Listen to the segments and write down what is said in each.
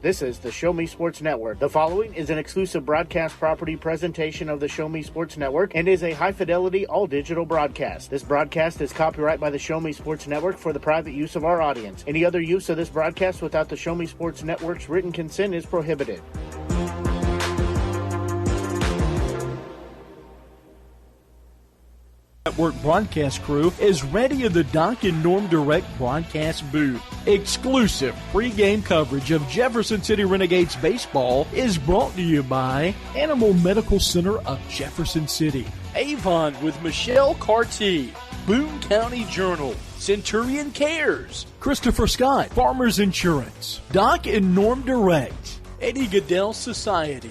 This is the Show Me Sports Network. The following is an exclusive broadcast property presentation of the Show Me Sports Network and is a high-fidelity, all-digital broadcast. This broadcast is copyright by the Show Me Sports Network for the private use of our audience. Any other use of this broadcast without the Show Me Sports Network's written consent is prohibited. Network broadcast crew is ready in the Doc and Norm Direct broadcast booth. Exclusive pregame coverage of Jefferson City Renegades baseball is brought to you by Animal Medical Center of Jefferson City, Avon with Michelle Carty, Boone County Journal, Centurion Cares, Christopher Scott, Farmers Insurance, Doc and Norm Direct, Eddie Goodell Society,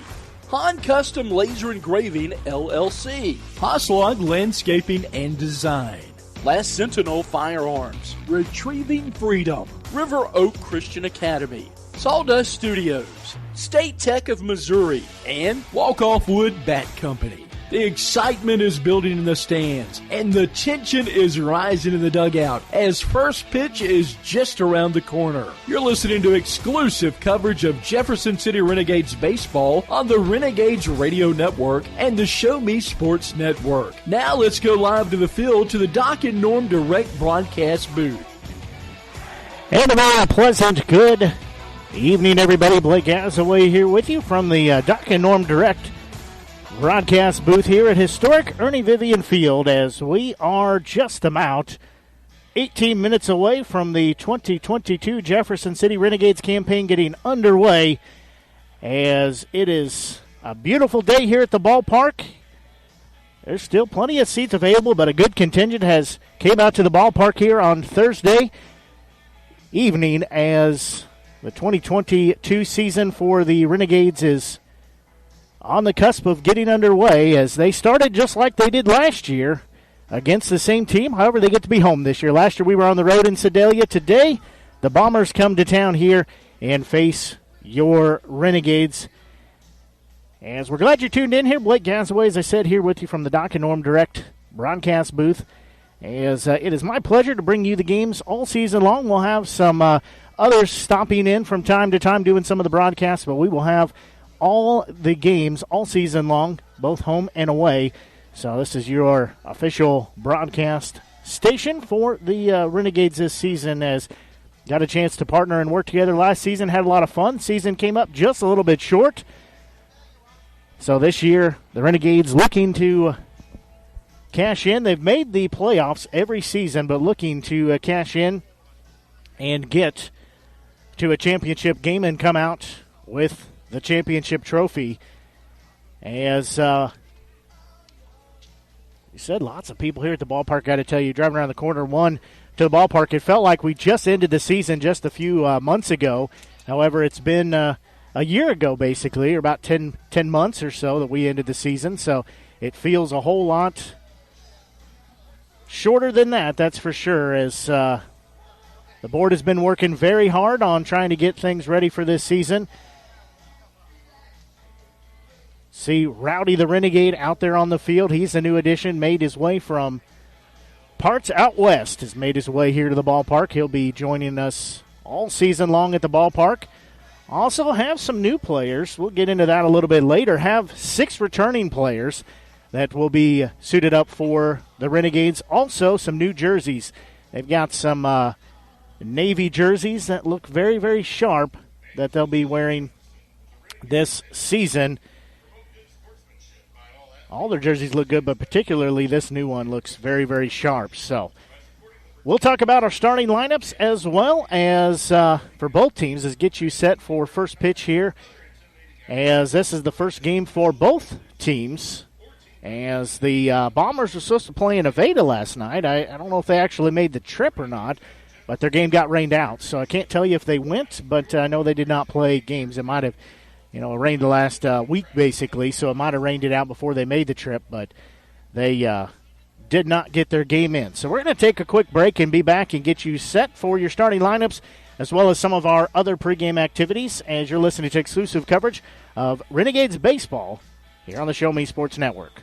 Han Custom Laser Engraving, LLC, Hoslog Landscaping and Design, Last Sentinel Firearms, Retrieving Freedom, River Oak Christian Academy, Sawdust Studios, State Tech of Missouri, and Walk Off Wood Bat Company. The excitement is building in the stands, and the tension is rising in the dugout as first pitch is just around the corner. You're listening to exclusive coverage of Jefferson City Renegades baseball on the Renegades Radio Network and the Show Me Sports Network. Now let's go live to the field to the Doc and Norm Direct broadcast booth. And a very pleasant good evening, everybody. Blake Gazaway here with you from the Doc and Norm Direct broadcast booth here at historic Ernie Vivian Field, as we are just about 18 minutes away from the 2022 Jefferson City Renegades campaign getting underway, as it is a beautiful day here at the ballpark. There's still plenty of seats available, but a good contingent has came out to the ballpark here on Thursday evening, as the 2022 season for the Renegades is on the cusp of getting underway, as they started just like they did last year against the same team. However, they get to be home this year. Last year we were on the road in Sedalia. Today, the Bombers come to town here and face your Renegades. As we're glad you're tuned in here, Blake Gazaway, as I said, here with you from the Doc and Norm Direct broadcast booth. As it is my pleasure to bring you the games all season long. We'll have some others stopping in from time to time doing some of the broadcasts, but we will have all the games all season long, both home and away. So this is your official broadcast station for the Renegades this season, as got a chance to partner and work together last season. Had a lot of fun. Season came up just a little bit short. So this year, the Renegades looking to cash in. They've made the playoffs every season, but looking to cash in and get to a championship game and come out with the championship trophy. As you said, lots of people here at the ballpark. Got to tell you, driving around the corner one to the ballpark, it felt like we just ended the season just a few months ago. However, it's been a year ago, basically, or about 10 months or so that we ended the season. So it feels a whole lot shorter than that, that's for sure, as the board has been working very hard on trying to get things ready for this season. See Rowdy the Renegade out there on the field. He's a new addition, made his way from parts out west, has made his way here to the ballpark. He'll be joining us all season long at the ballpark. Also have some new players. We'll get into that a little bit later. Have 6 returning players that will be suited up for the Renegades. Also some new jerseys. They've got some navy jerseys that look very, very sharp that they'll be wearing this season. All their jerseys look good, but particularly this new one looks very, very sharp. So we'll talk about our starting lineups as well as for both teams, as get you set for first pitch here, as this is the first game for both teams, as the Bombers were supposed to play in Aveda last night. I don't know if they actually made the trip or not, but their game got rained out. So I can't tell you if they went, but I know they did not play games. It might have it rained the last week, basically, so it might have rained it out before they made the trip, but they did not get their game in. So we're going to take a quick break and be back and get you set for your starting lineups, as well as some of our other pregame activities, as you're listening to exclusive coverage of Renegades baseball here on the Show Me Sports Network.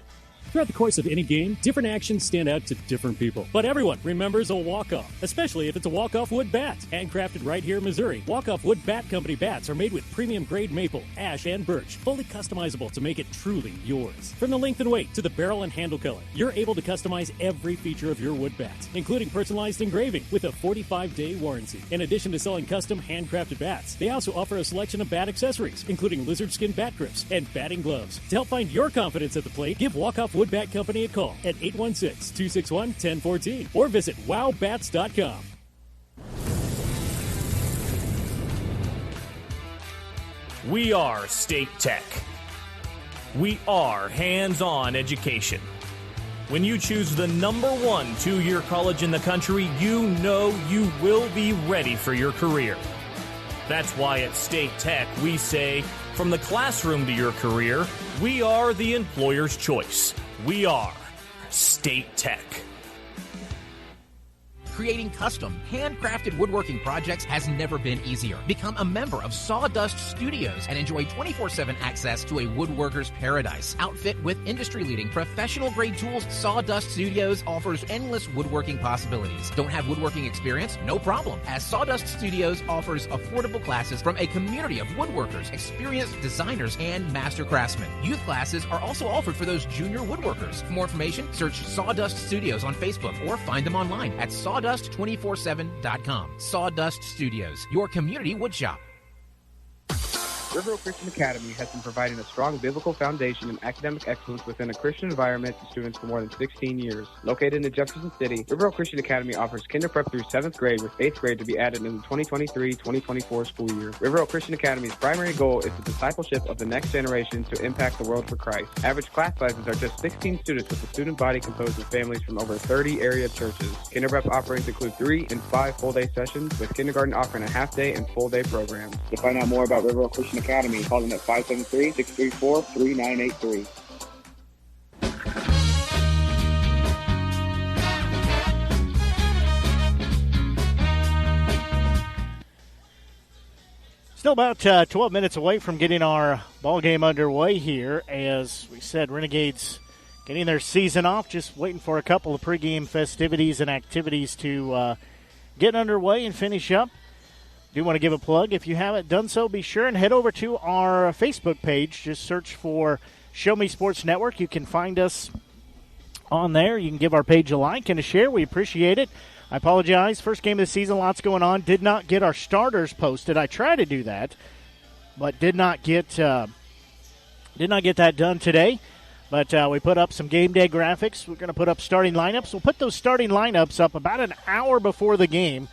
Throughout the course of any game, different actions stand out to different people. But everyone remembers a walk-off, especially if it's a walk-off wood bat. Handcrafted right here in Missouri, walk-off wood bat company bats are made with premium grade maple, ash, and birch, fully customizable to make it truly yours. From the length and weight to the barrel and handle color, you're able to customize every feature of your wood bat, including personalized engraving with a 45-day warranty. In addition to selling custom handcrafted bats, they also offer a selection of bat accessories, including lizard skin bat grips and batting gloves. To help find your confidence at the plate, give Walk-Off Wood Bat Company a call at 816-261-1014 or visit wowbats.com. We are State Tech. We are hands-on education. When you choose the #1 2-year college in the country, you know you will be ready for your career. That's why at State Tech we say, from the classroom to your career, we are the employer's choice. We are State Tech. Creating custom, handcrafted woodworking projects has never been easier. Become a member of Sawdust Studios and enjoy 24/7 access to a woodworker's paradise. Outfit with industry-leading professional-grade tools, Sawdust Studios offers endless woodworking possibilities. Don't have woodworking experience? No problem, as Sawdust Studios offers affordable classes from a community of woodworkers, experienced designers, and master craftsmen. Youth classes are also offered for those junior woodworkers. For more information, search Sawdust Studios on Facebook or find them online at sawdust247.com. Sawdust Studios, your community woodshop. River Oak Christian Academy has been providing a strong biblical foundation and academic excellence within a Christian environment to students for more than 16 years. Located in Jefferson City, River Oak Christian Academy offers kinder prep through 7th grade with 8th grade to be added in the 2023-2024 school year. River Oak Christian Academy's primary goal is the discipleship of the next generation to impact the world for Christ. Average class sizes are just 16 students with a student body composed of families from over 30 area churches. Kinder prep offerings include 3 and 5 full-day sessions, with kindergarten offering a half-day and full-day programs. To find out more about River Oak Christian Academy, call them at 573-634-3983. Still about 12 minutes away from getting our ball game underway here. As we said, Renegades getting their season off, just waiting for a couple of pregame festivities and activities to get underway and finish up. Do want to give a plug. If you haven't done so, be sure and head over to our Facebook page. Just search for Show Me Sports Network. You can find us on there. You can give our page a like and a share. We appreciate it. I apologize. First game of the season, lots going on. Did not get our starters posted. I tried to do that, but did not get that done today. But we put up some game day graphics. We're going to put up starting lineups. We'll put those starting lineups up about an hour before the game.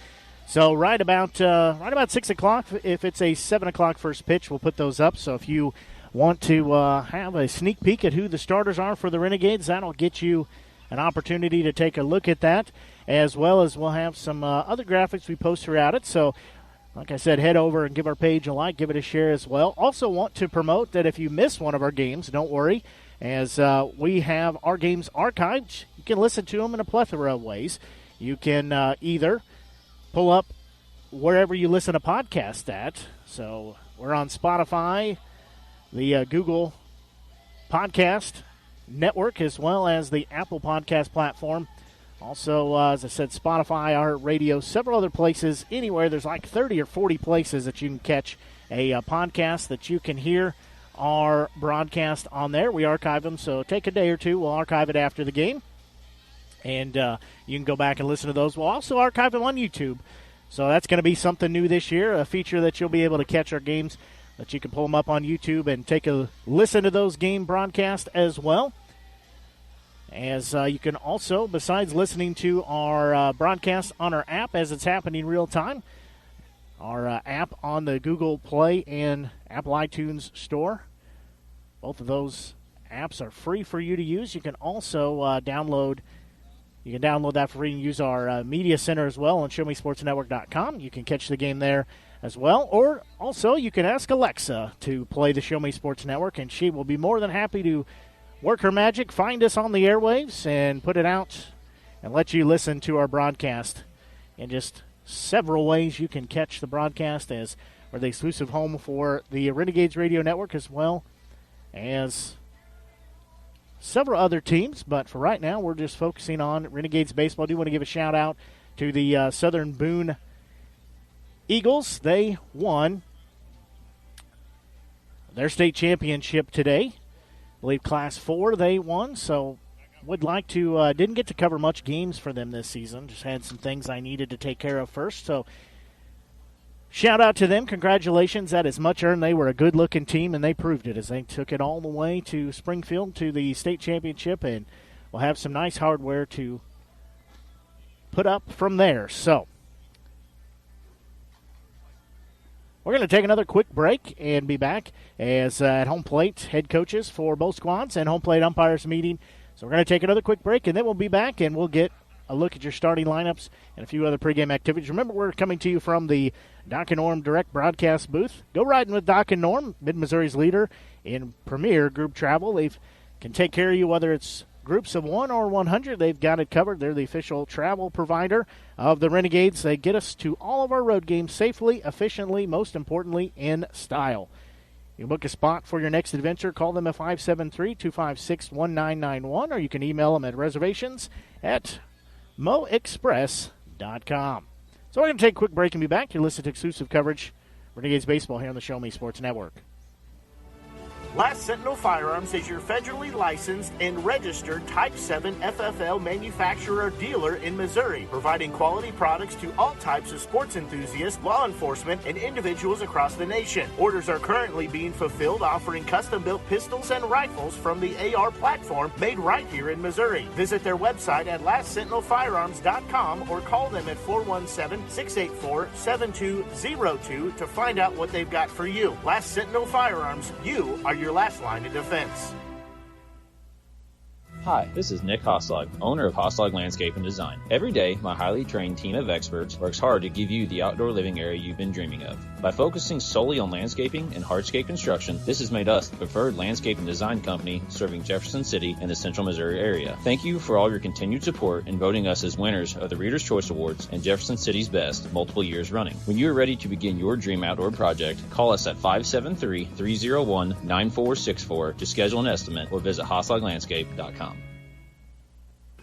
So right about 6 o'clock, if it's a 7 o'clock first pitch, we'll put those up. So if you want to have a sneak peek at who the starters are for the Renegades, that'll get you an opportunity to take a look at that, as well as we'll have some other graphics we post throughout it. So like I said, head over and give our page a like, give it a share as well. Also want to promote that if you miss one of our games, don't worry, as we have our games archived. You can listen to them in a plethora of ways. You can either pull up wherever you listen to podcasts at. So we're on Spotify, the Google Podcast Network, as well as the Apple Podcast platform. Also, as I said, Spotify, iHeartRadio, several other places. Anywhere, there's like 30 or 40 places that you can catch a podcast that you can hear our broadcast on there. We archive them, so take a day or two. We'll archive it after the game. And you can go back and listen to those. We'll also archive them on YouTube. So that's going to be something new this year, a feature that you'll be able to catch our games, that you can pull them up on YouTube and take a listen to those game broadcasts as well. As you can also, besides listening to our broadcast on our app as it's happening real time, our app on the Google Play and Apple iTunes Store. Both of those apps are free for you to use. You can also download that for free and use our media center as well on ShowMeSportsNetwork.com. You can catch the game there as well. Or also you can ask Alexa to play the Show Me Sports Network, and she will be more than happy to work her magic, find us on the airwaves, and put it out and let you listen to our broadcast in just several ways. You can catch the broadcast as we're the exclusive home for the Renegades Radio Network, as well as several other teams, but for right now, we're just focusing on Renegades baseball. I do want to give a shout-out to the Southern Boone Eagles. They won their state championship today. I believe Class 4 they won, so would like to, didn't get to cover much games for them this season. Just had some things I needed to take care of first, so shout out to them. Congratulations. That is much earned. They were a good-looking team, and they proved it as they took it all the way to Springfield to the state championship, and will have some nice hardware to put up from there. So we're going to take another quick break and be back as at home plate head coaches for both squads and home plate umpires meeting. So we're going to take another quick break, and then we'll be back, and we'll get a look at your starting lineups and a few other pregame activities. Remember, we're coming to you from the Doc and Norm Direct broadcast booth. Go riding with Doc and Norm, Mid-Missouri's leader in premier group travel. They can take care of you whether it's groups of 1 or 100. They've got it covered. They're the official travel provider of the Renegades. They get us to all of our road games safely, efficiently, most importantly, in style. You book a spot for your next adventure. Call them at 573-256-1991, or you can email them at reservations@moexpress.com. So we're going to take a quick break and be back. You're listening to exclusive coverage Renegades baseball here on the Show Me Sports Network. Last Sentinel Firearms is your federally licensed and registered Type 7 FFL manufacturer dealer in Missouri, providing quality products to all types of sports enthusiasts, law enforcement, and individuals across the nation. Orders are currently being fulfilled, offering custom-built pistols and rifles from the AR platform made right here in Missouri. Visit their website at lastsentinelfirearms.com or call them at 417-684-7202 to find out what they've got for you. Last Sentinel Firearms, you are your last line of defense. Hi, this is Nick Hoslag, owner of Hoslag Landscape and Design. Every day, my highly trained team of experts works hard to give you the outdoor living area you've been dreaming of. By focusing solely on landscaping and hardscape construction, this has made us the preferred landscape and design company serving Jefferson City and the central Missouri area. Thank you for all your continued support in voting us as winners of the Reader's Choice Awards and Jefferson City's Best multiple years running. When you are ready to begin your dream outdoor project, call us at 573-301-9464 to schedule an estimate or visit hoslaglandscape.com.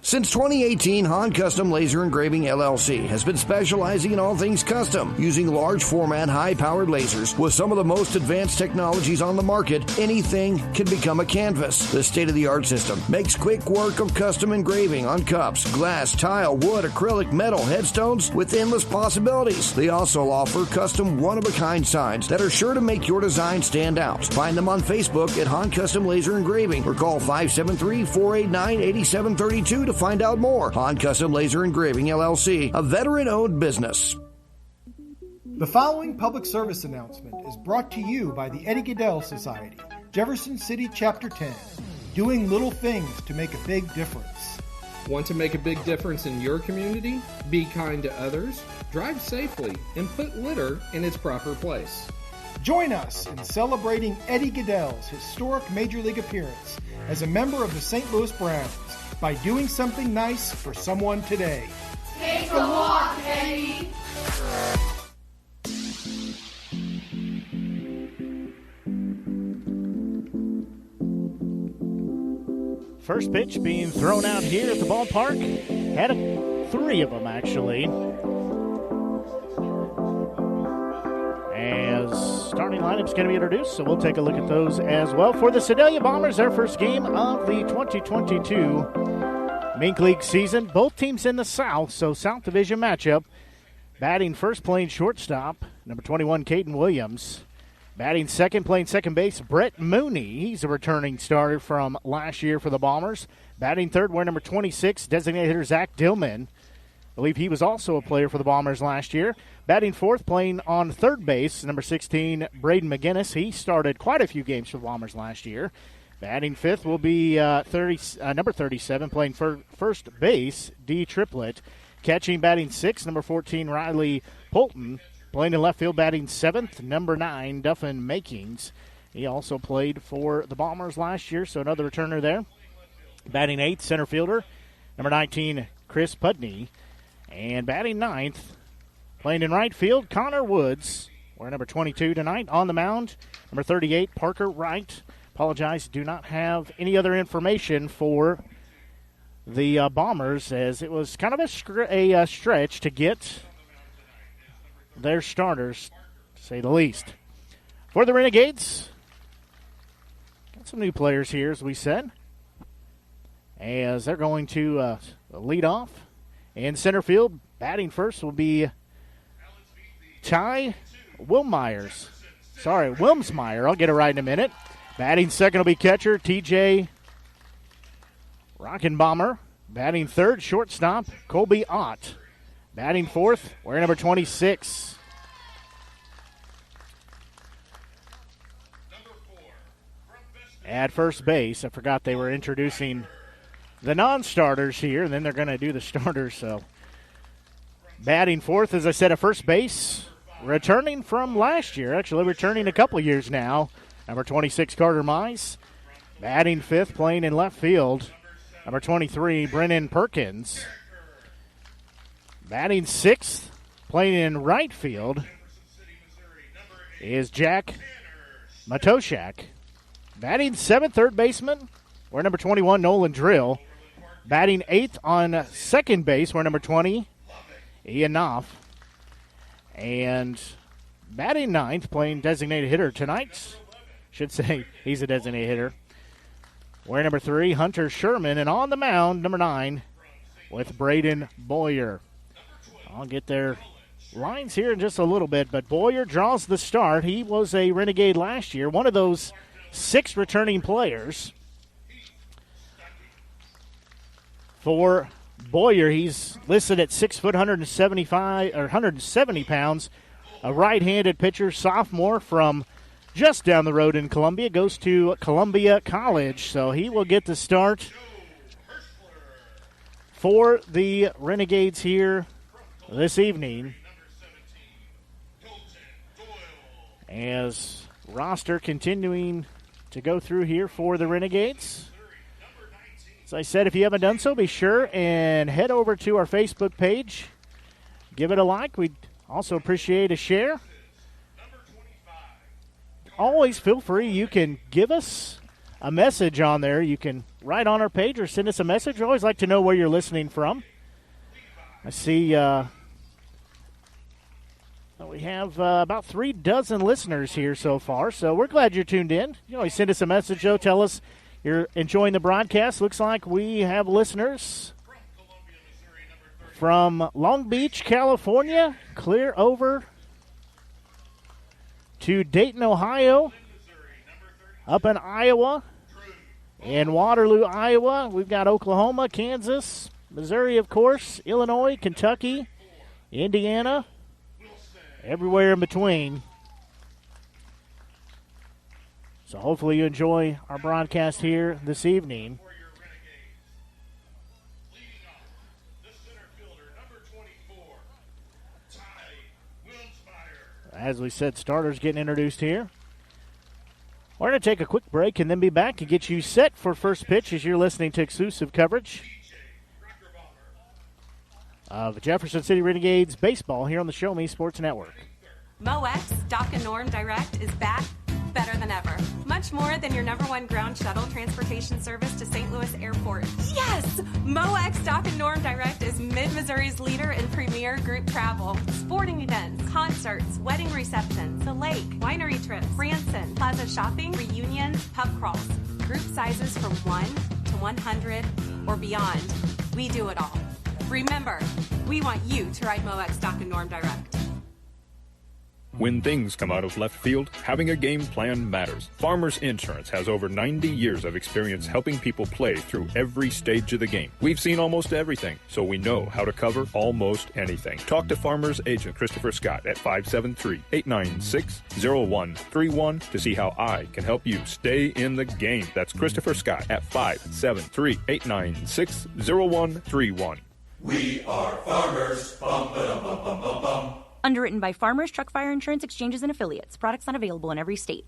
Since 2018, Han Custom Laser Engraving LLC has been specializing in all things custom, using large format, high-powered lasers with some of the most advanced technologies on the market. Anything can become a canvas. The state-of-the-art system makes quick work of custom engraving on cups, glass, tile, wood, acrylic, metal, headstones with endless possibilities. They also offer custom one-of-a-kind signs that are sure to make your design stand out. Find them on Facebook at Han Custom Laser Engraving or call 573-489-8732 to find out more. Han Custom Laser Engraving LLC, a veteran-owned business. The following public service announcement is brought to you by the Eddie Gaedel Society, Jefferson City Chapter 10, doing little things to make a big difference. Want to make a big difference in your community? Be kind to others, drive safely, and put litter in its proper place. Join us in celebrating Eddie Gaedel's historic Major League appearance as a member of the St. Louis Browns by doing something nice for someone today. Take a walk, Eddie! First pitch being thrown out here at the ballpark. Had three of them, actually. As starting lineup's going to be introduced, so we'll take a look at those as well. For the Sedalia Bombers, their first game of the 2022 Mink League season. Both teams in the South, so South Division matchup. Batting first, playing shortstop, number 21, Caden Williams. Batting second, playing second base, Brett Mooney. He's a returning starter from last year for the Bombers. Batting third, we're number 26, designated hitter Zach Dillman. I believe he was also a player for the Bombers last year. Batting fourth, playing on third base, number 16, Braden McGinnis. He started quite a few games for the Bombers last year. Batting fifth will be number 37, playing first base, D. Triplett. Catching, batting sixth, number 14, Riley Polton. Playing in left field, batting seventh, number 9, Duffin Makings. He also played for the Bombers last year, so another returner there. Batting eighth, center fielder, number 19, Chris Pudney. And batting ninth, playing in right field, Connor Woods. We're number 22 tonight on the mound. Number 38, Parker Wright. apologize, do not have any other information for the Bombers, as it was kind of a stretch to get their starters, to say the least. For the Renegades, got some new players here, as we said, as they're going to lead off. In center field, batting first will be Ty Wilmsmeyer. I'll get it right in a minute. Batting second will be catcher TJ Rockenbomber. Batting third, shortstop Colby Ott. Batting fourth, wearing number 26. At first base, I forgot they were introducing the non-starters here, and then they're going to do the starters. So, batting fourth, as I said, at first base, returning from last year, actually returning a couple years now, number 26, Carter Mize. Batting fifth, playing in left field, number 23, Brennan Perkins. Batting sixth, playing in right field, is Jack Matoshak. Batting seventh, third baseman, we're number 21, Nolan Drill. Batting eighth on second base, we're number 20, Ian Knopf. And batting ninth, playing designated hitter tonight. Should say he's a designated hitter. We're number 3, Hunter Sherman. And on the mound, number 9, with Braden Boyer. I'll get their lines here in just a little bit, but Boyer draws the start. He was a Renegade last year, one of those 6 returning players. For Boyer, he's listed at 6 foot 170 pounds. A right-handed pitcher, sophomore from just down the road in Columbia, goes to Columbia College, so he will get the start for the Renegades here this evening. As roster continuing to go through here for the Renegades. As I said, if you haven't done so, be sure and head over to our Facebook page. Give it a like. We'd also appreciate a share. Always feel free. You can give us a message on there. You can write on our page or send us a message. We always like to know where you're listening from. I see we have about 3 dozen listeners here so far, so we're glad you're tuned in. You can always send us a message, though. Tell us you're enjoying the broadcast. Looks like we have listeners from Long Beach, California, clear over to Dayton, Ohio, up in Iowa, and Waterloo, Iowa. We've got Oklahoma, Kansas, Missouri, of course, Illinois, Kentucky, Indiana, everywhere in between. So hopefully you enjoy our broadcast here this evening. As we said, starters getting introduced here. We're going to take a quick break and then be back to get you set for first pitch as you're listening to exclusive coverage of Jefferson City Renegades baseball here on the Show Me Sports Network. MoX Dock and Norm Direct is back better than ever. Much more than your #1 ground shuttle transportation service to St. Louis Airport. Yes! MoX Dock and Norm Direct is Mid-Missouri's leader in premier group travel. Sporting events, concerts, wedding receptions, the lake, winery trips, Branson, plaza shopping, reunions, pub crawls. Group sizes from 1 to 100 or beyond. We do it all. Remember, we want you to ride MoX Dock and Norm Direct. When things come out of left field, having a game plan matters. Farmers Insurance has over 90 years of experience helping people play through every stage of the game. We've seen almost everything, so we know how to cover almost anything. Talk to Farmers Agent Christopher Scott at 573-896-0131 to see how I can help you stay in the game. That's Christopher Scott at 573-896-0131. We are farmers. Bum, ba-dum, bum, bum, bum, bum. Underwritten by Farmers Truck Fire Insurance Exchanges and Affiliates. Products not available in every state.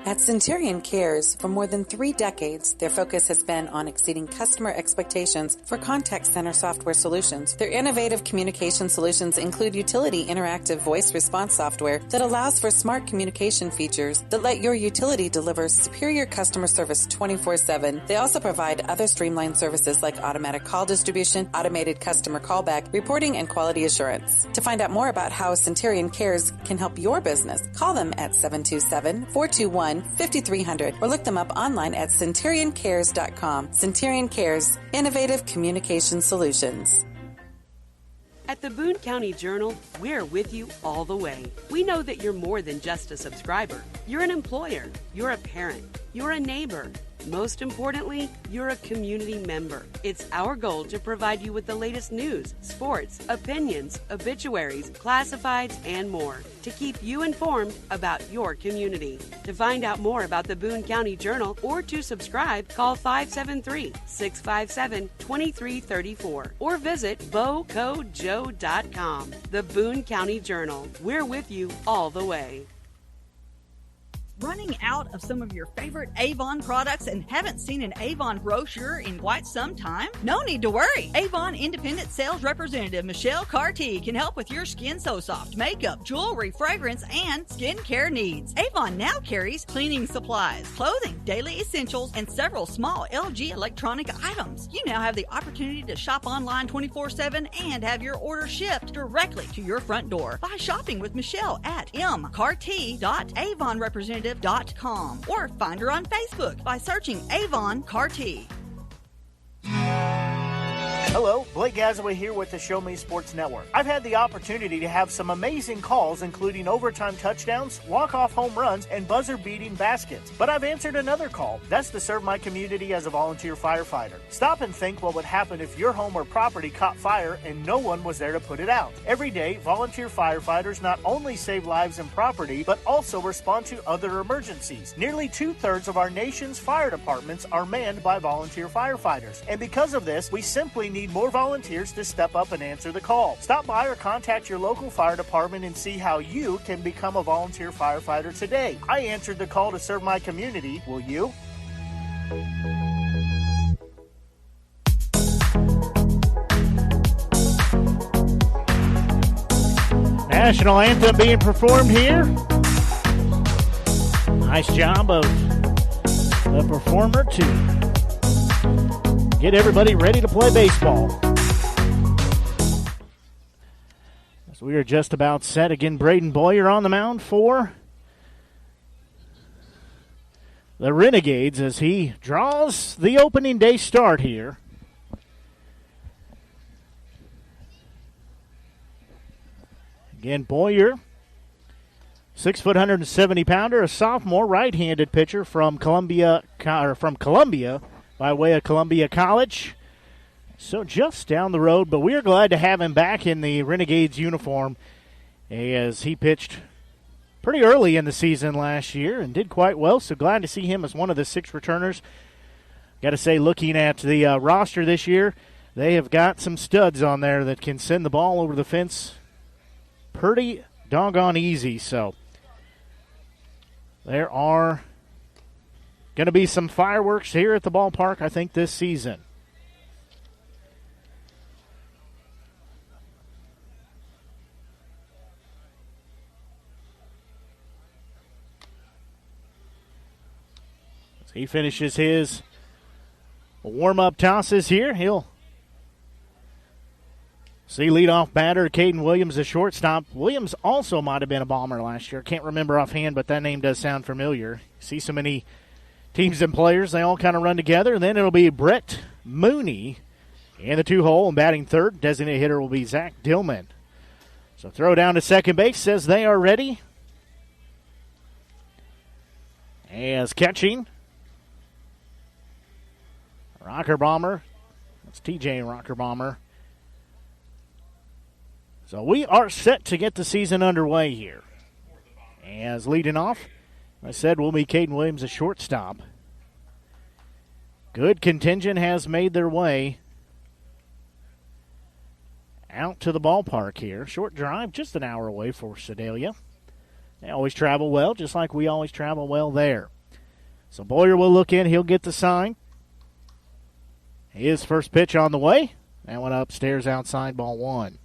At Centurion Cares, for more than 3 decades, their focus has been on exceeding customer expectations for contact center software solutions. Their innovative communication solutions include utility interactive voice response software that allows for smart communication features that let your utility deliver superior customer service 24/7. They also provide other streamlined services like automatic call distribution, automated customer callback, reporting, and quality assurance. To find out more about how Centurion Cares can help your business, call them at 727-421-5300 or look them up online at centurioncares.com. Centurion Cares, innovative communication solutions. At the Boone County Journal, we're with you all the way. We know that you're more than just a subscriber. You're an employer, you're a parent, you're a neighbor. Most importantly, you're a community member. It's our goal to provide you with the latest news, sports, opinions, obituaries, classifieds, and more to keep you informed about your community. To find out more about the Boone County Journal or to subscribe, call 573-657-2334 or visit bocojoe.com. The Boone County Journal. We're with you all the way. Running out of some of your favorite Avon products and haven't seen an Avon brochure in quite some time? No need to worry. Avon Independent Sales Representative Michelle Carty can help with your Skin So Soft makeup, jewelry, fragrance, and skincare needs. Avon now carries cleaning supplies, clothing, daily essentials, and several small LG electronic items. You now have the opportunity to shop online 24/7 and have your order shipped directly to your front door by shopping with Michelle at mcarty.avonrepresentative.com or find her on Facebook by searching Avon Carty. Hello, Blake Gazaway here with the Show Me Sports Network. I've had the opportunity to have some amazing calls, including overtime touchdowns, walk-off home runs, and buzzer-beating baskets. But I've answered another call. That's to serve my community as a volunteer firefighter. Stop and think what would happen if your home or property caught fire and no one was there to put it out. Every day, volunteer firefighters not only save lives and property, but also respond to other emergencies. Nearly 2/3 of our nation's fire departments are manned by volunteer firefighters. And because of this, we simply need more volunteers to step up and answer the call. Stop by or contact your local fire department and see how you can become a volunteer firefighter today. I answered the call to serve my community. Will you? National anthem being performed here. Nice job of the performer to get everybody ready to play baseball. As we are just about set again, Braden Boyer on the mound for the Renegades as he draws the opening day start here. Again, Boyer, 6 foot 170 pounder, a sophomore right-handed pitcher from Columbia by way of Columbia College. So just down the road, but we are glad to have him back in the Renegades uniform as he pitched pretty early in the season last year and did quite well. So glad to see him as one of the 6 returners. Got to say, looking at the roster this year, they have got some studs on there that can send the ball over the fence pretty doggone easy. So there are going to be some fireworks here at the ballpark, I think, this season. As he finishes his warm-up tosses here, he'll see leadoff batter Caden Williams, the shortstop. Williams also might have been a bomber last year. Can't remember offhand, but that name does sound familiar. See so many teams and players, they all kind of run together. And then it'll be Brett Mooney in the 2-hole, and batting third. Designated hitter will be Zach Dillman. So throw down to second base, says they are ready. As catching, Rocker Bomber. That's TJ Rocker Bomber. So we are set to get the season underway here. As leading off, I said, will be Caden Williams, a shortstop. Good contingent has made their way out to the ballpark here. Short drive, just an hour away for Sedalia. They always travel well, just like we always travel well there. So Boyer will look in. He'll get the sign. His first pitch on the way. That went upstairs outside, ball one.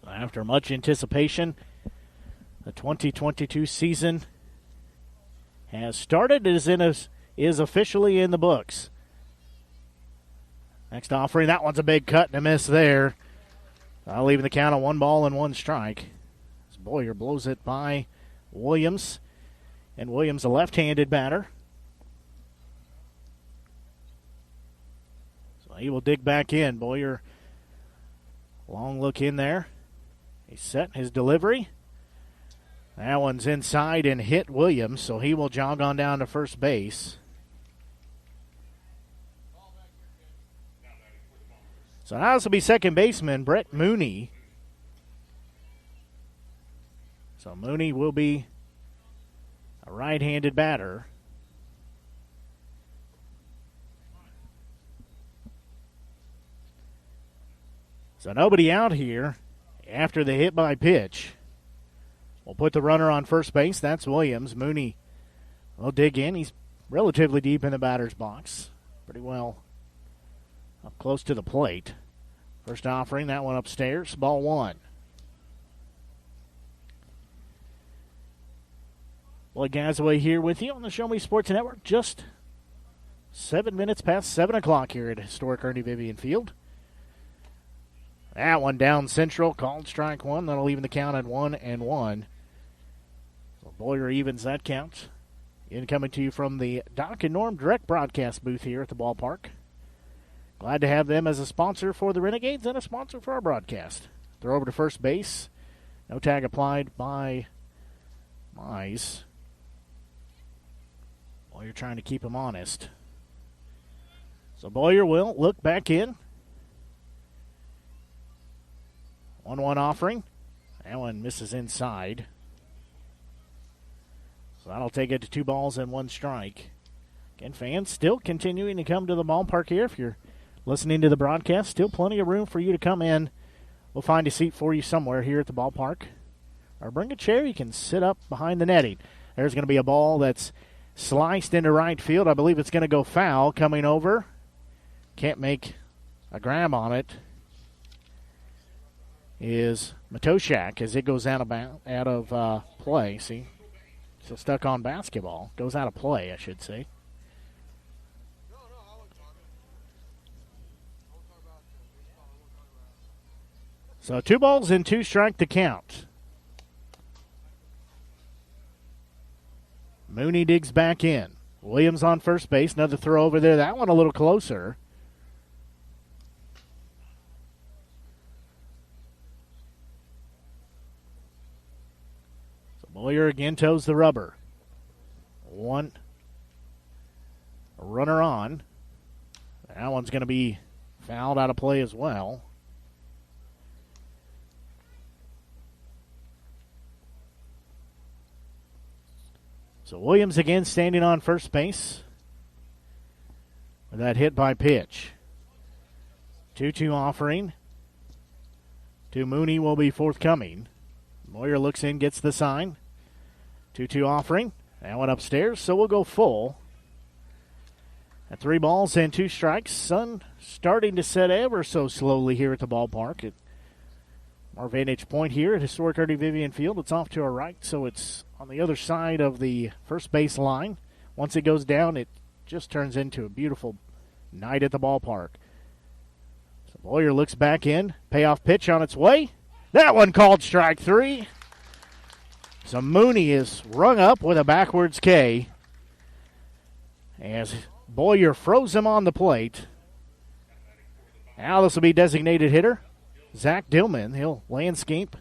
After much anticipation, the 2022 season has started. It is officially in the books. Next offering, that one's a big cut and a miss there. I'll leave the count on 1 strike. As Boyer blows it by Williams. And Williams, a left-handed batter. So he will dig back in. Boyer, long look in there. He's set his delivery. That one's inside and hit Williams, so he will jog on down to first base. So now this will be second baseman Brett Mooney. So Mooney will be a right-handed batter. So nobody out here after the hit by pitch. We'll put the runner on first base. That's Williams. Mooney will dig in. He's relatively deep in the batter's box. Pretty well up close to the plate. First offering, that one upstairs. Ball one. Lloyd Gazaway here with you on the Show Me Sports Network. Just 7 minutes past 7 o'clock here at historic Ernie Vivian Field. That one down central, called strike one. That'll even the count at 1-1. So Boyer evens that count. Coming to you from the Doc and Norm direct broadcast booth here at the ballpark. Glad to have them as a sponsor for the Renegades and a sponsor for our broadcast. Throw over to first base. No tag applied by Mize. Boyer trying to keep him honest. So Boyer will look back in. 1-1 offering. That one misses inside. So that'll take it to 2-1 strike. Again, fans still continuing to come to the ballpark here. If you're listening to the broadcast, still plenty of room for you to come in. We'll find a seat for you somewhere here at the ballpark. Or bring a chair. You can sit up behind the netting. There's going to be a ball that's sliced into right field. I believe it's going to go foul. Coming over. Can't make a grab on it. Is Matoshak as it goes out of play. See? Still stuck on basketball. Goes out of play, I should say. So 2-2 strike to count. Mooney digs back in. Williams on first base. Another throw over there. That one a little closer. So Boyer again toes the rubber. A runner on. That one's going to be fouled out of play as well. So Williams again standing on first base with that hit by pitch. 2-2 offering to Mooney will be forthcoming. Boyer looks in, gets the sign. 2-2 offering. That one upstairs, so we'll go full. At 3-2 strikes. Sun starting to set ever so slowly here at the ballpark. At our vantage point here at historic Ernie Vivian Field, it's off to our right, so it's on the other side of the first base line. Once it goes down, it just turns into a beautiful night at the ballpark. So Boyer looks back in. Payoff pitch on its way. That one called strike three. So Mooney is rung up with a backwards K as Boyer froze him on the plate. Now this will be designated hitter Zach Dillman. He'll landscape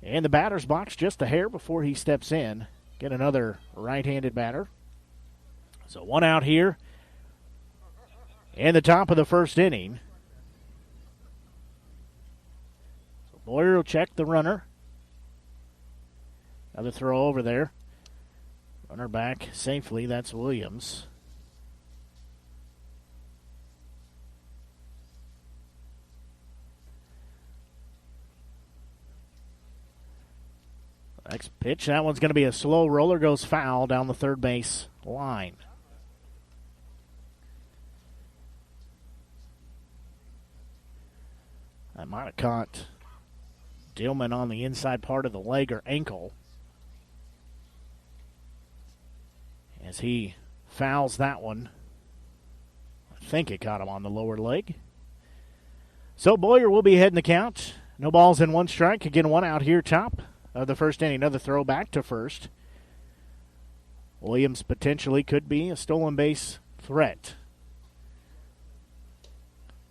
in the batter's box just a hair before he steps in. Get another right-handed batter. So one out here in the top of the first inning. So Boyer will check the runner. Another throw over there. Runner back safely. That's Williams. Next pitch, that one's going to be a slow roller, goes foul down the third base line. That might have caught Dillman on the inside part of the leg or ankle as he fouls that one. I think it caught him on the lower leg. So Boyer will be heading the count. No balls and one strike. Again, one out here top of the first inning. Another throw back to first. Williams potentially could be a stolen base threat.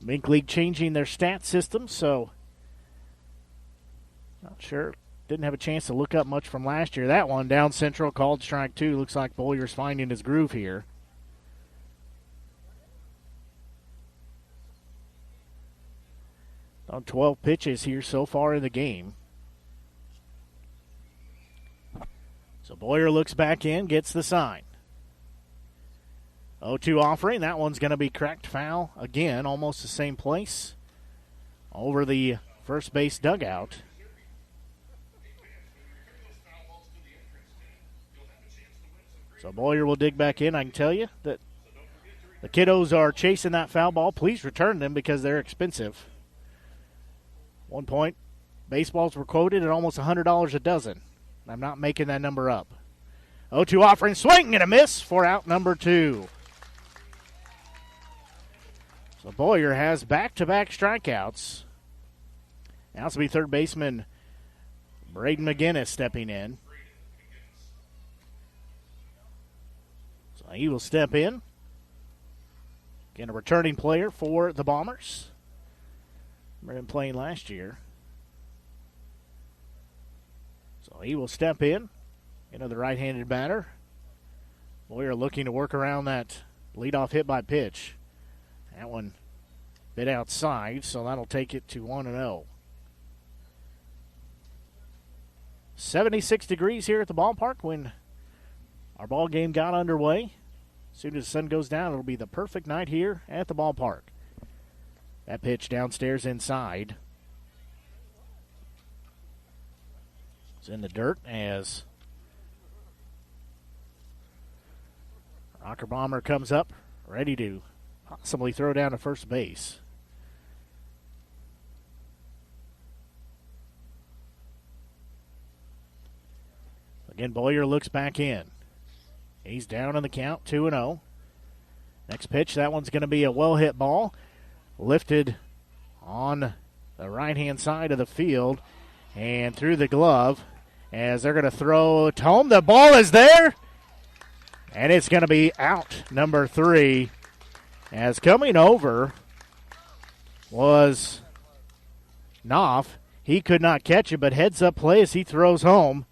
Mink League changing their stat system, so not sure. Didn't have a chance to look up much from last year. That one down central, called strike two. Looks like Boyer's finding his groove here. On 12 pitches here so far in the game. So Boyer looks back in, gets the sign. 0-2 offering. That one's going to be cracked foul again, almost the same place. Over the first base dugout. So Boyer will dig back in. I can tell you that the kiddos are chasing that foul ball. Please return them because they're expensive. One point, baseballs were quoted at almost $100 a dozen. I'm not making that number up. 0-2 offering, swing and a miss for out number two. So Boyer has back-to-back strikeouts. Now it's going to be third baseman Braden McGinnis stepping in. So he will step in. Again, a returning player for the Bombers. Remember him playing last year. So he will step in. Another right-handed batter. Boyer looking to work around that leadoff hit by pitch. That one bit outside, so that'll take it to 1-0. 76 degrees here at the ballpark when our ball game got underway. As soon as the sun goes down, it'll be the perfect night here at the ballpark. That pitch downstairs inside. It's in the dirt as Rocker Bomber comes up, ready to possibly throw down to first base. Again, Boyer looks back in. He's down in the count, 2-0. Next pitch, that one's going to be a well-hit ball. Lifted on the right-hand side of the field and through the glove as they're going to throw it home. The ball is there, and it's going to be out number 3. As coming over was Knopf. He could not catch it, but heads-up play as he throws home.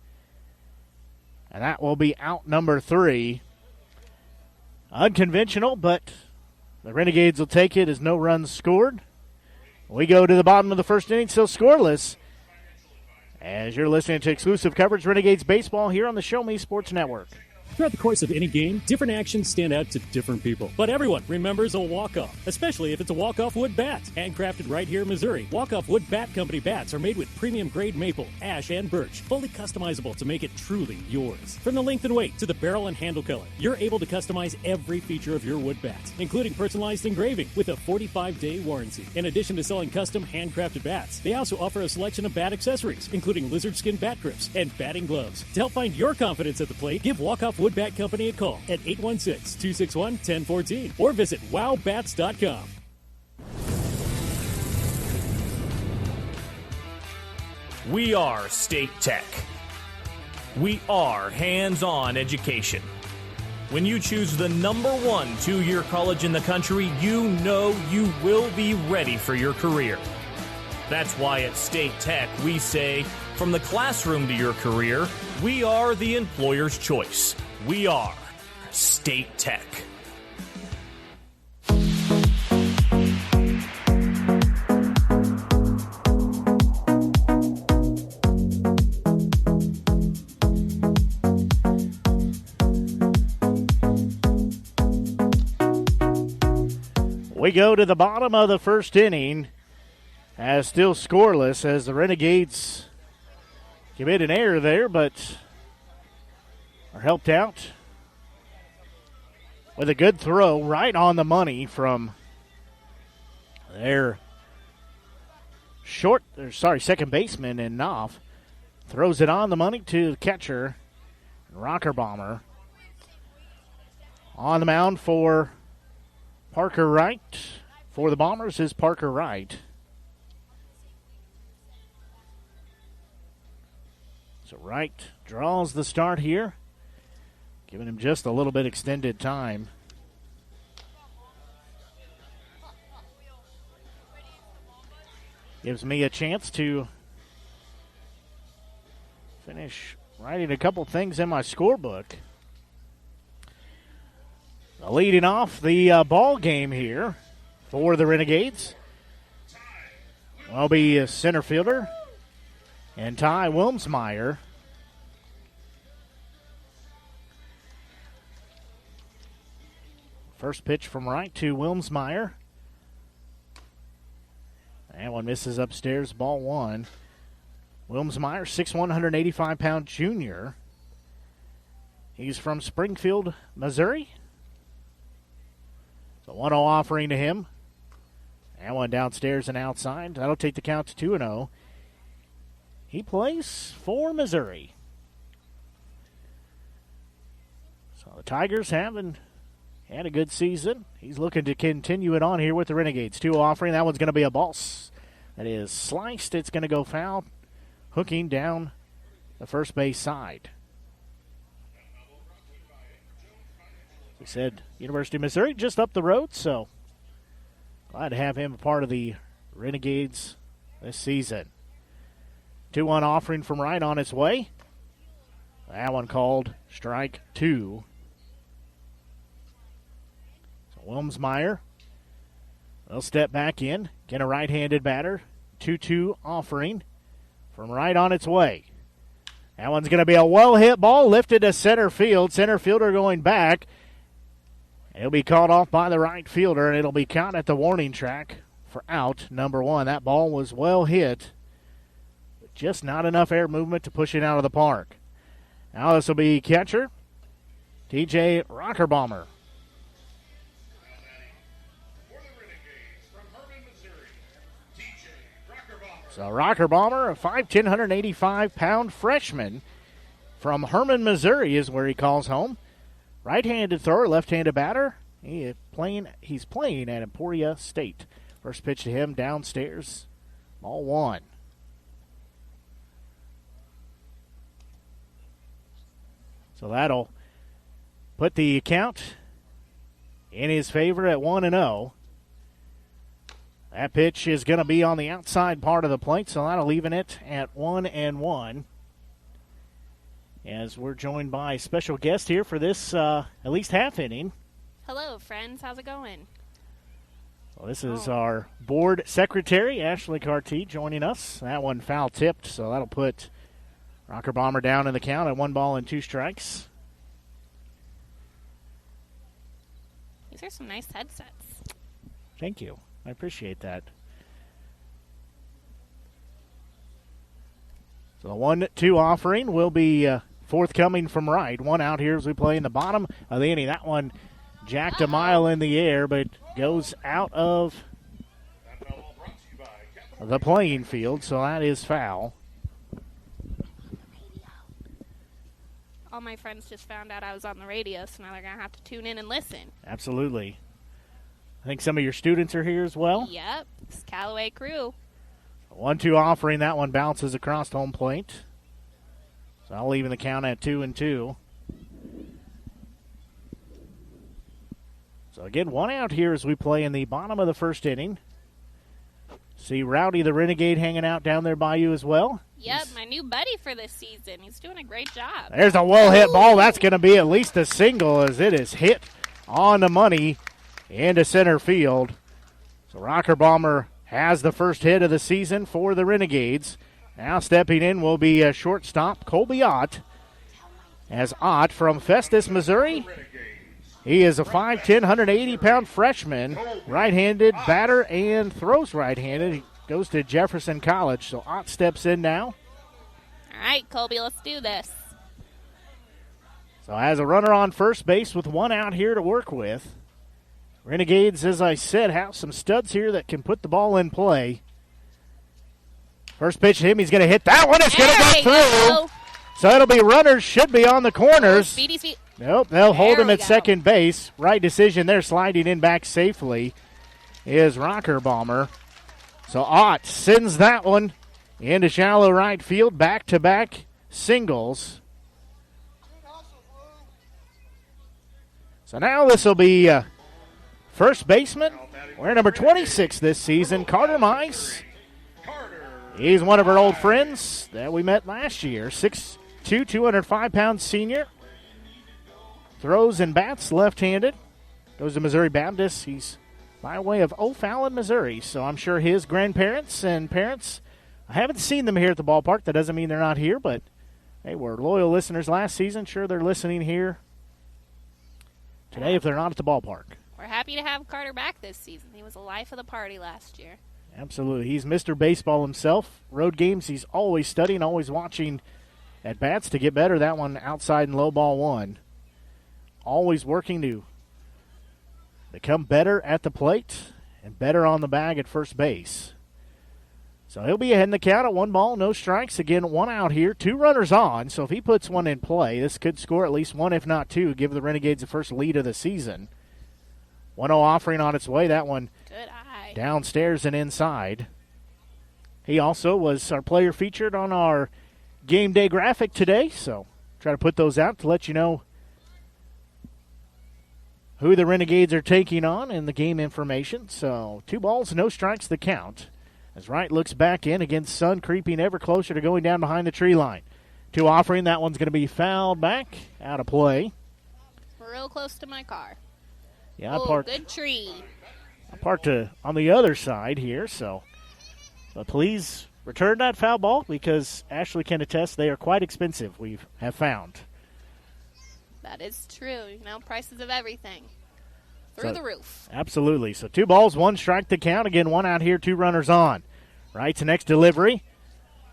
And that will be out number 3. Unconventional, but the Renegades will take it as no runs scored. We go to the bottom of the first inning, still scoreless. As you're listening to exclusive coverage Renegades baseball here on the Show Me Sports Network. Throughout the course of any game, different actions stand out to different people. But everyone remembers a walk-off, especially if it's a walk-off wood bat. Handcrafted right here in Missouri, walk-off wood bat company bats are made with premium-grade maple, ash, and birch, fully customizable to make it truly yours. From the length and weight to the barrel and handle color, you're able to customize every feature of your wood bat, including personalized engraving with a 45-day warranty. In addition to selling custom handcrafted bats, they also offer a selection of bat accessories, including lizard skin bat grips and batting gloves. To help find your confidence at the plate, give Walk-Off Wood Bat Company a call at 816-261-1014 or visit wowbats.com. We are State Tech. We are hands-on education. When you choose the #1 2-year college in the country, you know you will be ready for your career. That's why at State Tech we say, from the classroom to your career, we are the employer's choice. We are State Tech. We go to the bottom of the first inning as still scoreless as the Renegades commit an error there, but are helped out with a good throw right on the money from their second baseman, and Knopf throws it on the money to the catcher, Rocker Bomber. On the mound for Parker Wright. For the Bombers is Parker Wright. So Wright draws the start here, giving him just a little bit extended time. Gives me a chance to finish writing a couple things in my scorebook. Leading off the ball game here for the Renegades will be a center fielder and Ty Wilmsmeyer. First pitch from right to Wilmsmeyer. That one misses upstairs, ball one. Wilmsmeyer, 6'1", 185-pound junior. He's from Springfield, Missouri. So 1-0 offering to him. That one downstairs and outside. That'll take the count to 2-0. He plays for Missouri. So the Tigers haven't had a good season. He's looking to continue it on here with the Renegades. 2 offering. That one's going to be a ball that is sliced. It's going to go foul, hooking down the first base side. We said University of Missouri just up the road, so glad to have him a part of the Renegades this season. 2-1 offering from right on its way. That one called strike 2. So Wilmsmeyer will step back in, get a right-handed batter. 2-2 offering from right on its way. That one's going to be a well-hit ball lifted to center field. Center fielder going back. It'll be called off by the right fielder, and it'll be caught at the warning track for out number 1. That ball was well hit, but just not enough air movement to push it out of the park. Now this will be catcher TJ Rockerbomber. So Rockerbomber, a 5'10", 185-pound freshman from Herman, Missouri is where he calls home. Right-handed thrower, left-handed batter. He's playing at Emporia State. First pitch to him downstairs. Ball 1. So that'll put the count in his favor at 1-0. That pitch is going to be on the outside part of the plate, so that'll leave it at 1-1. As we're joined by a special guest here for this at least half inning. Hello, friends. How's it going? Well, this is our board secretary, Ashley Carty, joining us. That one foul tipped, so that'll put Rocker Bomber down in the count at 1 ball and 2 strikes. These are some nice headsets. Thank you. I appreciate that. So the 1-2 offering will be forthcoming from right. 1 out here as we play in the bottom of the inning. That one jacked a mile in the air, but goes out of the playing field, so that is foul. All my friends just found out I was on the radio, so now they're going to have to tune in and listen. Absolutely. I think some of your students are here as well. Yep, it's Callaway crew. 1-2 offering. That one bounces across home plate. So I'll leave the count at 2-2. So again, 1 out here as we play in the bottom of the first inning. See Rowdy the Renegade hanging out down there by you as well. Yep, my new buddy for this season. He's doing a great job. There's a well-hit ball. That's going to be at least a single as it is hit on the money into center field. So Rocker Bomber has the first hit of the season for the Renegades. Now stepping in will be a shortstop, Colby Ott. As Ott from Festus, Missouri. He is a 5'10", 180-pound freshman, right-handed batter and throws right-handed. He goes to Jefferson College, so Ott steps in now. All right, Colby, let's do this. So has a runner on first base with one out here to work with. Renegades, as I said, have some studs here that can put the ball in play. First pitch to him, he's going to hit that one. It's going to go through. So it'll be runners, should be on the corners. Speedy. Nope, they'll hold him at second base. Right decision there, sliding in back safely is Rocker Bomber. So Ott sends that one into shallow right field, back-to-back singles. So now this will be first baseman. We're number 26 this season, Carter Mice. He's one of our old friends that we met last year. 6'2", 205-pound senior. Throws and bats left-handed. Goes to Missouri Baptist. He's by way of O'Fallon, Missouri. So I'm sure his grandparents and parents, I haven't seen them here at the ballpark. That doesn't mean they're not here, but they were loyal listeners last season. Sure, they're listening here today if they're not at the ballpark. We're happy to have Carter back this season. He was the life of the party last year. Absolutely. He's Mr. Baseball himself. Road games, he's always studying, always watching at bats to get better. That one outside and low ball one. Always working to become better at the plate and better on the bag at first base. So he'll be ahead in the count at 1 ball, no strikes. Again, 1 out here, 2 runners on. So if he puts one in play, this could score at least 1, if not 2, give the Renegades the first lead of the season. 1-0 offering on its way. That one good eye. Downstairs and inside. He also was our player featured on our game day graphic today. So try to put those out to let you know who the Renegades are taking on and the game information. So 2 balls, no strikes the count. As Wright looks back in against Sun, creeping ever closer to going down behind the tree line. 2 offering, that one's going to be fouled back, out of play. Real close to my car. Yeah, I parked. Good tree. I parked on the other side here, so. But please return that foul ball because Ashley can attest they are quite expensive, we have found. That is true. You know, prices of everything. Through the roof. Absolutely. So 2 balls, 1 strike to count. Again, 1 out here, 2 runners on. Wright's next delivery.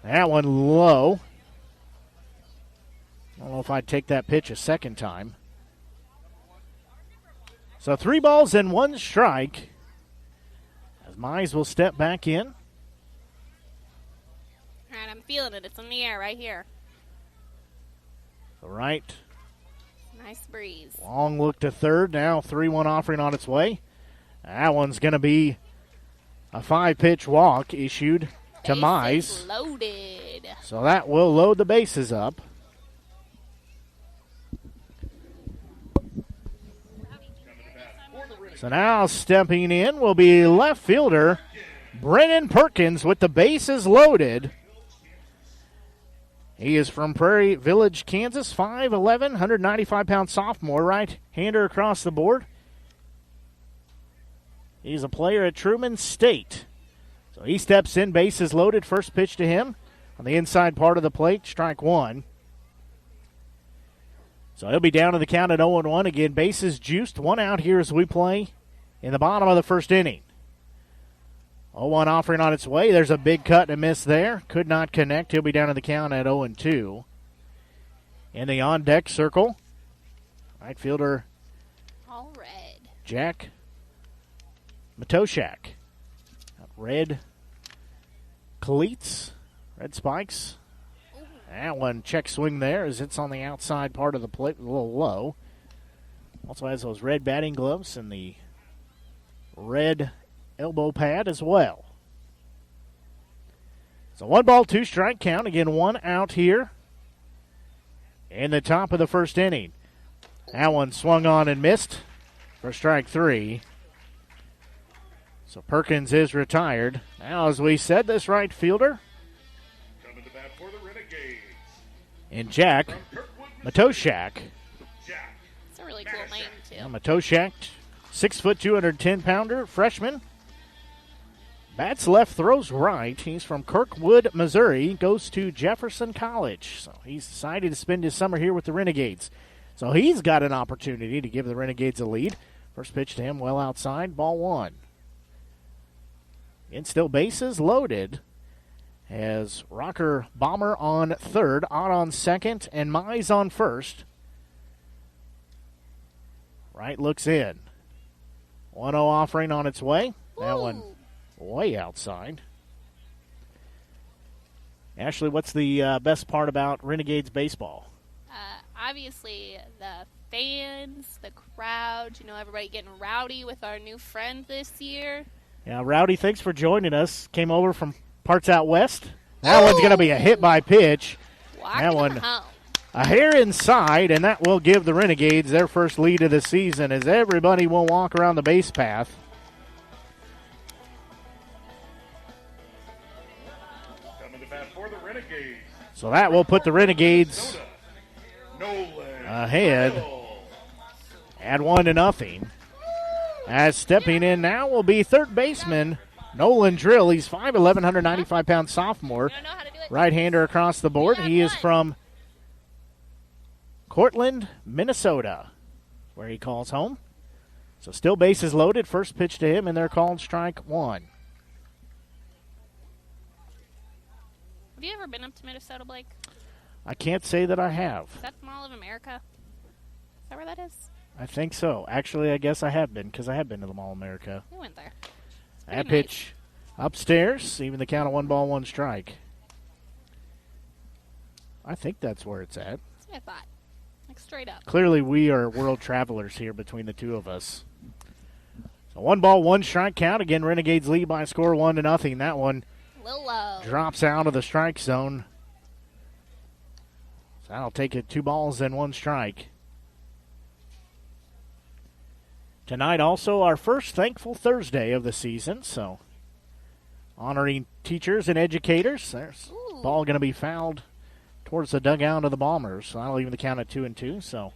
That one low. I don't know if I'd take that pitch a second time. So 3 balls and 1 strike. As Mize will step back in. All right, I'm feeling it. It's in the air right here. So Wright. Nice breeze. Long look to third. Now 3-1 offering on its way. That one's going to be a 5-pitch walk issued to Mize. Loaded. So that will load the bases up. So now stepping in will be left fielder Brennan Perkins with the bases loaded. He is from Prairie Village, Kansas, 5'11", 195-pound sophomore, right-hander across the board. He's a player at Truman State. So he steps in, bases loaded, first pitch to him on the inside part of the plate, strike 1. So he'll be down to the count at 0-1. Again, bases juiced, 1 out here as we play in the bottom of the first inning. 0-1 offering on its way. There's a big cut and a miss there. Could not connect. He'll be down to the count at 0-2. In the on-deck circle, right fielder all red. Jack Matoshak. Red cleats, red spikes. That one check swing there as it's on the outside part of the plate, a little low. Also has those red batting gloves and the red elbow pad as well. So 1 ball, 2 strike count. Again, 1 out here in the top of the first inning. That one swung on and missed for strike 3. So Perkins is retired. Now, as we said, this right fielder Coming to bat for the Renegades. and Jack Matoshak. It's a really cool name, too. Yeah, Matoshak, 6 foot, 210-pounder, freshman. Bats left, throws right. He's from Kirkwood, Missouri. Goes to Jefferson College. So he's decided to spend his summer here with the Renegades. So he's got an opportunity to give the Renegades a lead. First pitch to him, well outside, ball 1. And still bases loaded. As Rocker Bomber on third, Ott on second, and Mize on first. Right looks in. 1-0 offering on its way. That one way outside. Ashley, what's the best part about Renegades baseball? Obviously, the fans, the crowd, everybody getting rowdy with our new friend this year. Yeah, Rowdy, thanks for joining us. Came over from parts out west. That one's going to be a hit by pitch. That one a hair inside, and that will give the Renegades their first lead of the season as everybody will walk around the base path. Coming to bat for the Renegades. So that will put the Renegades ahead at 1-0. As stepping in now will be third baseman Nolan Drill. He's 5'11", 195-pound sophomore. Right-hander across the board. He is from Cortland, Minnesota, where he calls home. So still bases loaded. First pitch to him, and they're called strike one. Have you ever been up to Minnesota, Blake? I can't say that I have. Is that the Mall of America? Is that where that is? I think so. Actually, I guess I have been, because I have been to the Mall of America. We went there. That pitch upstairs, even the count of 1-1 strike. I think that's where it's at. That's what I thought. Like straight up. Clearly, we are world travelers here between the two of us. So 1-1 strike count. Again, Renegades lead by a score 1-0. That one drops out of the strike zone. So that'll take it 2 balls and 1 strike. Tonight also our first Thankful Thursday of the season, so honoring teachers and educators. There's ball going to be fouled towards the dugout of the Bombers, so that'll even the count at 2-2. So,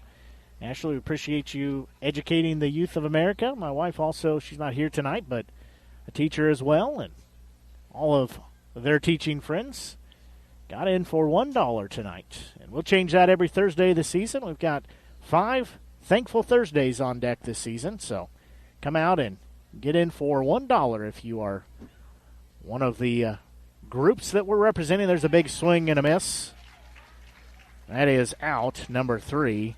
Ashley, we appreciate you educating the youth of America. My wife also, she's not here tonight, but a teacher as well, and all of their teaching friends got in for $1 tonight. And we'll change that every Thursday of the season. We've got 5 Thankful Thursdays on deck this season, so come out and get in for $1 if you are one of the groups that we're representing. There's a big swing and a miss. That is out, number 3.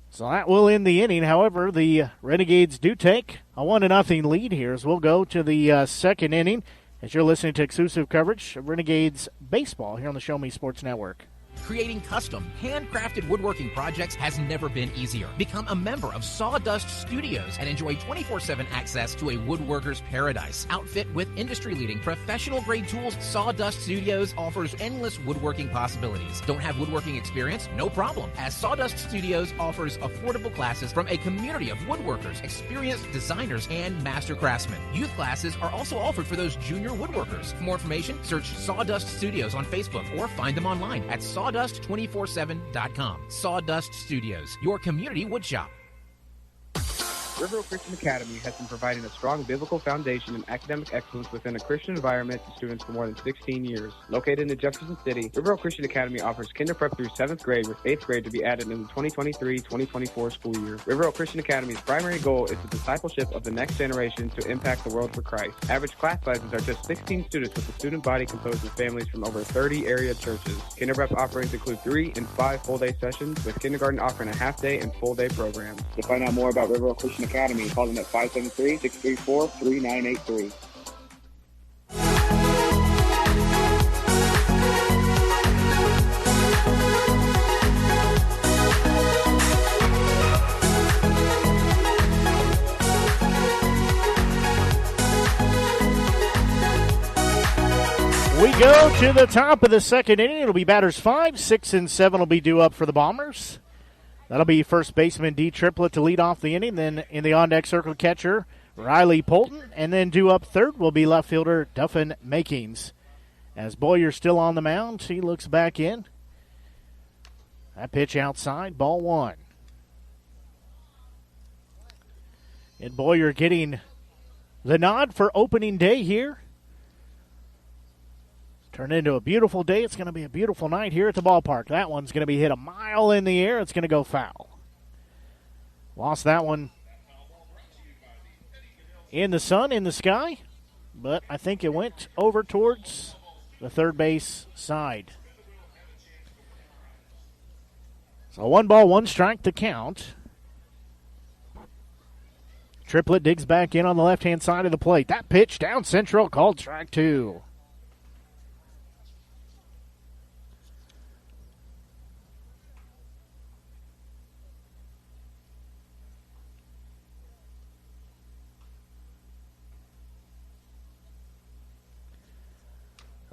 So that will end the inning. However, the Renegades do take a 1-0 lead here as we'll go to the second inning as you're listening to exclusive coverage of Renegades baseball here on the Show Me Sports Network. Creating custom, handcrafted woodworking projects has never been easier. Become a member of Sawdust Studios and enjoy 24/7 access to a woodworker's paradise. Outfit with industry-leading professional-grade tools, Sawdust Studios offers endless woodworking possibilities. Don't have woodworking experience? No problem, as Sawdust Studios offers affordable classes from a community of woodworkers, experienced designers, and master craftsmen. Youth classes are also offered for those junior woodworkers. For more information, search Sawdust Studios on Facebook or find them online at Sawdust247.com. Sawdust Studios, your community woodshop. River Oak Christian Academy has been providing a strong biblical foundation and academic excellence within a Christian environment to students for more than 16 years. Located in Jefferson City, River Oak Christian Academy offers kinder prep through 7th grade with 8th grade to be added in the 2023-2024 school year. River Oak Christian Academy's primary goal is the discipleship of the next generation to impact the world for Christ. Average class sizes are just 16 students with a student body composed of families from over 30 area churches. Kinder prep offerings include 3 and 5 full-day sessions, with kindergarten offering a half-day and full-day programs. To find out more about River Oak Christian Academy, call them at 573-634-3983. We go to the top of the second inning. It'll be batters 5, 6, and 7 will be due up for the Bombers. That'll be first baseman D. Triplett to lead off the inning. Then in the on-deck circle, catcher Riley Polton. And then due up third will be left fielder Duffin Makings. As Boyer's still on the mound, he looks back in. That pitch outside, ball 1. And Boyer getting the nod for opening day here. Turn into a beautiful day. It's going to be a beautiful night here at the ballpark. That one's going to be hit a mile in the air. It's going to go foul. Lost that one in the sun, in the sky. but I think it went over towards the third base side. So 1 ball, 1 strike to count. Triplett digs back in on the left-hand side of the plate. That pitch down central, called strike 2.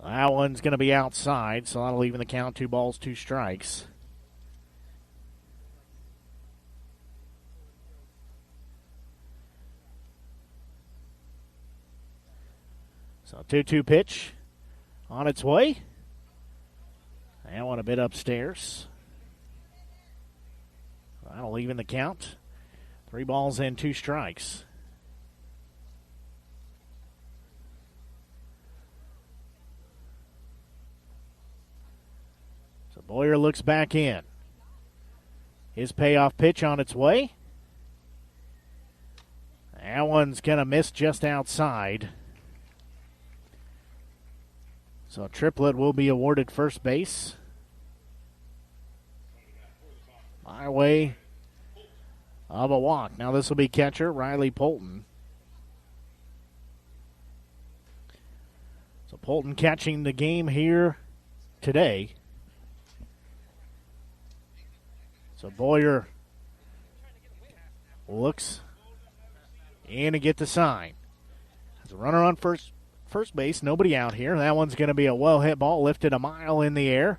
That one's going to be outside, so that'll even the count. 2 balls, 2 strikes. So 2-2 pitch on its way. That one a bit upstairs. That'll even the count. 3 balls and 2 strikes. So Boyer looks back in. His payoff pitch on its way. That one's going to miss just outside. So Triplett will be awarded first base. By way of a walk. Now this will be catcher Riley Polton. So Polton catching the game here today. So Boyer looks in to get the sign. There's a runner on first base, nobody out here. That one's going to be a well-hit ball, lifted a mile in the air.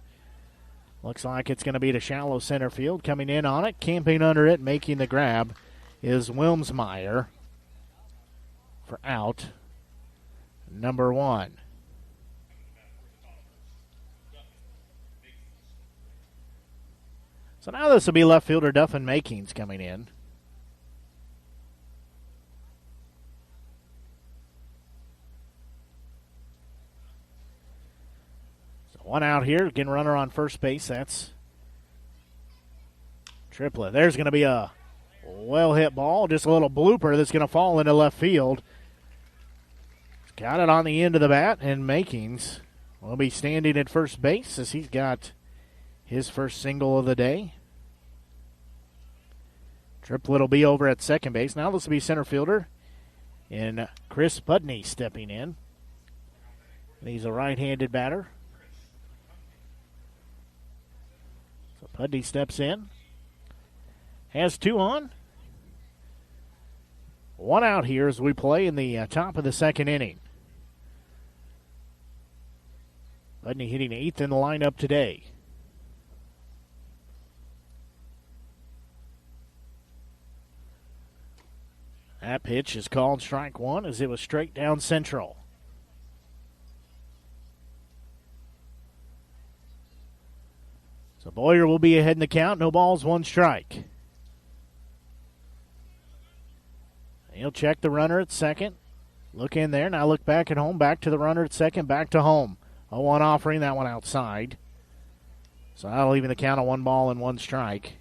Looks like it's going to be to shallow center field. Coming in on it, camping under it, making the grab is Wilmsmeyer for out number 1. So now this will be left fielder Duffin Makings coming in. One out here, getting runner on first base. That's Triplett. There's going to be a well-hit ball, just a little blooper that's going to fall into left field. Got it on the end of the bat, and Makings will be standing at first base as he's got his first single of the day. Triplett will be over at second base. Now this will be center fielder, and Chris Pudney stepping in. And he's a right-handed batter. Pudney steps in. Has 2 on. 1 out here as we play in the top of the second inning. Pudney hitting 8th in the lineup today. That pitch is called strike 1 as it was straight down central. So Boyer will be ahead in the count. No balls, 1 strike. He'll check the runner at second. Look in there. Now look back at home. Back to the runner at second. Back to home. 0-1 offering. That one outside. So that'll even the count of 1 ball and 1 strike.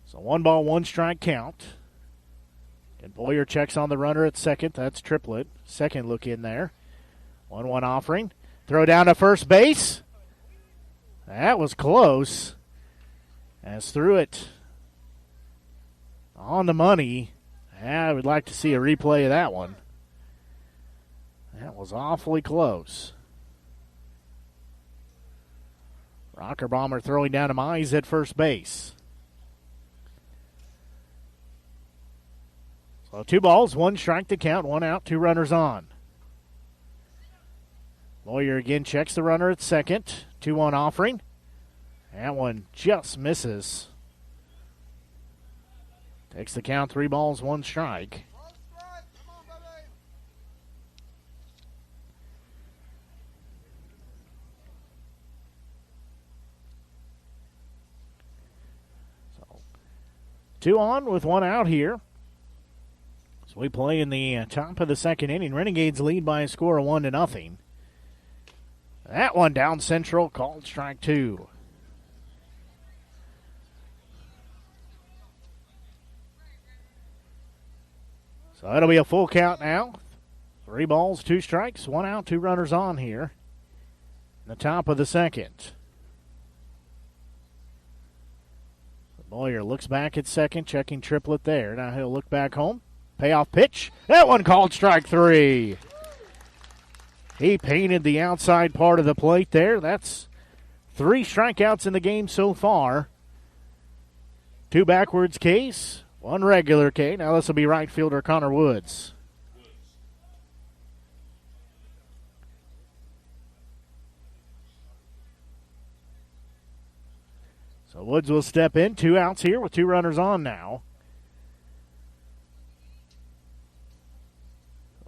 So 1 ball, 1 strike count. And Boyer checks on the runner at second. That's Triplett. Second look in there. 1-1 offering. Throw down to first base. That was close. As threw it on the money. I would like to see a replay of that one. That was awfully close. Rocker Bomber throwing down to Mize at first base. So 2 balls, 1 strike to count, 1 out, 2 runners on. Boyer again checks the runner at second. 2-1 offering. That one just misses. Takes the count, 3 balls, 1 strike. So 2 on with 1 out here. So we play in the top of the second inning. Renegades lead by a score of 1-0. That one down central, called strike 2. So that'll be a full count now. 3 balls, 2 strikes, 1 out, 2 runners on here in the top of the second. Boyer looks back at second, checking triplet there. Now he'll look back home. Payoff pitch. That one called strike 3. He painted the outside part of the plate there. That's 3 strikeouts in the game so far. 2 backwards Ks, 1 regular K. Now this will be right fielder Connor Woods. So Woods will step in. 2 outs here with 2 runners on now.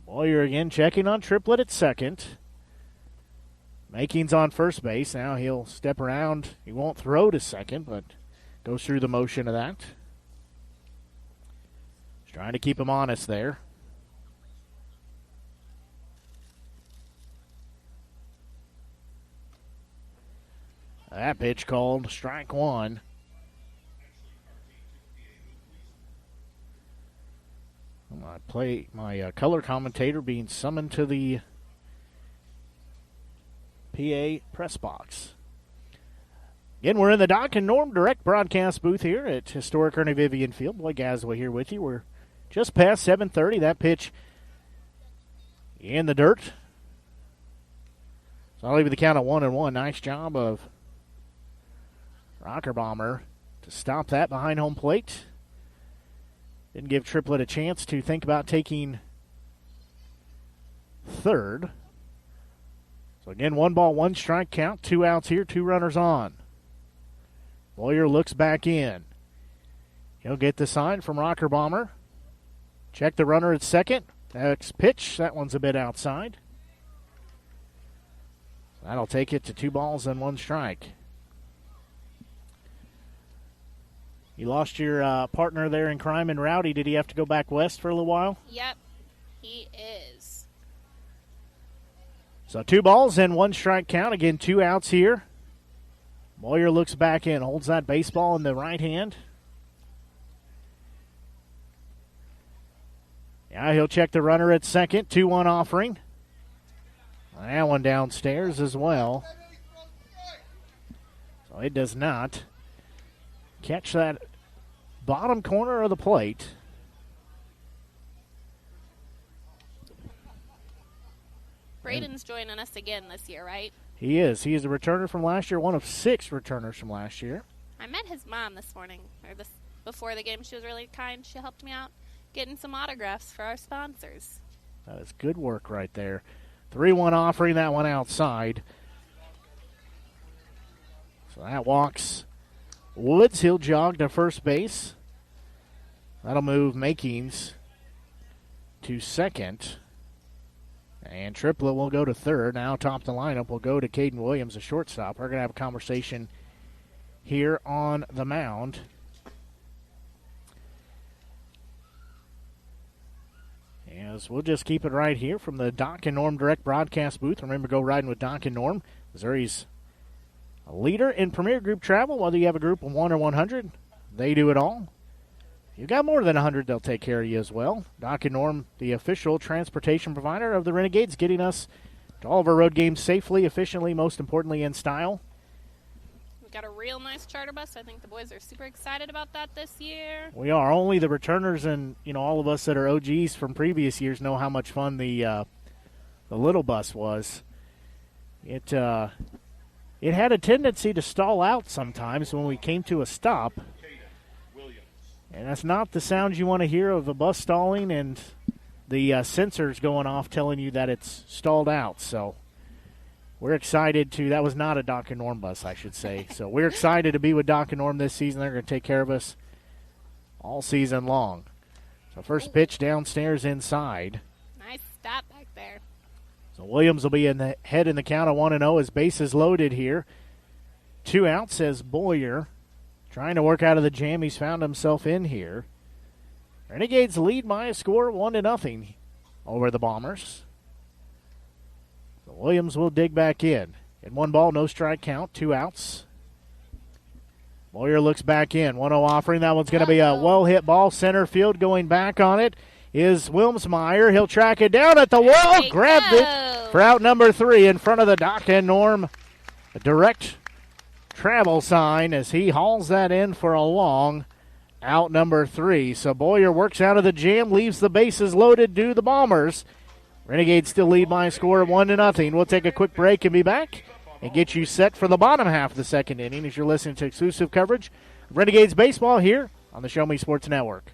Boyer again checking on triplet at second. Makings on first base. Now he'll step around. He won't throw to second, but goes through the motion of that. He's trying to keep him honest there. That pitch called strike 1. My color commentator being summoned to the PA press box. Again, we're in the Doc and Norm direct broadcast booth here at historic Ernie Vivian Field. Blake Gasaway here with you. We're just past 7:30. That pitch in the dirt. So I'll leave you the count of 1-1. Nice job of Rocker Bomber to stop that behind home plate. Didn't give Triplett a chance to think about taking third. So again, 1 ball, 1 strike count. 2 outs here, 2 runners on. Boyer looks back in. He'll get the sign from Rocker Bomber. Check the runner at second. Next pitch, that one's a bit outside. That'll take it to 2 balls and 1 strike. You lost your partner there in crime and Rowdy. Did he have to go back west for a little while? Yep, he is. So 2 balls and 1 strike count. Again, 2 outs here. Boyer looks back in, holds that baseball in the right hand. Yeah, he'll check the runner at second. 2-1 offering. That one downstairs as well. So it does not catch that bottom corner of the plate. Braden's joining us again this year, right? He is. He is a returner from last year, one of 6 returners from last year. I met his mom this morning, before the game. She was really kind. She helped me out getting some autographs for our sponsors. That is good work right there. 3-1 offering, that one outside. So that walks Woods. He'll jog to first base. That'll move Makings to second. And Triplett will go to third. Now top the lineup will go to Caden Williams, a shortstop. We're going to have a conversation here on the mound. Yes, we'll just keep it right here from the Doc and Norm direct broadcast booth. Remember, go riding with Doc and Norm. Missouri's a leader in Premier Group travel. Whether you have a group of 1 or 100, they do it all. If you've got more than 100, they'll take care of you as well. Doc and Norm, the official transportation provider of the Renegades, getting us to all of our road games safely, efficiently, most importantly, in style. We've got a real nice charter bus. I think the boys are super excited about that this year. We are. Only the returners and, all of us that are OGs from previous years know how much fun the little bus was. It had a tendency to stall out sometimes when we came to a stop. And that's not the sound you want to hear of a bus stalling and the sensors going off telling you that it's stalled out. So we're excited that was not a Doc and Norm bus, I should say. So we're excited to be with Doc and Norm this season. They're going to take care of us all season long. So first pitch downstairs inside. Nice stop back there. So Williams will be in the head in the count of 1-0 as bases loaded here. 2 outs as Boyer trying to work out of the jam he's found himself in here. Renegades lead by a score of 1-0 over the Bombers. So Williams will dig back in. In 1 ball, no strike count, 2 outs. Boyer looks back in. 1-0 offering. That one's going to be a well-hit ball. Center field going back on it is Wilmsmeyer. He'll track it down at the wall, grabbed it for out number 3 in front of the Doc and Norm direct travel sign as he hauls that in for a long out number 3. So Boyer works out of the jam, leaves the bases loaded to the Bombers. Renegades still lead by a score of 1-0. We'll take a quick break and be back and get you set for the bottom half of the second inning as you're listening to exclusive coverage of Renegades baseball here on the Show Me Sports Network.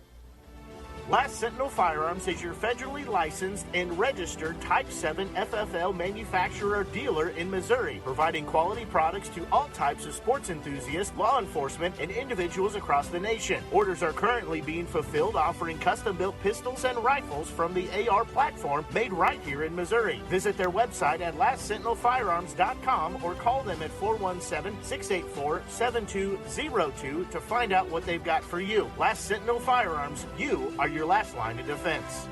Last Sentinel Firearms is your federally licensed and registered Type 7 FFL manufacturer dealer in Missouri, providing quality products to all types of sports enthusiasts, law enforcement, and individuals across the nation. Orders are currently being fulfilled, offering custom-built pistols and rifles from the AR platform made right here in Missouri. Visit their website at lastsentinelfirearms.com or call them at 417-684-7202 to find out what they've got for you. Last Sentinel Firearms, you are your last line of defense.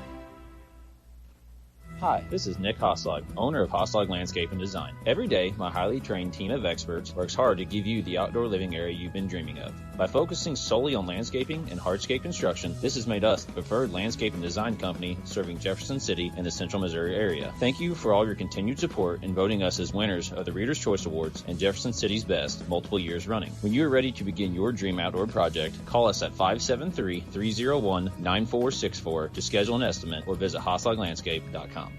Hi, this is Nick Hoslag, owner of Hoslag Landscape and Design. Every day, my highly trained team of experts works hard to give you the outdoor living area you've been dreaming of. By focusing solely on landscaping and hardscape construction, this has made us the preferred landscape and design company serving Jefferson City and the central Missouri area. Thank you for all your continued support in voting us as winners of the Reader's Choice Awards and Jefferson City's Best multiple years running. When you are ready to begin your dream outdoor project, call us at 573-301-9464 to schedule an estimate or visit hoslaglandscape.com.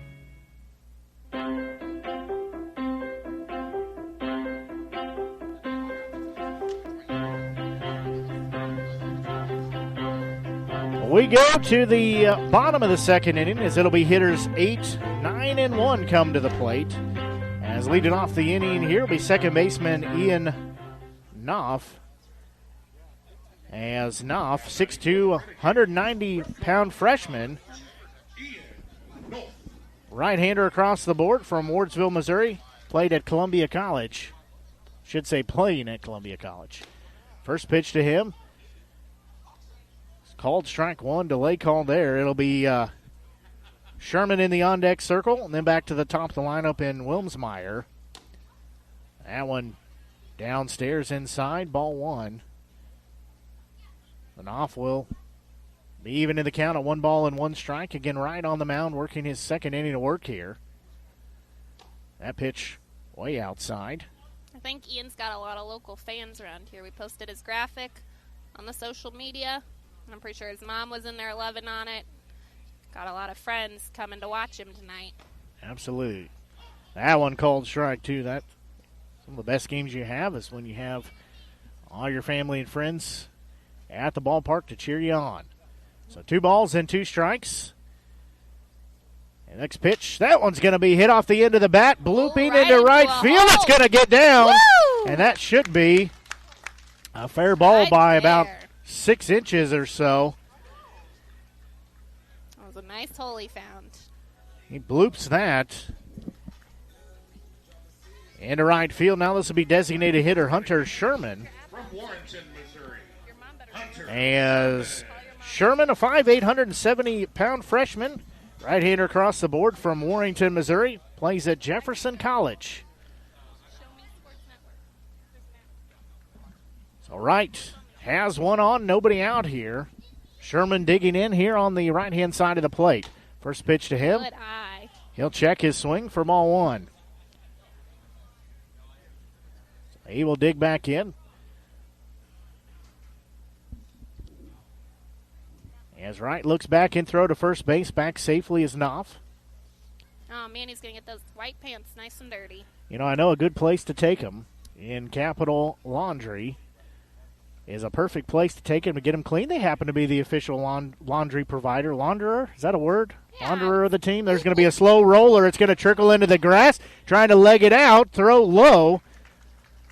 We go to the bottom of the second inning as it'll be hitters 8, 9, and 1 come to the plate. As leading off the inning here will be second baseman Ian Knopf. As Knopf, 6'2", 190-pound freshman, right-hander across the board from Wardsville, Missouri, played at Columbia College. Should say playing at Columbia College. First pitch to him. Called strike one, delay call there. It'll be Sherman in the on-deck circle, and then back to the top of the lineup in Wilmsmeyer. That one downstairs inside, ball one. And off will be even in the count at 1-1 strike. Again, right on the mound, working his second inning of work here. That pitch way outside. I think Ian's got a lot of local fans around here. We posted his graphic on the social media. I'm pretty sure his mom was in there loving on it. Got a lot of friends coming to watch him tonight. Absolutely. That one called strike, too. That some of the best games you have is when you have all your family and friends at the ballpark to cheer you on. So 2 balls and 2 strikes. And next pitch, that one's going to be hit off the end of the bat, blooping into right field. It's going to get down. Woo! And that should be a fair ball by about 6 inches or so. That was a nice hole he found. He bloops that. Into right field. Now this will be designated hitter Hunter Sherman. From Warrenton, Missouri. As Sherman, a 5'8", 170-pound freshman, right-hander across the board from Warrenton, Missouri, plays at Jefferson College. So Wright has one on, nobody out here. Sherman digging in here on the right-hand side of the plate. First pitch to him. Good eye. He'll check his swing for ball one. So he will dig back in. As Wright looks back in, throw to first base, back safely is Knopf. Oh, man, he's going to get those white pants nice and dirty. You know, I know a good place to take him in Capital Laundry is a perfect place to take him to get him clean. They happen to be the official laundry provider. Launderer, is that a word? Yeah. Launderer of the team. There's going to be a slow roller. It's going to trickle into the grass, trying to leg it out, throw low.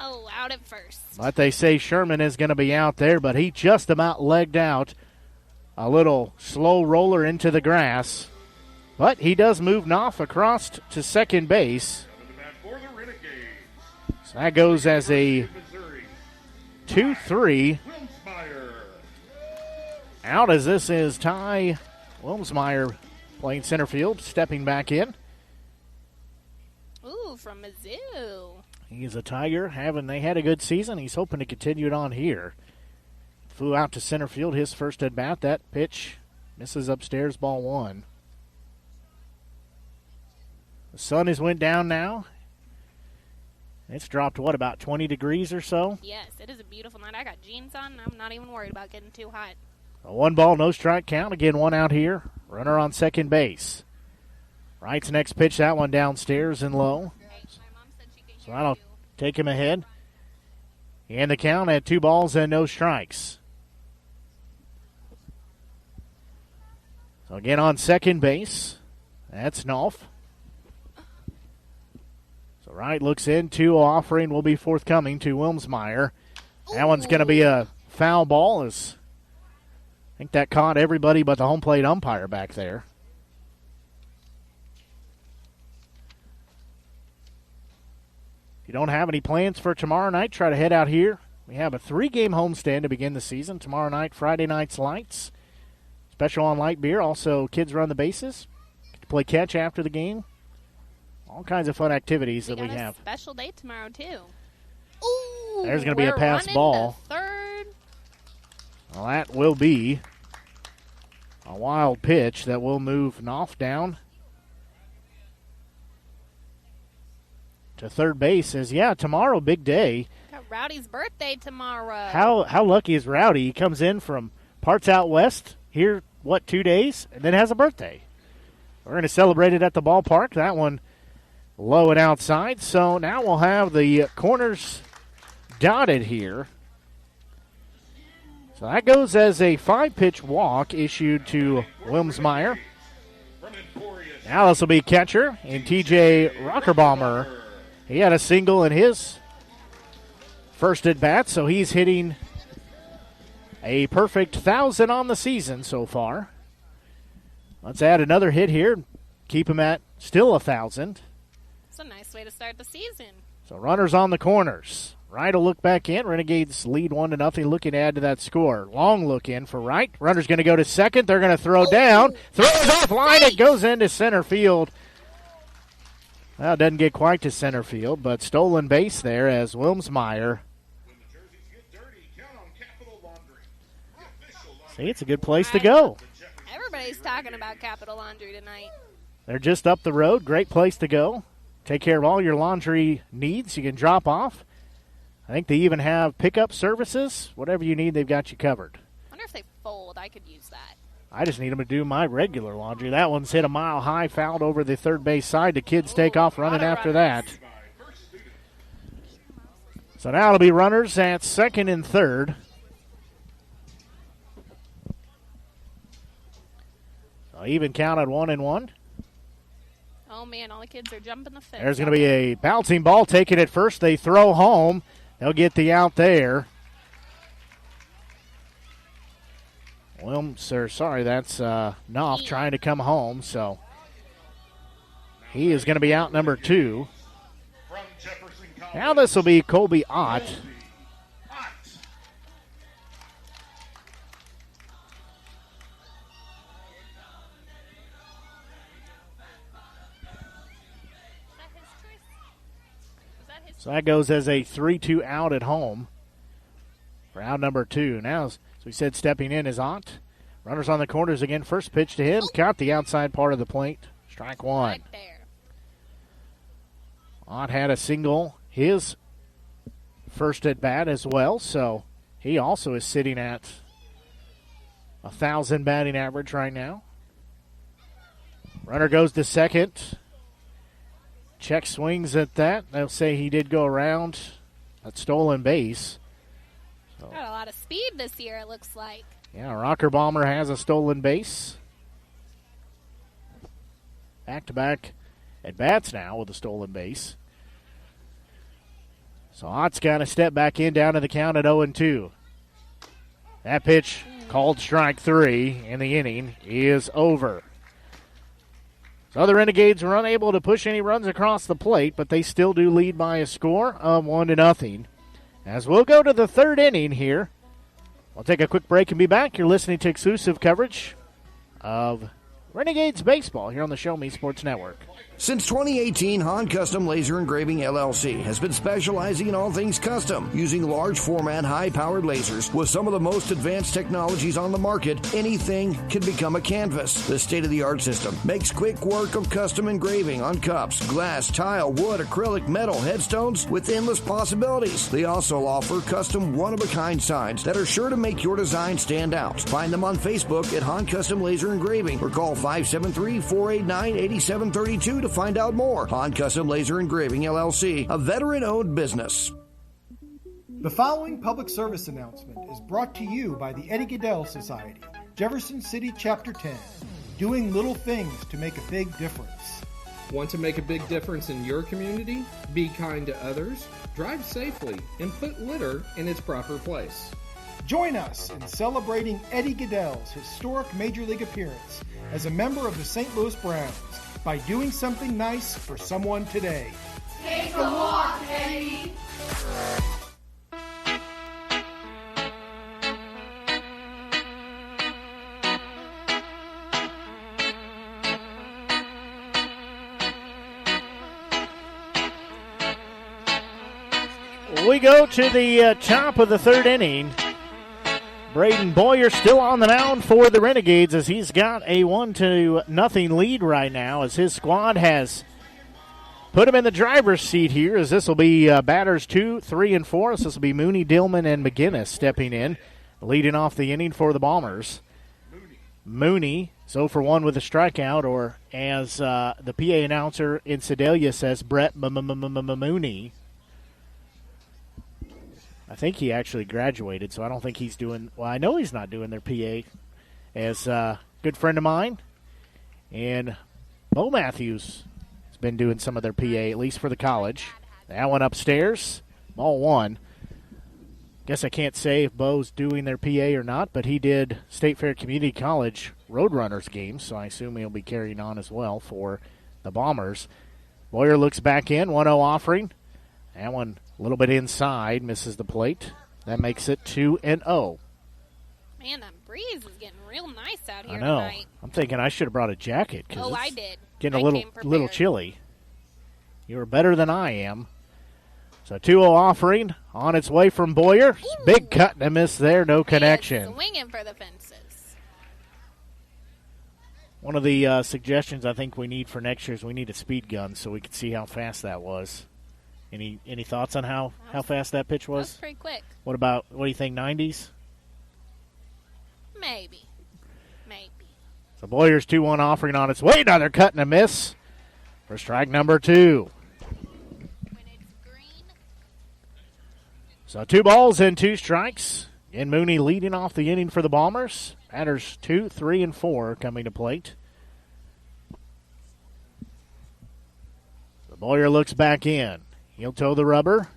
Oh, out at first. But they say Sherman is going to be out there, but he just about legged out a little slow roller into the grass. But he does move Knopf across to second base. So that goes as a 2-3. Out as this is Ty Wilmsmeyer playing center field, stepping back in. Ooh, from Mizzou. He's a Tiger. They had a good season. He's hoping to continue it on here. Flew out to center field, his first at bat. That pitch Misses upstairs, ball one. The sun has went down now. It's dropped, about 20 degrees or so? Yes, it is a beautiful night. I got jeans on, and I'm not even worried about getting too hot. A 1 ball, no strike count. Again, one out here. Runner on second base. Wright's next pitch, that one downstairs and low. So that'll take him ahead. And the count at 2 balls and no strikes. So again on second base, that's Knopf. So Wright looks in. 2 offering will be forthcoming to Wilmsmeyer. That one's going to be a foul ball. I think that caught everybody but the home plate umpire back there. If you don't have any plans for tomorrow night, try to head out here. We have a 3-game homestand to begin the season. Tomorrow night, Friday night's lights. Special on light beer. Also, kids run the bases. Get to play catch after the game. All kinds of fun activities that we have. Special day tomorrow, too. Ooh, there's going to be a pass ball. Third. Well, that will be a wild pitch that will move Knopf down to third base. Tomorrow, big day. Got Rowdy's birthday tomorrow. How lucky is Rowdy? He comes in from parts out west here, 2 days, and then has a birthday. We're going to celebrate it at the ballpark. That one low and outside. So now we'll have the corners dotted here. So that goes as a 5-pitch walk issued to Wilmsmeyer. Now this will be catcher and TJ Rockerbomber. He had a single in his first at bat, so he's hitting a perfect 1,000 on the season so far. Let's add another hit here. Keep him at still 1,000. It's a nice way to start the season. So runners on the corners. Wright will look back in. Renegades lead 1-0, looking to add to that score. Long look in for Wright. Runner's going to go to second. They're going to throw down. Throws off line. It goes into center field. Well, it doesn't get quite to center field, but stolen base there as Wilmsmeyer. See, it's a good place to go. Everybody's talking about Capital Laundry tonight. They're just up the road. Great place to go. Take care of all your laundry needs. You can drop off. I think they even have pickup services. Whatever you need, they've got you covered. I wonder if they fold. I could use that. I just need them to do my regular laundry. That one's hit a mile high, fouled over the third base side. The kids take off running after that. So now it'll be runners at second and third. So even count at 1-1. Oh, man, all the kids are jumping the fence. There's going to be a bouncing ball taken at first. They throw home. They'll get the out there. That's Knopf trying to come home. So he is going to be out number 2. Now this will be Colby Ott. So that goes as a 3-2 out at home for out number 2. Now, as we said, stepping in is Ott. Runners on the corners again. First pitch to him. Caught the outside part of the plate. Strike one. Right there. Ott had a single his first at bat as well, so he also is sitting at 1,000 batting average right now. Runner goes to second. Check swings at that. They'll say he did go around that stolen base. So, got a lot of speed this year, it looks like. Yeah, Rocker Bomber has a stolen base. Back-to-back at bats now with a stolen base. So Ott's got to step back in down to the count at 0-2. That pitch called strike 3 in the inning is over. So the Renegades were unable to push any runs across the plate, but they still do lead by a score of 1-0. As we'll go to the third inning here. We'll take a quick break and be back. You're listening to exclusive coverage of Renegades Baseball here on the Show Me Sports Network. Since 2018, Han Custom Laser Engraving LLC has been specializing in all things custom, using large format, high-powered lasers with some of the most advanced technologies on the market. Anything can become a canvas. This state-of-the-art system makes quick work of custom engraving on cups, glass, tile, wood, acrylic, metal, headstones with endless possibilities. They also offer custom one-of-a-kind signs that are sure to make your design stand out. Find them on Facebook at Han Custom Laser Engraving or call 573-489-8732 to find out more. Han Custom Laser Engraving LLC, a veteran-owned business. The following public service announcement is brought to you by the Eddie Gaedel Society, Jefferson City Chapter 10, doing little things to make a big difference. Want to make a big difference in your community? Be kind to others, drive safely, and put litter in its proper place. Join us in celebrating Eddie Gaedel's historic Major League appearance as a member of the St. Louis Browns by doing something nice for someone today. Take a walk, Eddie. We go to the top of the third inning. Braden Boyer still on the mound for the Renegades as he's got a 1-0 lead right now as his squad has put him in the driver's seat here as this will be batters 2, 3, and 4. So this will be Mooney, Dillman, and McGinnis stepping in, leading off the inning for the Bombers. Mooney, 0 for 1 with a strikeout, or as the PA announcer in Sedalia says, Brett Mooney. I think he actually graduated, so I don't think he's doing – well, I know he's not doing their PA as a good friend of mine. And Bo Matthews has been doing some of their PA, at least for the college. That one upstairs, ball one. Guess I can't say if Bo's doing their PA or not, but he did State Fair Community College Roadrunners games, so I assume he'll be carrying on as well for the Bombers. Boyer looks back in, 1-0 offering. That one a little bit inside, misses the plate. That makes it 2-0. Man, that breeze is getting real nice out here I know. tonight. I'm thinking I should have brought a jacket. Oh, I did. Getting a I came little prepared. chilly. You were better than I am. So 2-0 offering on its way from Boyer. Big cut and a miss there, no connection. Swinging for the fences. One of the suggestions I think we need for next year is we need a speed gun so we can see how fast that was. Any thoughts on how fast that pitch was? That was pretty quick. What do you think, 90s? Maybe. So Boyer's 2-1 offering on its way. Another cut and a miss for strike number 2. So 2 balls and 2 strikes. And Mooney leading off the inning for the Bombers. Batters 2, 3, and 4 coming to plate. The Boyer looks back in. He'll toe the rubber.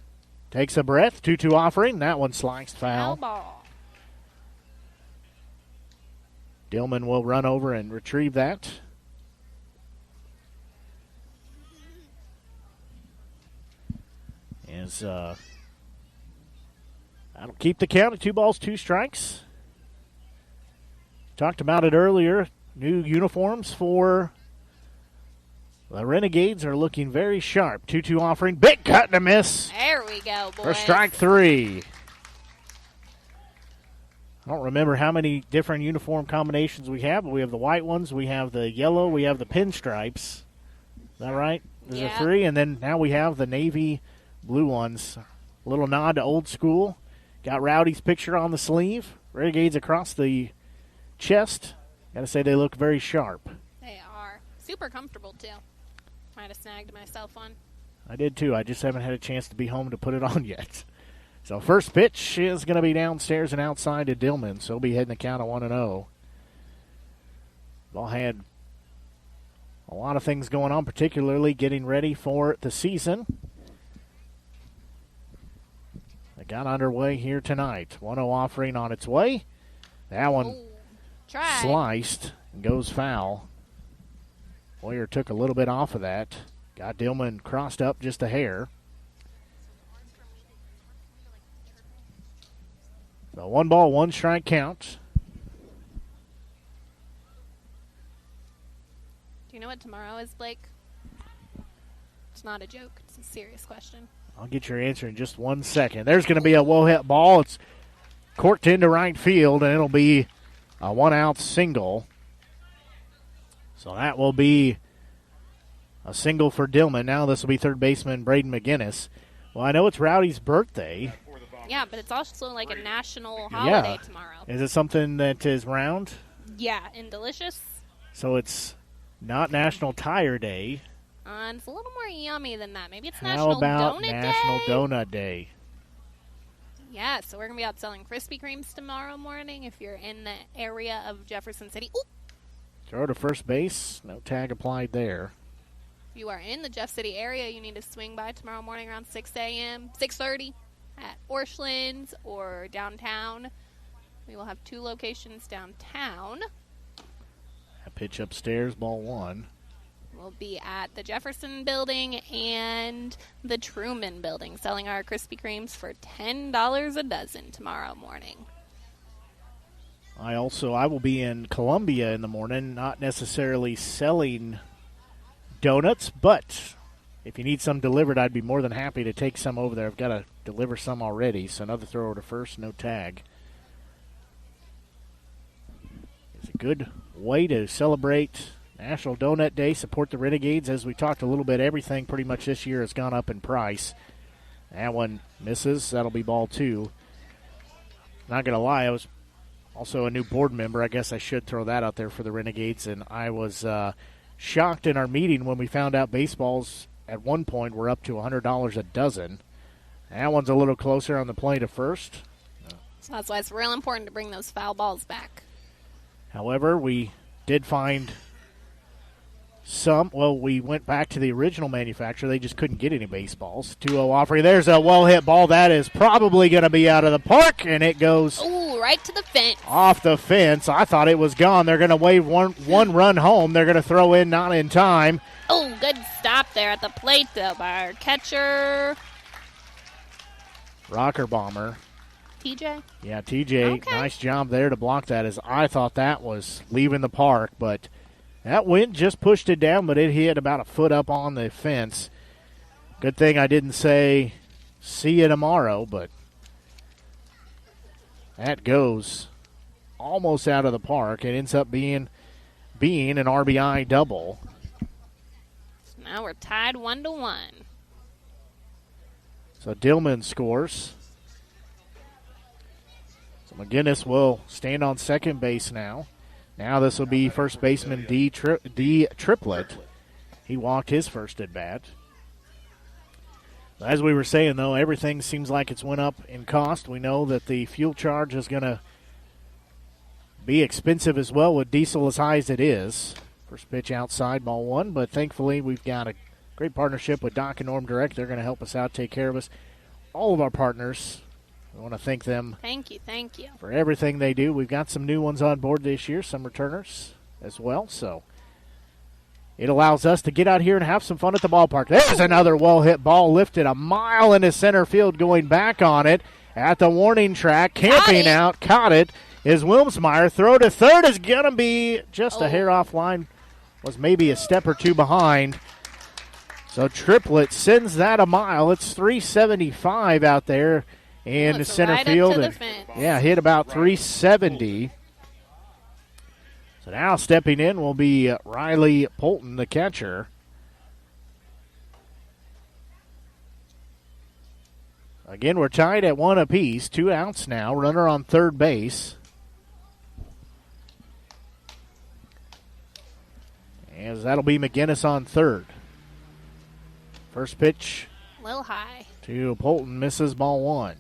Takes a breath. 2-2 offering. That one sliced foul. Ball. Dillman will run over and retrieve that. As that'll keep the count at 2 balls, 2 strikes. Talked about it earlier. New uniforms for the Renegades are looking very sharp. 2-2 offering. Big cut and a miss. There we go, boys. For strike 3. I don't remember how many different uniform combinations we have, but we have the white ones, we have the yellow, we have the pinstripes. Is that right? There's 3, and then now we have the navy blue ones. A little nod to old school. Got Rowdy's picture on the sleeve. Renegades across the chest. Got to say they look very sharp. They are. Super comfortable, too. Might have snagged myself one. I did, too. I just haven't had a chance to be home to put it on yet. So first pitch is going to be downstairs and outside to Dillman, so he'll be hitting the count of 1-0. Ball had a lot of things going on, particularly getting ready for the season. They got underway here tonight. 1-0 offering on its way. That one sliced and goes foul. Boyer took a little bit off of that. Got Dillman crossed up just a hair. So 1 ball, 1 strike count. Do you know what tomorrow is, Blake? It's not a joke. It's a serious question. I'll get your answer in just 1 second. There's going to be a well-hit ball. It's corked into right field, and it'll be a 1-out single. So that will be a single for Dillman. Now this will be third baseman Braden McGinnis. Well, I know it's Rowdy's birthday. Yeah, but it's also like a national holiday tomorrow. Is it something that is round? Yeah, and delicious. So it's not National Tire Day. It's a little more yummy than that. Maybe it's How National about Donut National Day? Donut Day? Yeah, so we're going to be out selling Krispy Kremes tomorrow morning if you're in the area of Jefferson City. Ooh. Throw to first base. No tag applied there. If you are in the Jeff City area, you need to swing by tomorrow morning around 6 a.m., 6:30 at Orchlands or downtown. We will have 2 locations downtown. A pitch upstairs, ball 1. We'll be at the Jefferson building and the Truman building selling our Krispy Kremes for $10 a dozen tomorrow morning. I will be in Columbia in the morning, not necessarily selling donuts, but if you need some delivered, I'd be more than happy to take some over there. I've got to deliver some already, so another throw over to first, no tag. It's a good way to celebrate National Donut Day, support the Renegades. As we talked a little bit, everything pretty much this year has gone up in price. That one misses. That'll be ball 2. Not going to lie, I was also a new board member. I guess I should throw that out there for the Renegades. And I was shocked in our meeting when we found out baseballs at one point were up to $100 a dozen. That one's a little closer on the plane to first. So that's why it's real important to bring those foul balls back. However, we did find some. Well, we went back to the original manufacturer. They just couldn't get any baseballs. 2-0 offering. There's a well-hit ball. That is probably going to be out of the park, and it goes right to the fence. Off the fence. I thought it was gone. They're going to wave one run home. They're going to throw in, not in time. Oh, good stop there at the plate, though, by our catcher. Rocker Bomber. TJ? Yeah, TJ. Okay. Nice job there to block that, as I thought that was leaving the park, but that wind just pushed it down, but it hit about a foot up on the fence. Good thing I didn't say see you tomorrow, but that goes almost out of the park. It ends up being an RBI double. So now we're tied 1-1. So Dillman scores. So McGinnis will stand on second base now. Now this will be first baseman D. Triplett. He walked his first at bat. As we were saying, though, everything seems like it's went up in cost. We know that the fuel charge is going to be expensive as well with diesel as high as it is. First pitch outside, ball 1, but thankfully we've got a great partnership with Doc and Norm Direct. They're going to help us out, take care of us. All of our partners, we want to thank them. Thank you. For everything they do. We've got some new ones on board this year, some returners as well, so it allows us to get out here and have some fun at the ballpark. There's another well-hit ball lifted a mile into center field, going back on it at the warning track. Camping out, caught it, is Wilmsmeyer. Throw to third is going to be just a hair off line. Was maybe a step or two behind. So Triplett sends that a mile. It's 375 out there in center field. Hit about 370. So now stepping in will be Riley Polton, the catcher. Again, we're tied at 1 apiece. 2 outs now. Runner on third base. As that'll be McGinnis on third. First pitch. A little high. To Polton, misses ball 1.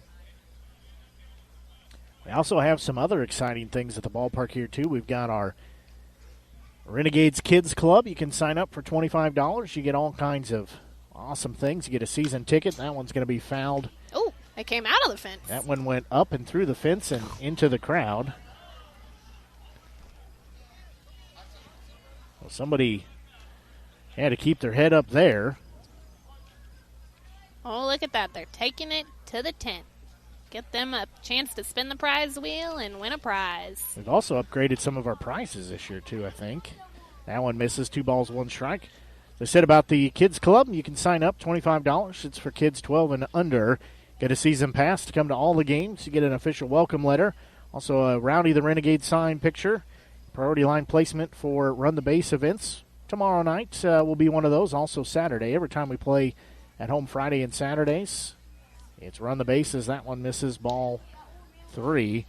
We also have some other exciting things at the ballpark here, too. We've got our Renegades Kids Club. You can sign up for $25. You get all kinds of awesome things. You get a season ticket. That one's going to be fouled. Oh, it came out of the fence. That one went up and through the fence and into the crowd. Well, somebody had to keep their head up there. Oh, look at that. They're taking it to the tent. Get them a chance to spin the prize wheel and win a prize. We've also upgraded some of our prizes this year, too, I think. That one misses. 2 balls, 1 strike. As I said about the Kids Club, you can sign up, $25. It's for kids 12 and under. Get a season pass to come to all the games. You get an official welcome letter. Also a Rowdy the Renegade sign picture. Priority line placement for Run the Base events. Tomorrow night will be one of those. Also Saturday. Every time we play at home Friday and Saturdays, it's Run the Bases. That one misses, ball 3.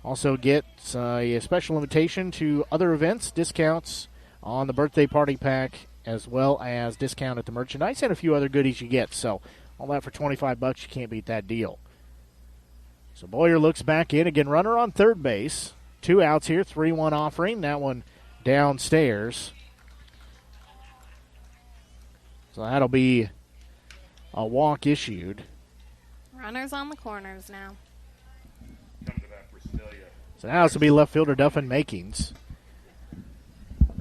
Also gets a special invitation to other events, discounts on the birthday party pack, as well as discount at the merchandise and a few other goodies you get. So all that for $25. You can't beat that deal. So Boyer looks back in. Again, runner on third base. 2 outs here, 3-1 offering. That one downstairs. So that'll be a walk issued. Runners on the corners now. So now this will be left fielder Duffin Makings.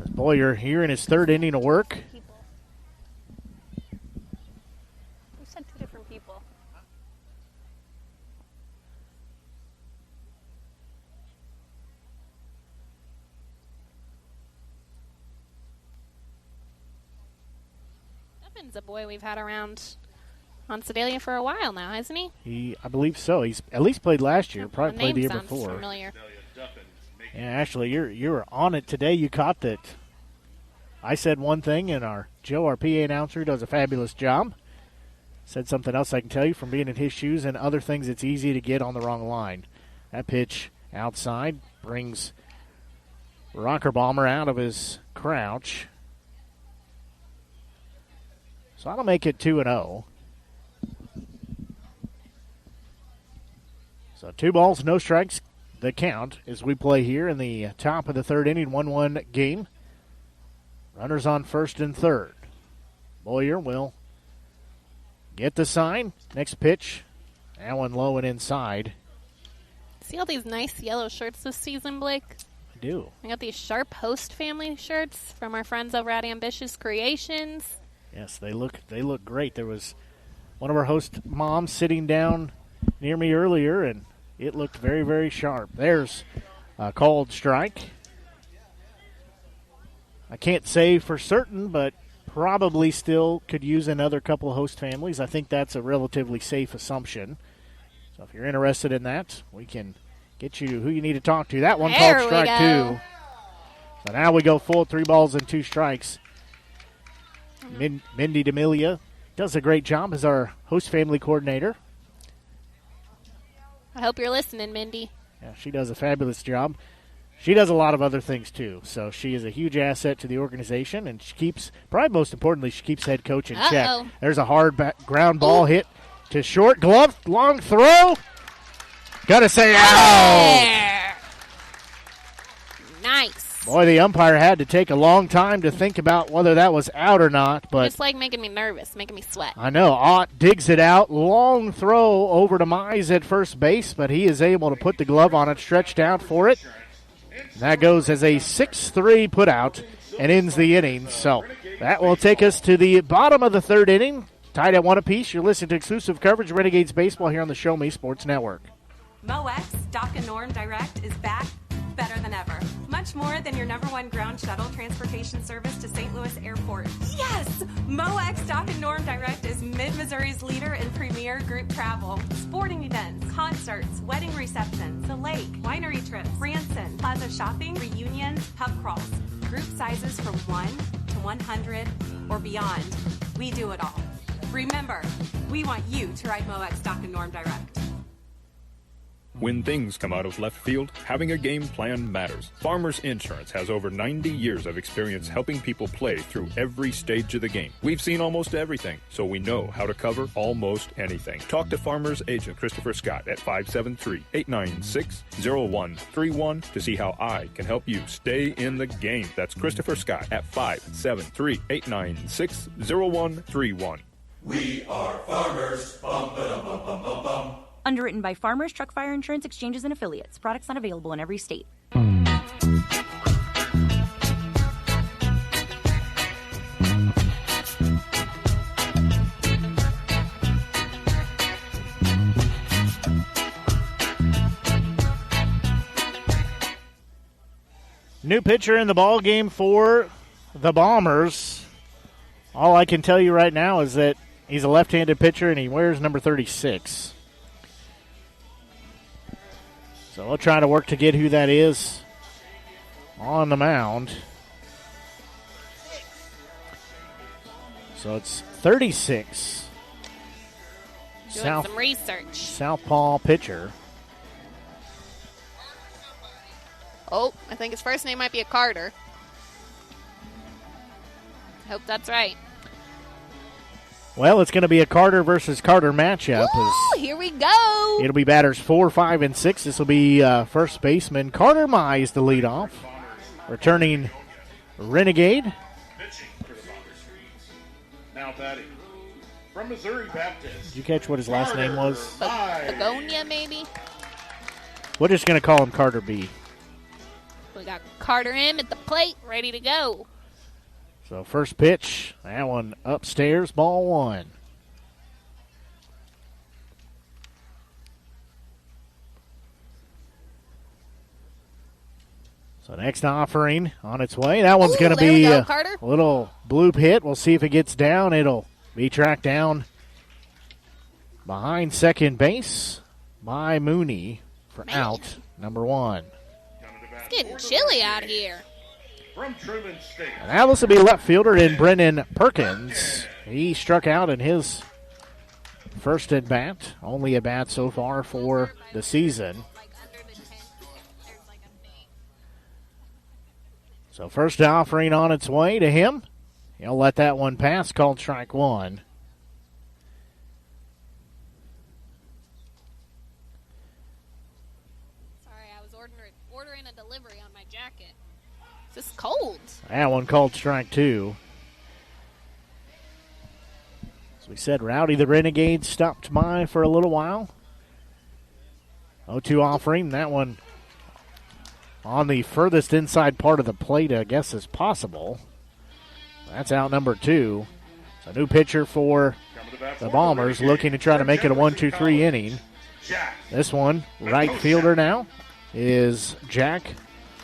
As Boyer here in his 3rd inning of work. You said 2 different people. Duffin's a boy we've had around on Sedalia for a while now, hasn't he? I believe so. He's at least played last year. Probably played the year sounds before. Familiar. Yeah, actually, you're on it today. You caught that. I said one thing, and our PA announcer, does a fabulous job. Said something else I can tell you from being in his shoes, and other things it's easy to get on the wrong line. That pitch outside brings Rocker Bomber out of his crouch. So that'll make it 2-0. So 2 balls, no strikes, the count as we play here in the top of the 3rd inning, 1-1 game. Runners on 1st and 3rd. Boyer will get the sign. Next pitch, that one low and inside. See all these nice yellow shirts this season, Blake? I do. I got these Sharp Host family shirts from our friends over at Ambitious Creations. Yes, they look great. There was one of our host moms sitting down near me earlier, and it looked very, very sharp. There's a called strike. I can't say for certain, but probably still could use another couple of host families. I think that's a relatively safe assumption. So if you're interested in that, we can get you who you need to talk to. That one called strike 2. So now we go full 3 balls and 2 strikes. Mindy D'Amelia does a great job as our host family coordinator. I hope you're listening, Mindy. Yeah, she does a fabulous job. She does a lot of other things, too. So she is a huge asset to the organization, and she keeps, probably most importantly, she keeps head coach in check. There's a hard ground ball hit to short. Glove, long throw. Gotta say, ow! Nice. Boy, the umpire had to take a long time to think about whether that was out or not. But it's like making me nervous, making me sweat. I know. Ott digs it out. Long throw over to Mize at first base, but he is able to put the glove on it, stretched out for it. And that goes as a 6-3 put out and ends the inning. So that will take us to the bottom of the 3rd inning. Tied at 1 apiece. You're listening to exclusive coverage of Renegades Baseball here on the Show Me Sports Network. MoX Dock and Norm Direct is back better than ever. Much more than your #1 ground shuttle transportation service to St. Louis Airport. Yes! MoX Dock and Norm Direct is Mid-Missouri's leader in premier group travel. Sporting events, concerts, wedding receptions, the lake, winery trips, Branson, plaza shopping, reunions, pub crawls. Group sizes from 1 to 100 or beyond. We do it all. Remember, we want you to ride MoX Dock and Norm Direct. When things come out of left field, having a game plan matters. Farmers Insurance has over 90 years of experience helping people play through every stage of the game. We've seen almost everything, so we know how to cover almost anything. Talk to Farmers Agent Christopher Scott at 573-896-0131 to see how I can help you stay in the game. That's Christopher Scott at 573-896-0131. We are farmers. Bum, ba-dum, bum, bum, bum, bum. Underwritten by Farmers Truck Fire Insurance Exchanges and Affiliates. Products not available in every state. New pitcher in the ball game for the Bombers. All I can tell you right now is that he's a left-handed pitcher and he wears number 36. So we'll try to work to get who that is on the mound. So it's 36. Doing some research. Southpaw pitcher. Oh, I think his first name might be a Carter. Hope that's right. Well, it's going to be a Carter versus Carter matchup. Ooh, here we go. It'll be batters 4, 5, and 6. This will be first baseman Carter Mize to lead off. Returning Renegade. Now batting from Missouri Baptist. Did you catch what his last name was? Begonia, maybe? We're just going to call him Carter B. We got Carter M at the plate, ready to go. So first pitch, that one upstairs, ball one. So next offering on its way. That one's going to be a little bloop hit. We'll see if it gets down. It'll be tracked down behind second base by Mooney for out number one. It's getting chilly out here. From Truman State. And now this will be left fielder in Brennan Perkins. He struck out in his first at bat. Only at bat so far for the season. So first offering on its way to him. He'll let that one pass, called strike one. Sorry, I was ordering a delivery on my jacket. It's just cold. That one called strike two. As we said, Rowdy the Renegade stopped by for a little while. 0-2 offering. That one on the furthest inside part of the plate, I guess, as possible. That's out number two. It's a new pitcher for the Bombers, looking to try to make it a 1-2-3 inning. This one, right fielder now, is Jack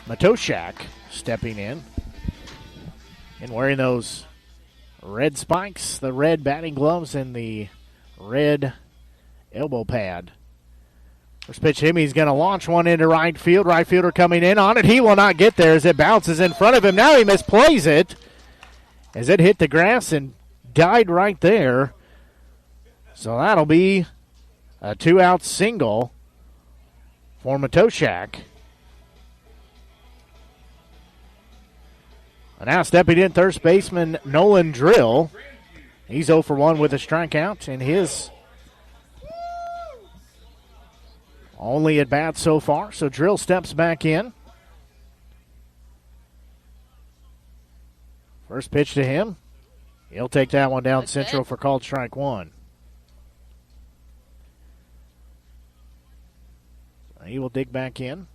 Matoshak stepping in. And wearing those red spikes, the red batting gloves, and the red elbow pad. First pitch to him, he's going to launch one into right field. Right fielder coming in on it. He will not get there as it bounces in front of him. Now he misplays it as it hit the grass and died right there. So that'll be a two-out single for Matoshak. And now stepping in, third baseman Nolan Drill. He's 0 for 1 with a strikeout in his only at bat so far. So Drill steps back in. First pitch to him. He'll take that one down central for called strike one. He will dig back in.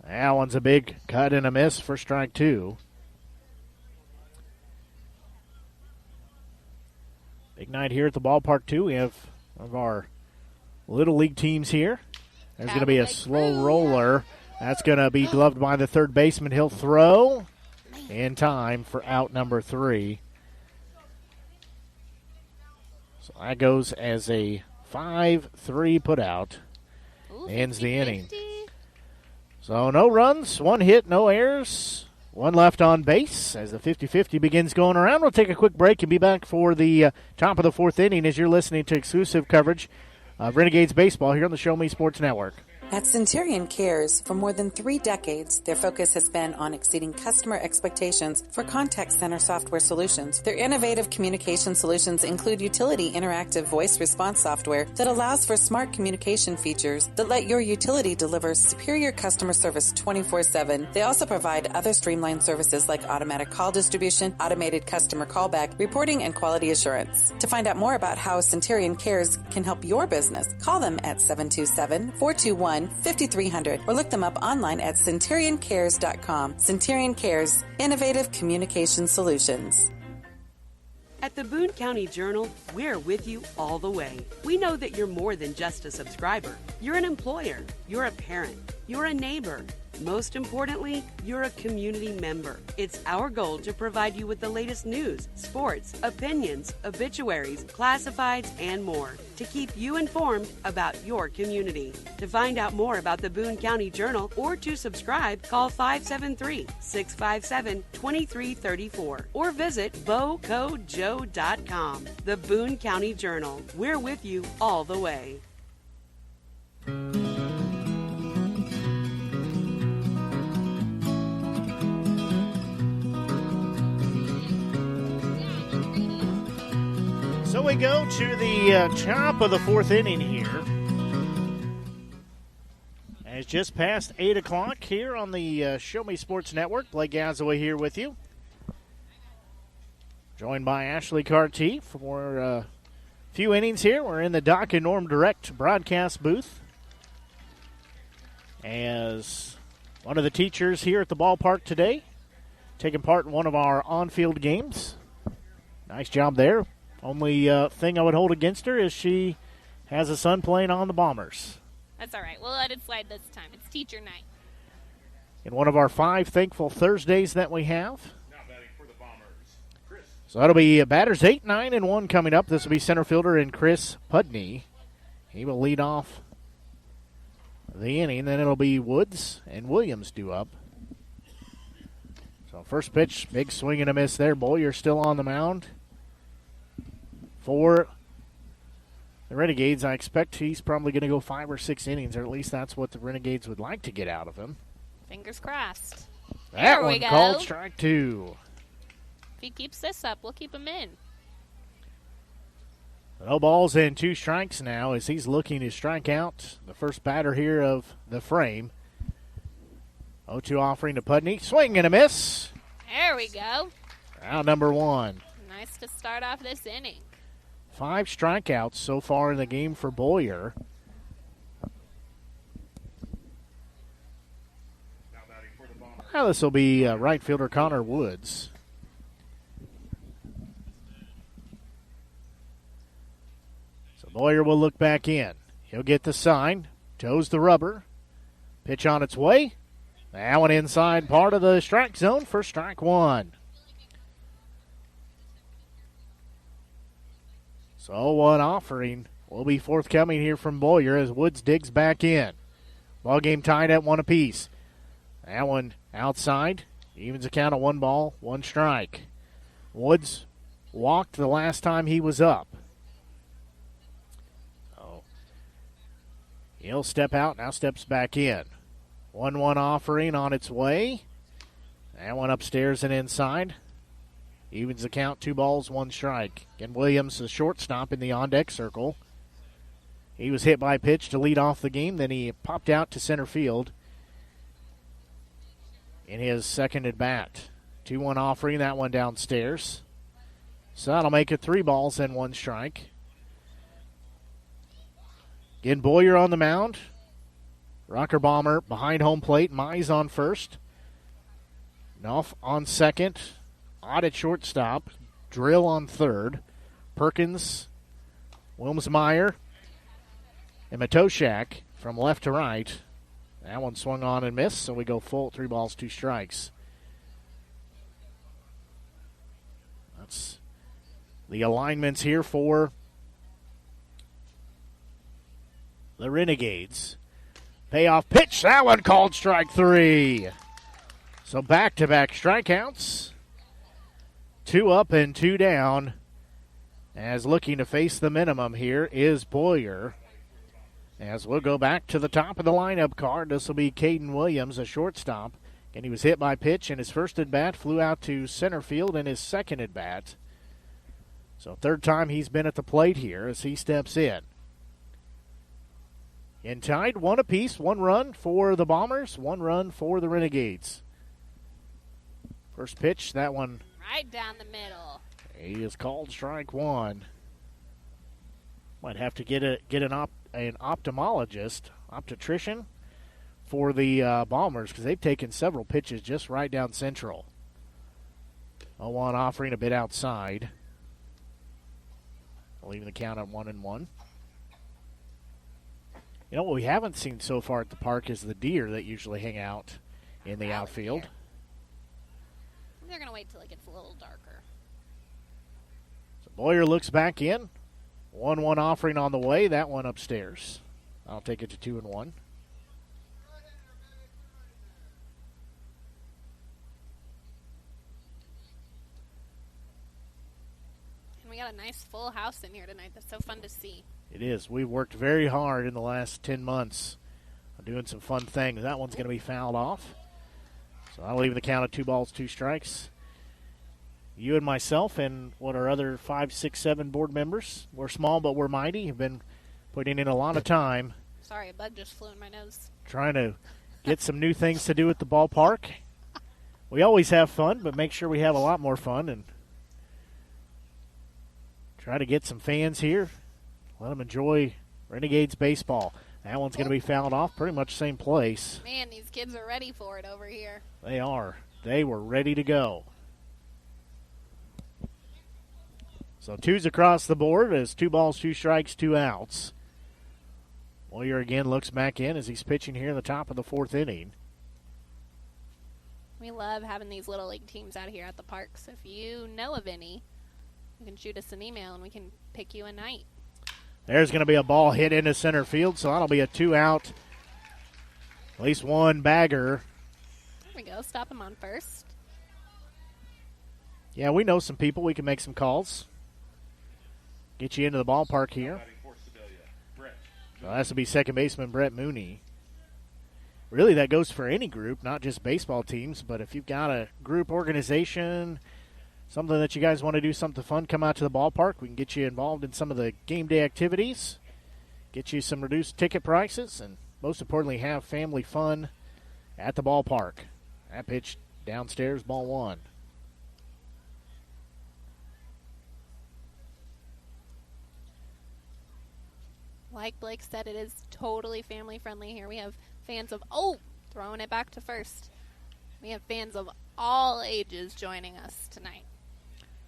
That one's a big cut and a miss for strike two. Big night here at the ballpark, too. We have one of our Little League teams here. There's going to be a slow roller. That's going to be gloved by the third baseman. He'll throw in time for out number three. So that goes as a 5-3 putout. Ends the inning. So no runs, one hit, no errors, one left on base as the 50-50 begins going around. We'll take a quick break and be back for the top of the fourth inning as you're listening to exclusive coverage of Renegades baseball here on the Show Me Sports Network. At Centurion Cares, for more than 3 decades, their focus has been on exceeding customer expectations for contact center software solutions. Their innovative communication solutions include utility interactive voice response software that allows for smart communication features that let your utility deliver superior customer service 24/7. They also provide other streamlined services like automatic call distribution, automated customer callback, reporting, and quality assurance. To find out more about how Centurion Cares can help your business, call them at 727-421-5300 or look them up online at centurioncares.com. Centurion Cares, innovative communication solutions. At the Boone County Journal, we're with you all the way. We know that you're more than just a subscriber. You're an employer, you're a parent, you're a neighbor. Most importantly, you're a community member. It's our goal to provide you with the latest news, sports, opinions, obituaries, classifieds, and more to keep you informed about your community. To find out more about the Boone County Journal or to subscribe, call 573-657-2334 or visit bocojoe.com. The Boone County Journal. We're with you all the way. So we go to the top of the fourth inning here. And it's just past 8 o'clock here on the Show Me Sports Network. Blake Gazaway here with you. Joined by Ashley Carty for a few innings here. We're in the Doc and Norm Direct broadcast booth. As one of the teachers here at the ballpark today, taking part in one of our on-field games. Nice job there. Only thing I would hold against her is she has a son playing on the Bombers. That's all right. We'll let it slide this time. It's teacher night. In one of our 5 Thankful Thursdays that we have. So that'll be batters 8, 9, and 1 coming up. This will be center fielder and Chris Pudney. He will lead off the inning. Then it'll be Woods and Williams due up. So first pitch, big swing and a miss there. Boyer still on the mound. For the Renegades, I expect he's probably going to go 5 or 6 innings, or at least that's what the Renegades would like to get out of him. Fingers crossed. That one called strike 2. If he keeps this up, we'll keep him in. No balls and 2 strikes now as he's looking to strike out the first batter here of the frame. 0-2 offering to Pudney. Swing and a miss. There we go. Round number 1. Nice to start off this inning. 5 strikeouts so far in the game for Boyer. Now this will be right fielder Connor Woods. So Boyer will look back in. He'll get the sign. Toes the rubber. Pitch on its way. That one inside part of the strike zone for strike 1. So one offering will be forthcoming here from Boyer as Woods digs back in. Ball game tied at 1 apiece. That one outside. Evens a count of 1 ball, 1 strike. Woods walked the last time he was up. So he'll step out, now steps back in. 1-1 offering on its way. That one upstairs and inside. Evens the count, 2 balls, 1 strike. Again, Williams, the shortstop in the on-deck circle. He was hit by a pitch to lead off the game. Then he popped out to center field in his second at bat. 2-1 offering, that one downstairs. So that'll make it 3 balls and 1 strike. Again, Boyer on the mound. Rocker Bomber behind home plate. Mize on first. Nuff on second. Ott at shortstop. Drill on third. Perkins, Wilmsmeyer, and Matoshak from left to right. That one swung on and missed, so we go full 3 balls, 2 strikes. That's the alignments here for the Renegades. Payoff pitch, that one called strike 3. So back-to-back strikeouts. 2 up and 2 down. As looking to face the minimum here is Boyer. As we'll go back to the top of the lineup card, this will be Caden Williams, a shortstop. And he was hit by pitch in his first at-bat, flew out to center field in his second at-bat. So 3rd time he's been at the plate here as he steps in. And tied 1 apiece, 1 run for the Bombers, 1 run for the Renegades. First pitch, that one right down the middle. He is called strike 1. Might have to get an ophthalmologist, optician for the Bombers because they've taken several pitches just right down central. 0-1 offering a bit outside. Leaving the count at 1-1. You know what we haven't seen so far at the park is the deer that usually hang out in the outfield. Deer. They're going to wait till it gets a little darker. So Boyer looks back in. 1-1 offering on the way. That one upstairs. I'll take it to 2-1. And we got a nice full house in here tonight. That's so fun to see. It is. We've worked very hard in the last 10 months on doing some fun things. That one's going to be fouled off. So I'll leave the count of 2 balls, 2 strikes. You and myself and what our other 5, 6, 7 board members, we're small but we're mighty, have been putting in a lot of time. Sorry, a bug just flew in my nose. Trying to get some new things to do at the ballpark. We always have fun, but make sure we have a lot more fun and try to get some fans here. Let them enjoy Renegades baseball. That one's going to be fouled off, pretty much same place. Man, these kids are ready for it over here. They are. They were ready to go. So 2s across the board as 2 balls, 2 strikes, 2 outs. Boyer again looks back in as he's pitching here in the top of the 4th inning. We love having these little league teams out here at the park. So if you know of any, you can shoot us an email and we can pick you a night. There's going to be a ball hit into center field, so that'll be a 2-out. At least 1 bagger. There we go. Stop him on first. Yeah, we know some people. We can make some calls. Get you into the ballpark here. So that's to be second baseman Brett Mooney. Really, that goes for any group, not just baseball teams. But if you've got a group organization, something that you guys want to do, something fun, come out to the ballpark. We can get you involved in some of the game day activities, get you some reduced ticket prices, and most importantly, have family fun at the ballpark. That pitch downstairs, ball 1. Like Blake said, it is totally family friendly here. We have fans of, throwing it back to first. We have fans of all ages joining us tonight.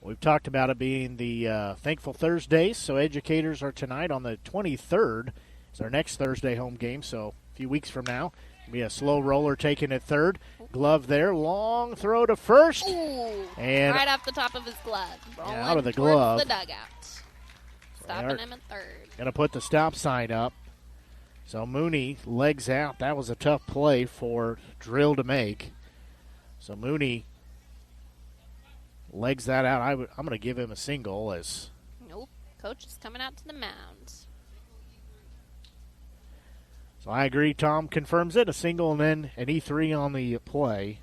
We've talked about it being the Thankful Thursdays, so educators are tonight on the 23rd. It's our next Thursday home game, so a few weeks from now. It'll be a slow roller taking it third. Glove there, long throw to first. Ooh, and right off the top of his glove. Rolling out of the towards glove. the dugout. Stopping him at third. Going to put the stop sign up. So Mooney legs out. That was a tough play for Drill to make. So Mooney legs that out. I'm going to give him a single as. Nope. Coach is coming out to the mound. So I agree. Tom confirms it. A single and then an E3 on the play.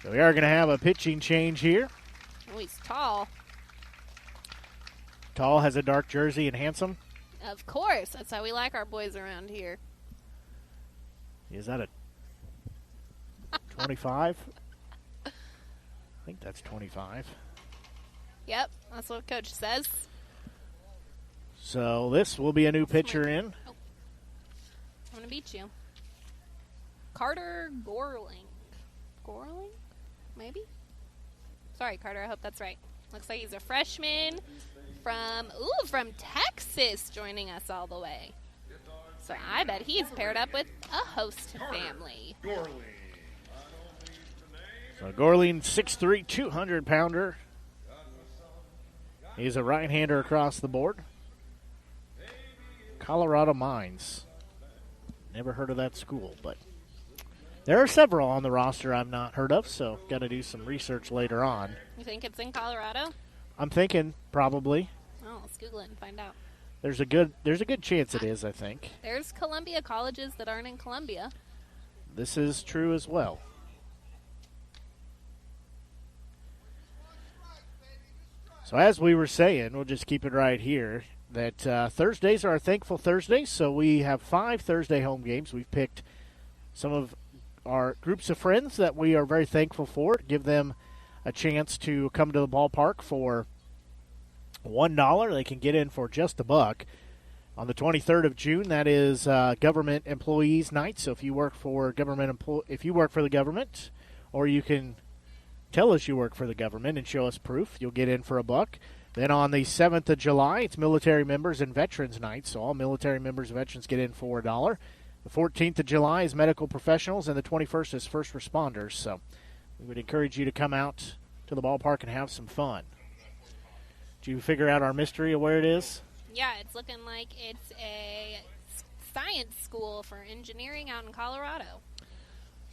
So we are going to have a pitching change here. Oh, he's tall. Tall, has a dark jersey, and handsome. Of course. That's how we like our boys around here. Is that a 25? I think that's 25. Yep, that's what Coach says. So this will be a new pitcher in. Oh. I'm going to beat you. Carter Gorling. Gorling? Maybe? Sorry, Carter. I hope that's right. Looks like he's a freshman from Texas joining us all the way. So I bet he's paired up with a host family. So Gorling, 6'3", 200-pounder. He's a right-hander across the board. Colorado Mines. Never heard of that school, but there are several on the roster I've not heard of, so got to do some research later on. You think it's in Colorado? I'm thinking probably. Oh, let's Google it and find out. There's a good chance it is, I think. There's Columbia colleges that aren't in Columbia. This is true as well. So as we were saying, we'll just keep it right here, that Thursdays are our Thankful Thursdays, so we have 5 Thursday home games. We've picked some of our groups of friends that we are very thankful for, give them a chance to come to the ballpark for $1. They can get in for just $1. On the 23rd of June, that is Government Employees Night. So if you work for the government, or you can tell us you work for the government and show us proof, you'll get in for $1. Then on the 7th of July, it's Military Members and Veterans Night, so all military members and veterans get in for $1. The 14th of July is Medical Professionals, and the 21st is First Responders. So we would encourage you to come out to the ballpark and have some fun. Did you figure out our mystery of where it is? Yeah, it's looking like it's a science school for engineering out in Colorado.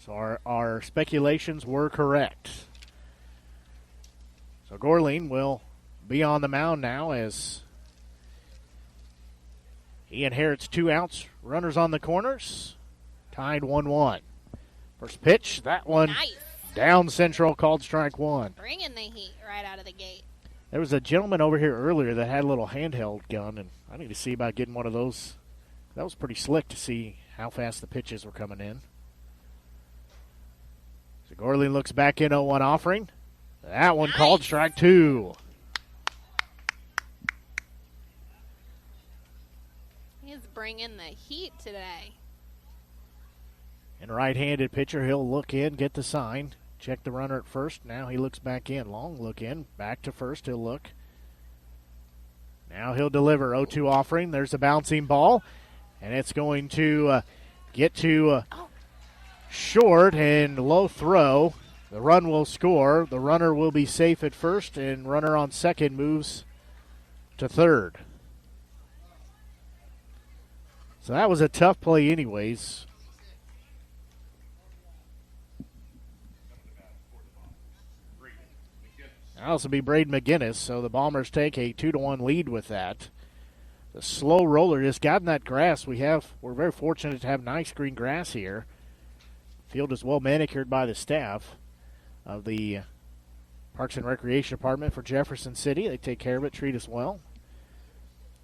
So our speculations were correct. So Gorling will be on the mound now as he inherits 2 outs. Runners on the corners. Tied 1-1. First pitch, that one nice. Down central, called strike 1. Bringing the heat right out of the gate. There was a gentleman over here earlier that had a little handheld gun, and I need to see about getting one of those. That was pretty slick to see how fast the pitches were coming in. So Gorling looks back in 0-1 offering. That one called strike 2. He's bringing the heat today. And right-handed pitcher, he'll look in, get the sign, check the runner at first. Now he looks back in. Long look in, back to first, he'll look. Now he'll deliver. 0-2 offering. There's a bouncing ball. And it's going to get to short and low throw. The run will score. The runner will be safe at first, and runner on second moves to third. So that was a tough play anyways. That'll also be Braden McGinnis, so the Bombers take a 2-1 lead with that. The slow roller just got in that grass. We're very fortunate to have nice green grass here. Field is well manicured by the staff of the Parks and Recreation Department for Jefferson City. They take care of it, treat us well.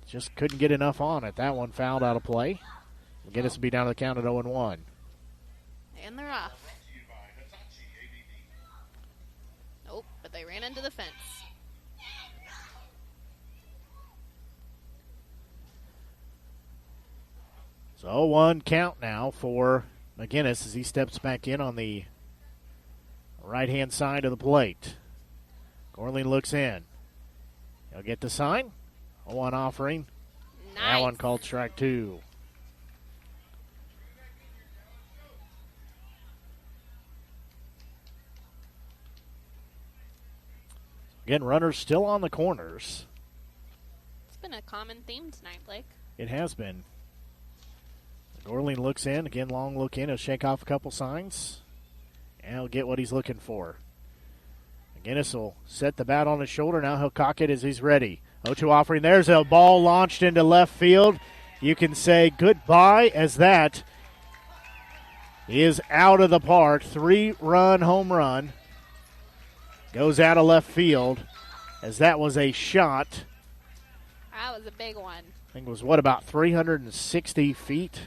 Just couldn't get enough on it. That one fouled out of play. McGinnis will be down to the count at 0-1. And they're off. Nope, but they ran into the fence. So 0-1 count now for McGinnis as he steps back in on the right-hand side of the plate. Gorling looks in. He'll get the sign. 0-1 offering. Nice. That one called strike 2. Again, runners still on the corners. It's been a common theme tonight, Blake. It has been. Gorling looks in. Again, long look in. He'll shake off a couple signs. And he'll get what he's looking for. McGinnis will set the bat on his shoulder. Now he'll cock it as he's ready. 0-2 offering. There's a ball launched into left field. You can say goodbye as that is out of the park. 3-run home run. Goes out of left field as that was a shot. That was a big one. I think it was, about 360 feet?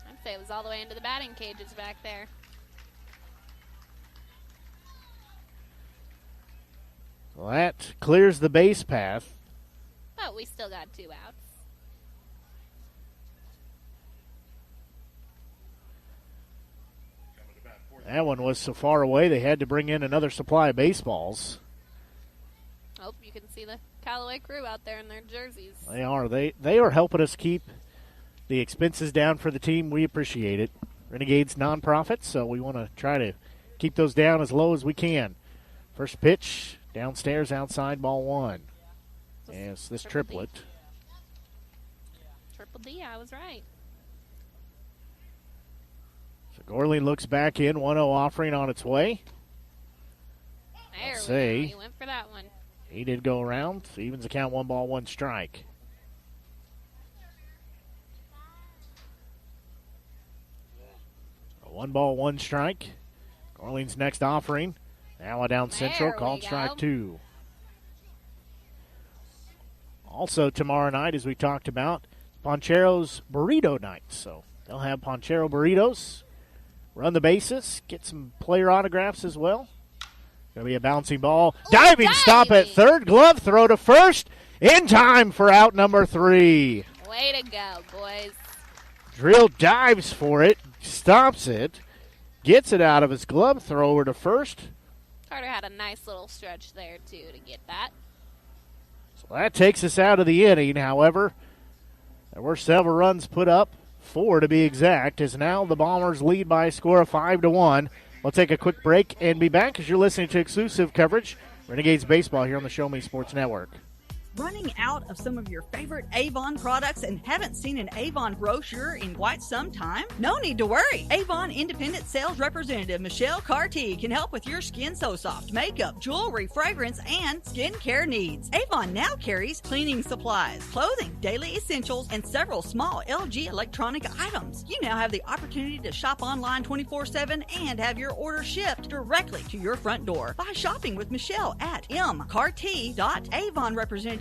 I'd say it was all the way into the batting cages back there. Well, that clears the base path. But we still got 2 outs. That one was so far away they had to bring in another supply of baseballs. Oh, you can see the Callaway crew out there in their jerseys. They are. They are helping us keep the expenses down for the team. We appreciate it. Renegades nonprofit, so we want to try to keep those down as low as we can. First pitch, downstairs, outside, ball 1. Yes, this triplet. Triple D, I was right. So Gorling looks back in, 1-0 offering on its way. There we go. He went for that one. He did go around. So evens the count, 1-1 strike. A 1-1 strike. Gorling's next offering. Now a down central, called strike 2. Also tomorrow night, as we talked about, Ponchero's burrito night. So they'll have Ponchero burritos, run the bases, get some player autographs as well. Going to be a bouncing ball. Diving stop at third. Glove throw to first. In time for out number 3. Way to go, boys. Drill dives for it. Stops it. Gets it out of his glove throw over to first. Carter had a nice little stretch there, too, to get that. So that takes us out of the inning. However, there were several runs put up, 4 to be exact, as now the Bombers lead by a score of 5-1. We'll take a quick break and be back as you're listening to exclusive coverage, Renegades Baseball, here on the Show Me Sports Network. Running out of some of your favorite Avon products and haven't seen an Avon brochure in quite some time? No need to worry. Avon Independent Sales Representative Michelle Carty can help with your Skin So Soft makeup, jewelry, fragrance, and skincare needs. Avon now carries cleaning supplies, clothing, daily essentials, and several small LG electronic items. You now have the opportunity to shop online 24/7 and have your order shipped directly to your front door by shopping with Michelle at mcarty.avonrepresentative.com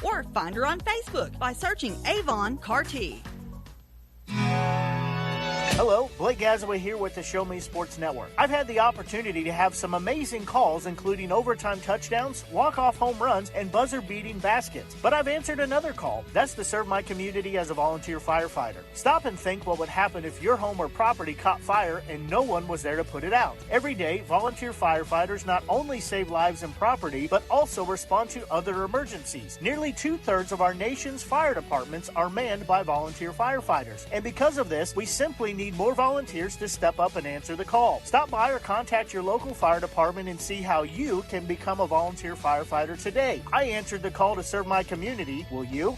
or find her on Facebook by searching Avon Carty. Hello, Blake Gazaway here with the Show Me Sports Network. I've had the opportunity to have some amazing calls, including overtime touchdowns, walk-off home runs, and buzzer-beating baskets. But I've answered another call. That's to serve my community as a volunteer firefighter. Stop and think what would happen if your home or property caught fire and no one was there to put it out. Every day, volunteer firefighters not only save lives and property, but also respond to other emergencies. Nearly 2/3 of our nation's fire departments are manned by volunteer firefighters. And because of this, we simply need more volunteers to step up and answer the call. Stop by or contact your local fire department and see how you can become a volunteer firefighter today. I answered the call to serve my community. Will you?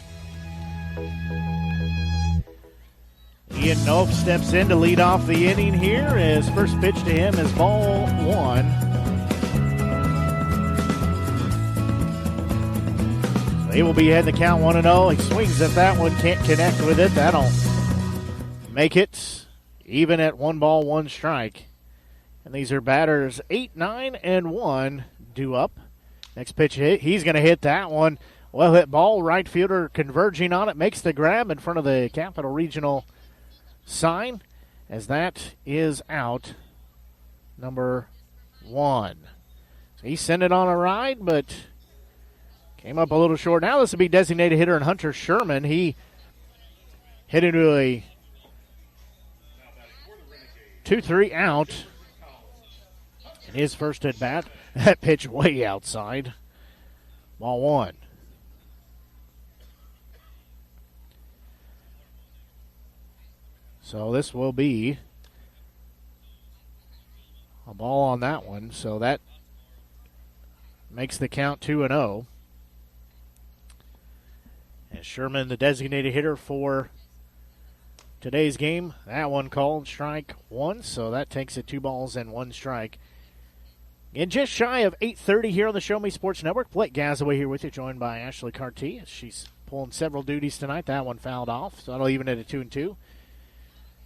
Ian Knope steps in to lead off the inning here. His first pitch to him is ball 1. So he will be heading the count 1-0. He swings at that one, can't connect with it. That'll make it even at 1-1 strike. And these are batters 8, 9, and 1 due up. Next pitch hit. He's going to hit that one. Well hit ball. Right fielder converging on it. Makes the grab in front of the Capital Regional sign, as that is out number 1. So he sent it on a ride, but came up a little short. Now this will be designated hitter and Hunter Sherman. He hit into a 2-3 out in his first at bat. That pitch way outside. Ball 1. So this will be a ball on that one. So that makes the count 2-0. And Sherman, the designated hitter for today's game. That one called strike 1, so that takes it 2-1 strike. And just shy of 8:30 here on the Show Me Sports Network. Blake Gazaway here with you, joined by Ashley Carty. She's pulling several duties tonight. That one fouled off, so that'll even at a 2-2.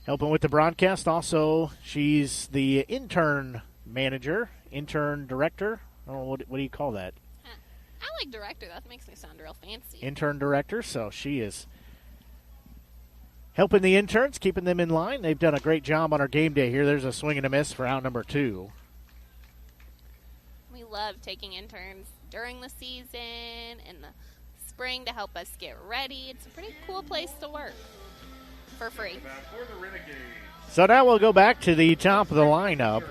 Helping with the broadcast. Also, she's the intern manager, intern director. I don't know, what do you call that? I like director. That makes me sound real fancy. Intern director, so she is helping the interns, keeping them in line. They've done a great job on our game day here. There's a swing and a miss for out number 2. We love taking interns during the season and the spring to help us get ready. It's a pretty cool place to work for free. So now we'll go back to the top of the lineup,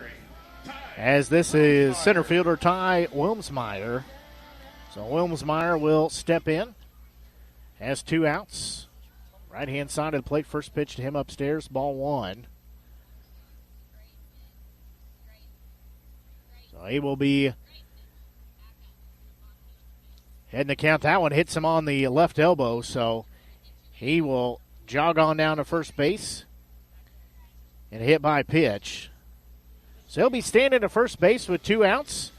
as this is center fielder Ty Wilmsmeyer. So Wilmsmeyer will step in. Has 2 outs. Right-hand side of the plate, first pitch to him upstairs, ball 1. So he will be heading to count. That one hits him on the left elbow, so he will jog on down to first base and hit by pitch. So he'll be standing at first base with 2 outs.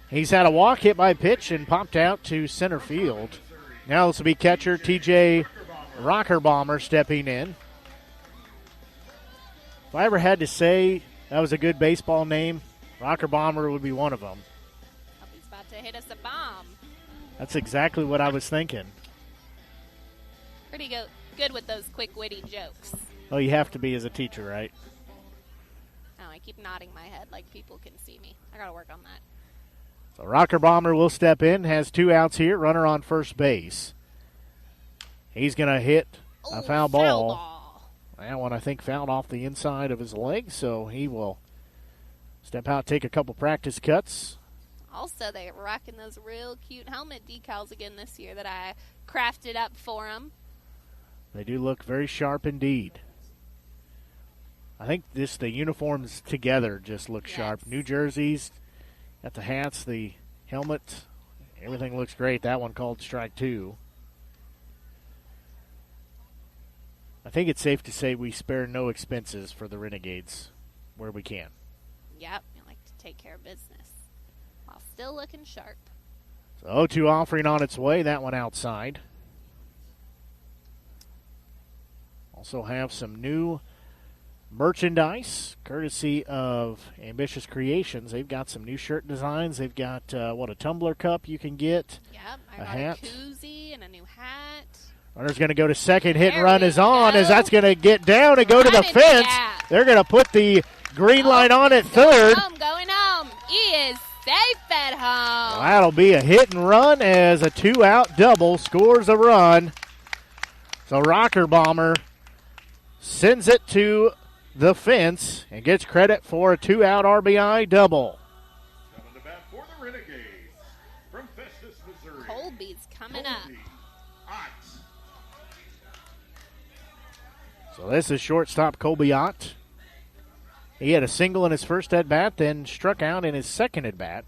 He's had a walk, hit by pitch, and popped out to center field. Now this will be catcher TJ Rockerbomber stepping in. If I ever had to say that was a good baseball name, Rockerbomber would be one of them. He's about to hit us a bomb. That's exactly what I was thinking. Pretty good with those quick, witty jokes. Oh, you have to be as a teacher, right? Oh, I keep nodding my head like people can see me. I got to work on that. So Rockerbomber will step in, has 2 outs here, runner on first base. He's going to hit a foul ball. That one, I think, fouled off the inside of his leg, so he will step out, take a couple practice cuts. Also, they're rocking those real cute helmet decals again this year that I crafted up for them. They do look very sharp indeed. I think the uniforms together just look sharp. New jerseys, got the hats, the helmet, everything looks great. That one called Strike 2. I think it's safe to say we spare no expenses for the Renegades where we can. Yep, we like to take care of business while still looking sharp. So 0-2 offering on its way, that one outside. Also have some new merchandise courtesy of Ambitious Creations. They've got some new shirt designs. They've got, a tumbler cup you can get. Yep, I a got hat. a koozie and a new hat. Runner's going to go to second. Hit and run is on as that's going to get down and go to the fence. They're going to put the green line on at third. Going home. He is safe at home. Well, that'll be a hit and run as a 2-out double scores a run. So Rocker Bomber sends it to the fence and gets credit for a 2-out RBI double. Coming to bat for the Renegades from Festus, Missouri. Colby's coming up. So this is shortstop Colby Ott. He had a single in his first at-bat, then struck out in his second at-bat.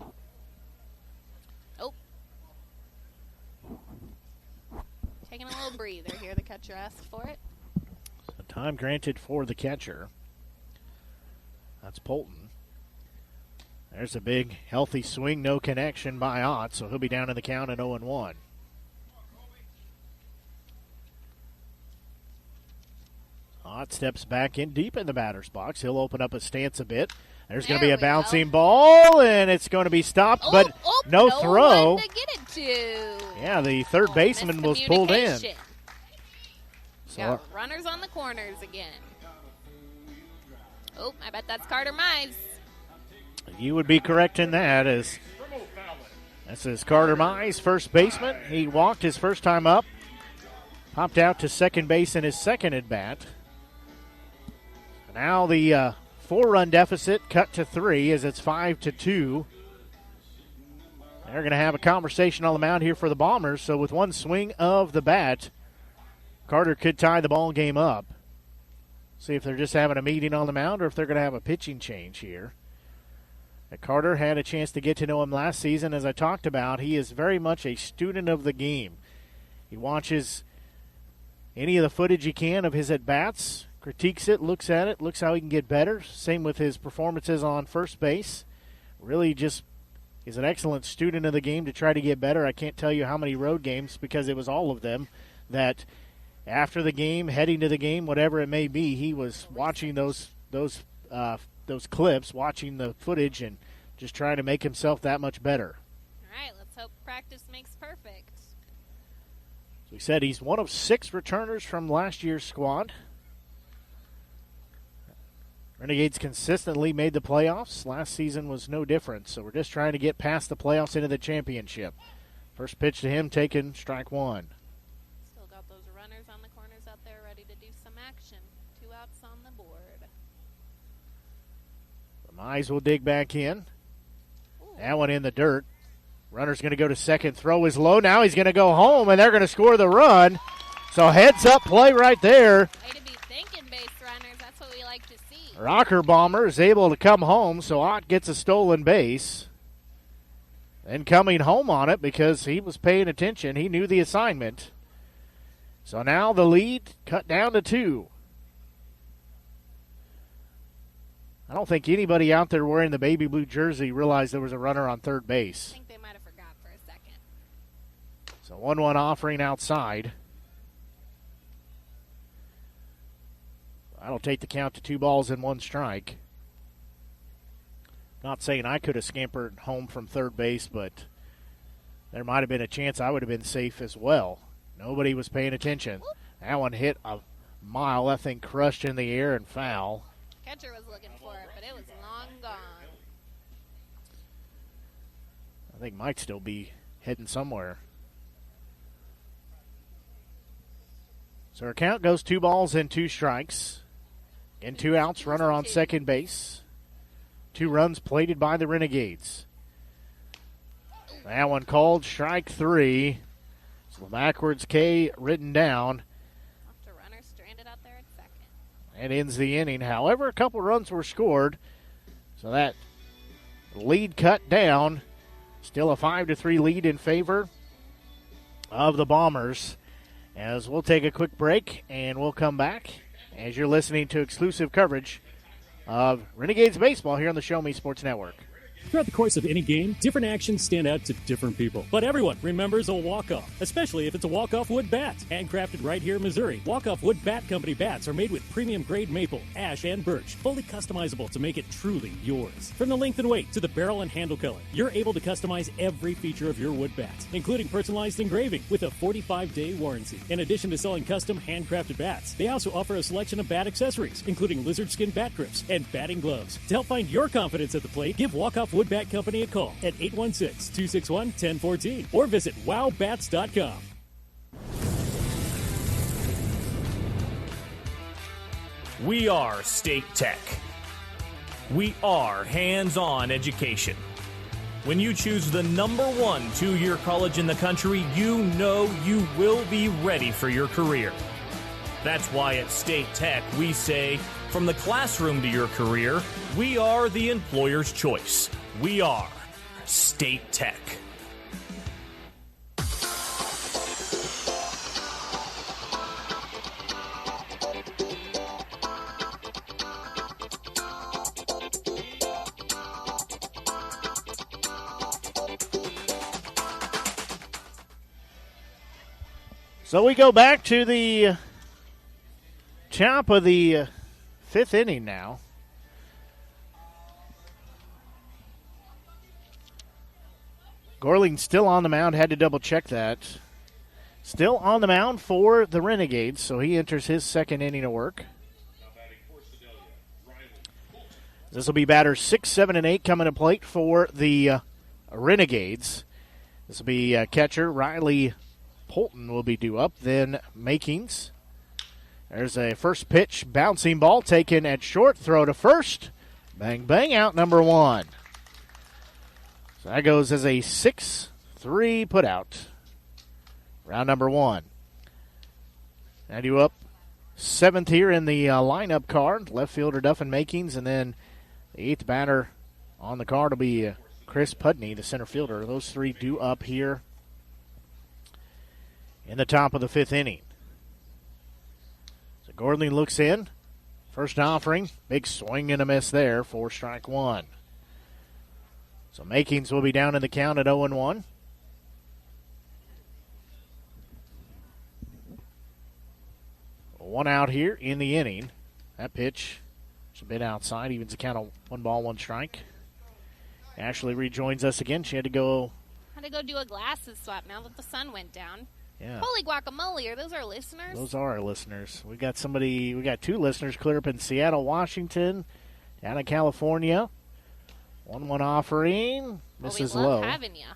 Oh. Taking a little breather here. The catcher asked for it. So time granted for the catcher. That's Polton. There's a big, healthy swing, no connection by Ott, so he'll be down in the count at 0-1. Ott steps back in deep in the batter's box. He'll open up his stance a bit. There's going to be a bouncing ball, and it's going to be stopped, but no throw. One to get it to. Yeah, the third baseman was pulled in. So got runners on the corners again. Oh, I bet that's Carter Mize. You would be correct in that. This is Carter Mize, first baseman. He walked his first time up, popped out to second base in his second at-bat. Now the 4-run deficit cut to 3 as it's 5-2. They're going to have a conversation on the mound here for the Bombers. So with one swing of the bat, Carter could tie the ball game up. See if they're just having a meeting on the mound or if they're going to have a pitching change here. Carter had a chance to get to know him last season. As I talked about, he is very much a student of the game. He watches any of the footage he can of his at-bats, critiques it, looks at it, looks how he can get better. Same with his performances on first base. Really just is an excellent student of the game to try to get better. I can't tell you how many road games, because it was all of them, that after the game, heading to the game, whatever it may be, he was watching those clips, watching the footage, and just trying to make himself that much better. All right, let's hope practice makes perfect. We said he's one of 6 returners from last year's squad. Renegades consistently made the playoffs. Last season was no different, so we're just trying to get past the playoffs into the championship. First pitch to him taken, strike 1. Still got those runners on the corners out there ready to do some action. 2 outs on the board. Mize will dig back in. That one in the dirt. Runner's going to go to second. Throw is low. Now he's going to go home, and they're going to score the run. So heads-up play right there. Way to be thinking, base runners. That's what we like to see. Rocker Bomber is able to come home, so Ott gets a stolen base. And coming home on it because he was paying attention. He knew the assignment. So now the lead cut down to 2. I don't think anybody out there wearing the baby blue jersey realized there was a runner on third base. I think they might have forgot for a second. So 1-1 offering outside. That'll take the count to 2 balls and 1 strike. Not saying I could have scampered home from third base, but there might have been a chance I would have been safe as well. Nobody was paying attention. That one hit a mile. That thing crushed in the air and foul. Catcher was looking for it, but it was long gone. I think might still be heading somewhere. So our count goes 2 balls and 2 strikes. And 2 outs, runner on second base. 2 runs plated by the Renegades. That one called strike 3. So the backwards K written down. After runner stranded out there at second. That ends the inning. However, a couple runs were scored. So that lead cut down. Still a 5-3 lead in favor of the Bombers. As we'll take a quick break and we'll come back as you're listening to exclusive coverage of Renegades baseball here on the Show Me Sports Network. Throughout the course of any game, different actions stand out to different people. But everyone remembers a walk-off, especially if it's a walk-off wood bat. Handcrafted right here in Missouri, walk-off wood bat company bats are made with premium-grade maple, ash, and birch, fully customizable to make it truly yours. From the length and weight to the barrel and handle color, you're able to customize every feature of your wood bat, including personalized engraving with a 45-day warranty. In addition to selling custom handcrafted bats, they also offer a selection of bat accessories, including lizard skin bat grips and batting gloves. To help find your confidence at the plate, give Walk-Off Wood Bat Company a call at 816-261-1014 or visit wowbats.com. We are State Tech. We are hands-on education. When you choose the #1 two-year college in the country, you know you will be ready for your career. That's why at State Tech we say, from the classroom to your career, we are the employer's choice. We are State Tech. So we go back to the top of the 5th inning now. Gorling still on the mound. Had to double check that. Still on the mound for the Renegades, so he enters his 2nd inning of work. This will be batters 6, 7, and 8 coming to plate for the Renegades. This will be catcher Riley Polton will be due up. Then Makings. There's a first pitch, bouncing ball taken at short, throw to first. Bang, bang, out number 1. So that goes as a 6-3 put out. Round number 1. Now you up 7th here in the lineup card. Left fielder Duffin Makings, and then the 8th batter on the card will be Chris Pudney, the center fielder. Those 3 due up here in the top of the 5th inning. So Gordley looks in. First offering. Big swing and a miss there for strike 1. So Makings will be down in the count at 0-1. One out here in the inning. That pitch is a bit outside. Evens the count of 1 ball, 1 strike. Ashley rejoins us again. She had to go do a glasses swap now that the sun went down. Yeah. Holy guacamole, are those our listeners? Those are our listeners. We got 2 listeners clear up in Seattle, Washington, down in California. 1-1 offering. Misses we love low. Having ya.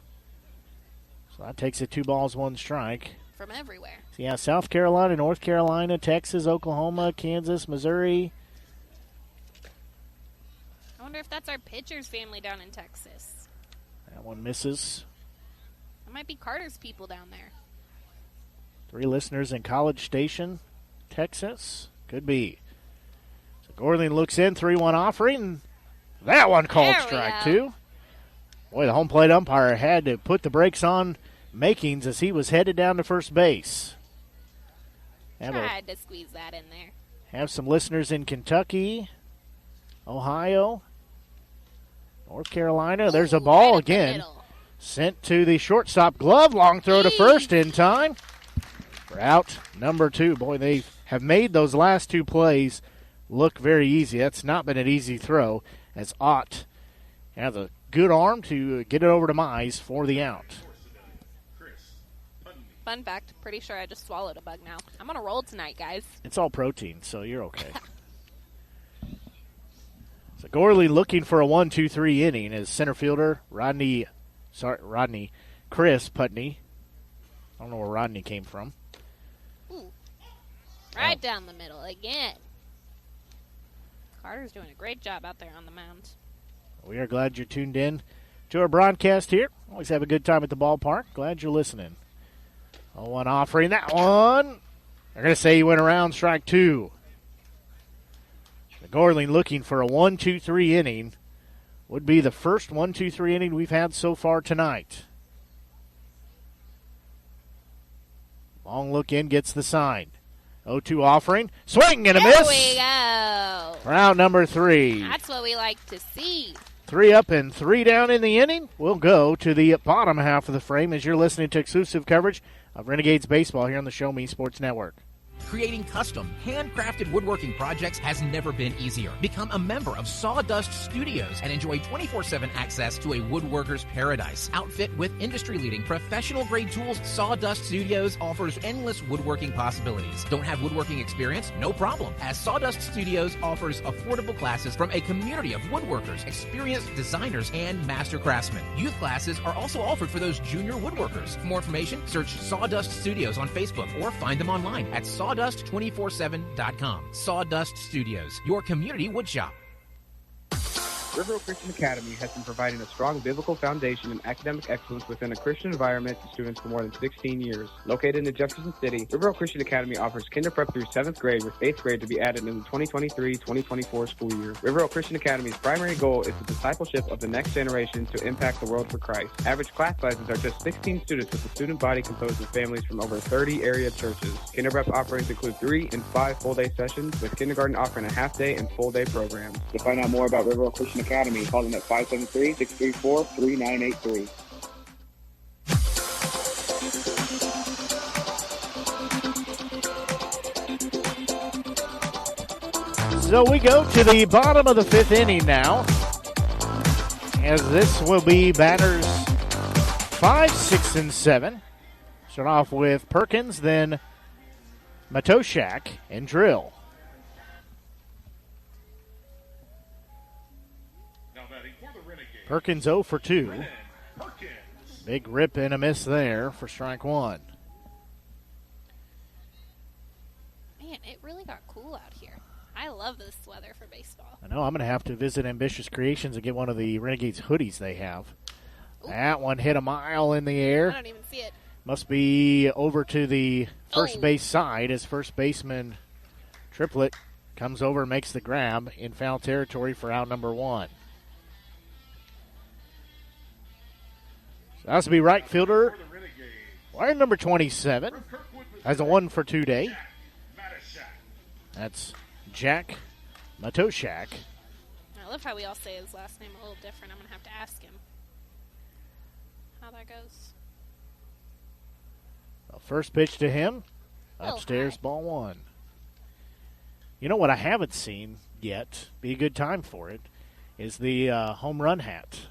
So that takes it 2 balls, 1 strike. From everywhere. So yeah, South Carolina, North Carolina, Texas, Oklahoma, Kansas, Missouri. I wonder if that's our pitcher's family down in Texas. That one misses. It might be Carter's people down there. 3 listeners in College Station, Texas. Could be. So Gorling looks in, 3-1 offering. That one called strike 2. Boy, the home plate umpire had to put the brakes on Makings as he was headed down to first base. Tried to squeeze that in there. Have some listeners in Kentucky, Ohio, North Carolina. There's a ball again. Sent to the shortstop glove. Long throw to first in time. For out number 2. Boy, they have made those last 2 plays look very easy. That's not been an easy throw, as Ott has a good arm to get it over to Mize for the out. Fun fact, pretty sure I just swallowed a bug now. I'm on a roll tonight, guys. It's all protein, so you're okay. So Gorley looking for a 1-2-3 inning as center fielder Chris Putney. I don't know where Rodney came from. Ooh. Right down the middle again. Carter's doing a great job out there on the mound. We are glad you're tuned in to our broadcast here Always have a good time at the ballpark. Glad you're listening. 0-1 offering that one. They're going to say he went around, strike two. Gorling looking for a 1-2-3 inning. Would be the first 1-2-3 inning we've had so far tonight. Long look in, gets the sign. 0-2 offering. Swing and a miss. There we go. Round number 3. That's what we like to see. 3 up and 3 down in the inning. We'll go to the bottom half of the frame as you're listening to exclusive coverage of Renegades baseball here on the Show Me Sports Network. Creating custom, handcrafted woodworking projects has never been easier. Become a member of Sawdust Studios and enjoy 24/7 access to a woodworker's paradise. Outfit with industry-leading professional-grade tools, Sawdust Studios offers endless woodworking possibilities. Don't have woodworking experience? No problem, as Sawdust Studios offers affordable classes from a community of woodworkers, experienced designers, and master craftsmen. Youth classes are also offered for those junior woodworkers. For more information, search Sawdust Studios on Facebook or find them online at sawdust247.com. Sawdust Studios, your community woodshop. River Oak Christian Academy has been providing a strong biblical foundation and academic excellence within a Christian environment to students for more than 16 years. Located in Jefferson City, River Oak Christian Academy offers kinder prep through 7th grade with 8th grade to be added in the 2023-2024 school year. River Oak Christian Academy's primary goal is the discipleship of the next generation to impact the world for Christ. Average class sizes are just 16 students with a student body composed of families from over 30 area churches. Kinder prep offerings include 3 and 5 full-day sessions, with kindergarten offering a half-day and full-day programs. To find out more about River Oak Christian Academy, call them at 573-634-3983. So we go to the bottom of the 5th inning now, as this will be batters 5, 6, and 7. Start off with Perkins, then Matoshak, and Drill. Perkins 0 for 2. Big rip and a miss there for strike one. Man, it really got cool out here. I love this weather for baseball. I know. I'm going to have to visit Ambitious Creations and get one of the Renegades hoodies they have. Ooh. That one hit a mile in the air. I don't even see it. Must be over to the first base side as first baseman Triplett comes over and makes the grab in foul territory for out number 1. That's to be right fielder. Wire number 27 has a 1 for 2 day. That's Jack Matoshak. I love how we all say his last name a little different. I'm going to have to ask him how that goes. Well, first pitch to him. Upstairs, ball 1. You know what I haven't seen yet, be a good time for it, is the home run hat.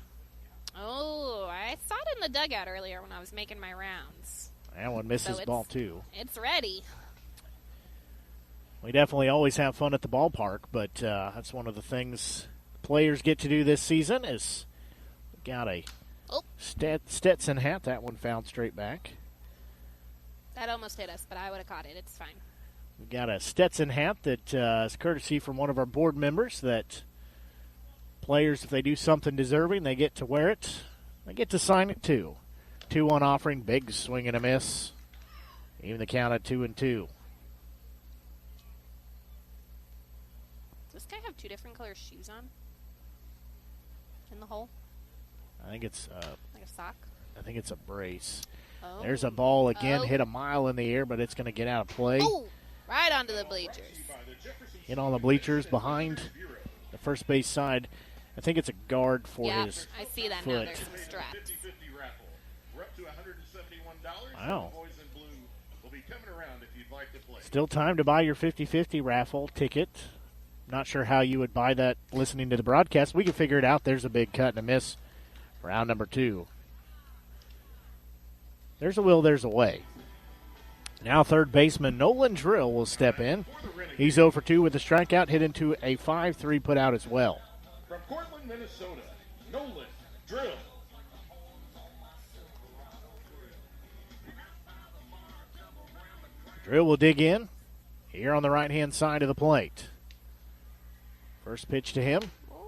Oh, I saw it in the dugout earlier when I was making my rounds. That one misses ball 2. It's ready. We definitely always have fun at the ballpark, but that's one of the things players get to do this season is we got a Stetson hat. That one fouled straight back. That almost hit us, but I would have caught it. It's fine. We got a Stetson hat that is courtesy from one of our board members that players, if they do something deserving, they get to wear it. They get to sign it, too. 2-1 offering, big swing and a miss. Even the count at 2-2. Does this guy have 2 different color shoes on? In the hole? I think it's like a sock? I think it's a brace. Oh. There's a ball again, hit a mile in the air, but it's going to get out of play. Oh, right onto the bleachers. Hit on the bleachers behind the first base side. I think it's a guard for his I see that foot. now. There's some straps. Wow. Still time to buy your 50-50 raffle ticket. Not sure how you would buy that listening to the broadcast. We can figure it out. There's a big cut and a miss for round number 2. There's a will, there's a way. Now third baseman Nolan Drill will step in. He's 0 for 2 with a strikeout, hit into a 5-3 put out as well. From Portland, Minnesota, Nolan Drill. Drill will dig in here on the right-hand side of the plate. First pitch to him,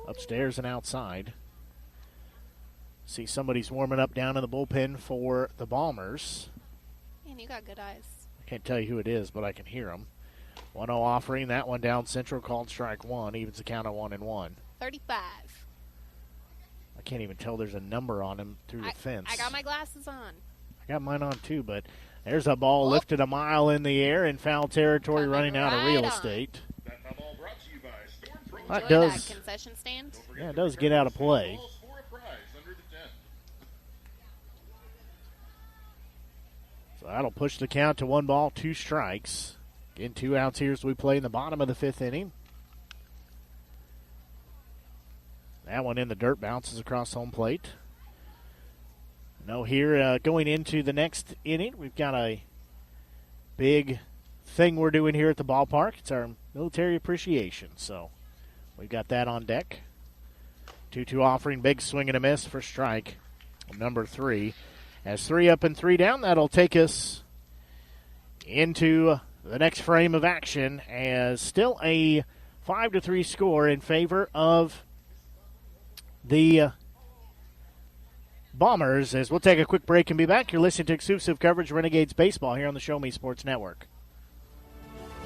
upstairs and outside. See somebody's warming up down in the bullpen for the Bombers. Man, you got good eyes. I can't tell you who it is, but I can hear them. 1-0 offering. That one down central, called strike one. Evens the count of 1-1. 35. I can't even tell there's a number on him through the fence. I got my glasses on. I got mine on too, but there's a ball lifted a mile in the air in foul territory, running out of real estate. That does. That concession stand. Yeah, it does get out of play. So that'll push the count to 1 ball, 2 strikes. Again, 2 outs here as we play in the bottom of the 5th inning. That one in the dirt, bounces across home plate. No, here going into the next inning, we've got a big thing we're doing here at the ballpark. It's our military appreciation, so we've got that on deck. 2-2 offering, big swing and a miss for strike number 3. As 3 up and 3 down, that'll take us into the next frame of action, as still a 5-3 score in favor of the Bombers. As we'll take a quick break and be back. You're listening to exclusive coverage of Renegades baseball here on the Show Me Sports Network.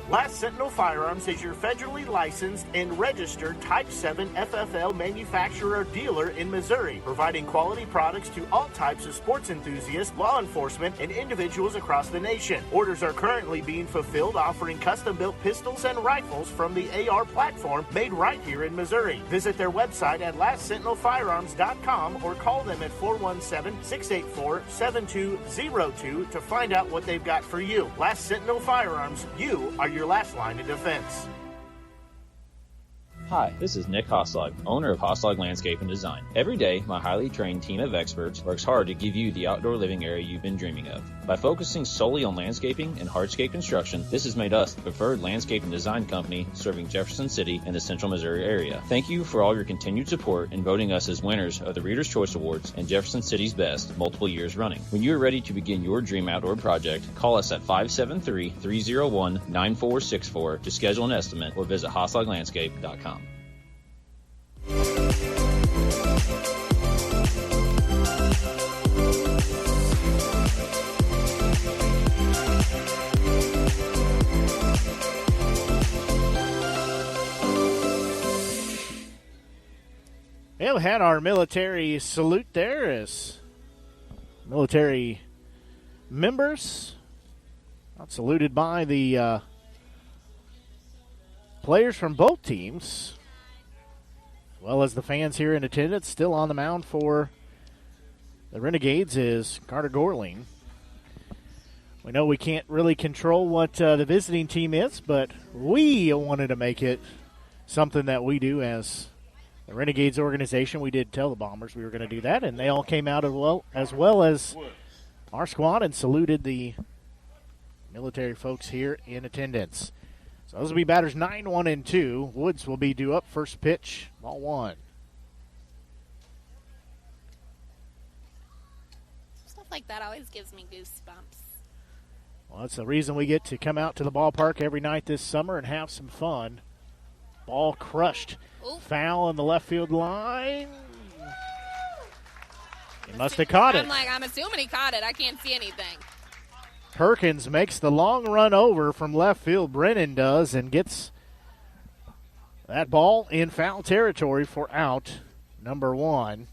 Last Sentinel Firearms is your federally licensed and registered Type 7 FFL manufacturer dealer in Missouri, providing quality products to all types of sports enthusiasts, law enforcement, and individuals across the nation. Orders are currently being fulfilled, offering custom-built pistols and rifles from the AR platform made right here in Missouri. Visit their website at lastsentinelfirearms.com or call them at 417-684-7202 to find out what they've got for you. Last Sentinel Firearms, you are your last line of defense. Hi, this is Nick Hoslag, owner of Hoslag Landscape and Design. Every day, my highly trained team of experts works hard to give you the outdoor living area you've been dreaming of. By focusing solely on landscaping and hardscape construction, this has made us the preferred landscape and design company serving Jefferson City and the central Missouri area. Thank you for all your continued support in voting us as winners of the Reader's Choice Awards and Jefferson City's Best multiple years running. When you are ready to begin your dream outdoor project, call us at 573-301-9464 to schedule an estimate or visit hoslaglandscape.com. Yeah, we had our military salute there as military members not saluted by the players from both teams, as well as the fans here in attendance. Still on the mound for the Renegades is Carter Gorling. We know we can't really control what the visiting team is, but we wanted to make it something that we do as the Renegades organization. We did tell the Bombers we were going to do that, and they all came out as well as our squad and saluted the military folks here in attendance. So those will be batters 9, 1, and 2. Woods will be due up. First pitch, ball 1. Stuff like that always gives me goosebumps. Well, that's the reason we get to come out to the ballpark every night this summer and have some fun. Ball crushed. Ooh. Foul on the left field line. He must have caught it. I'm assuming he caught it. I can't see anything. Perkins makes the long run over from left field. Brennan does, and gets that ball in foul territory for out number 1.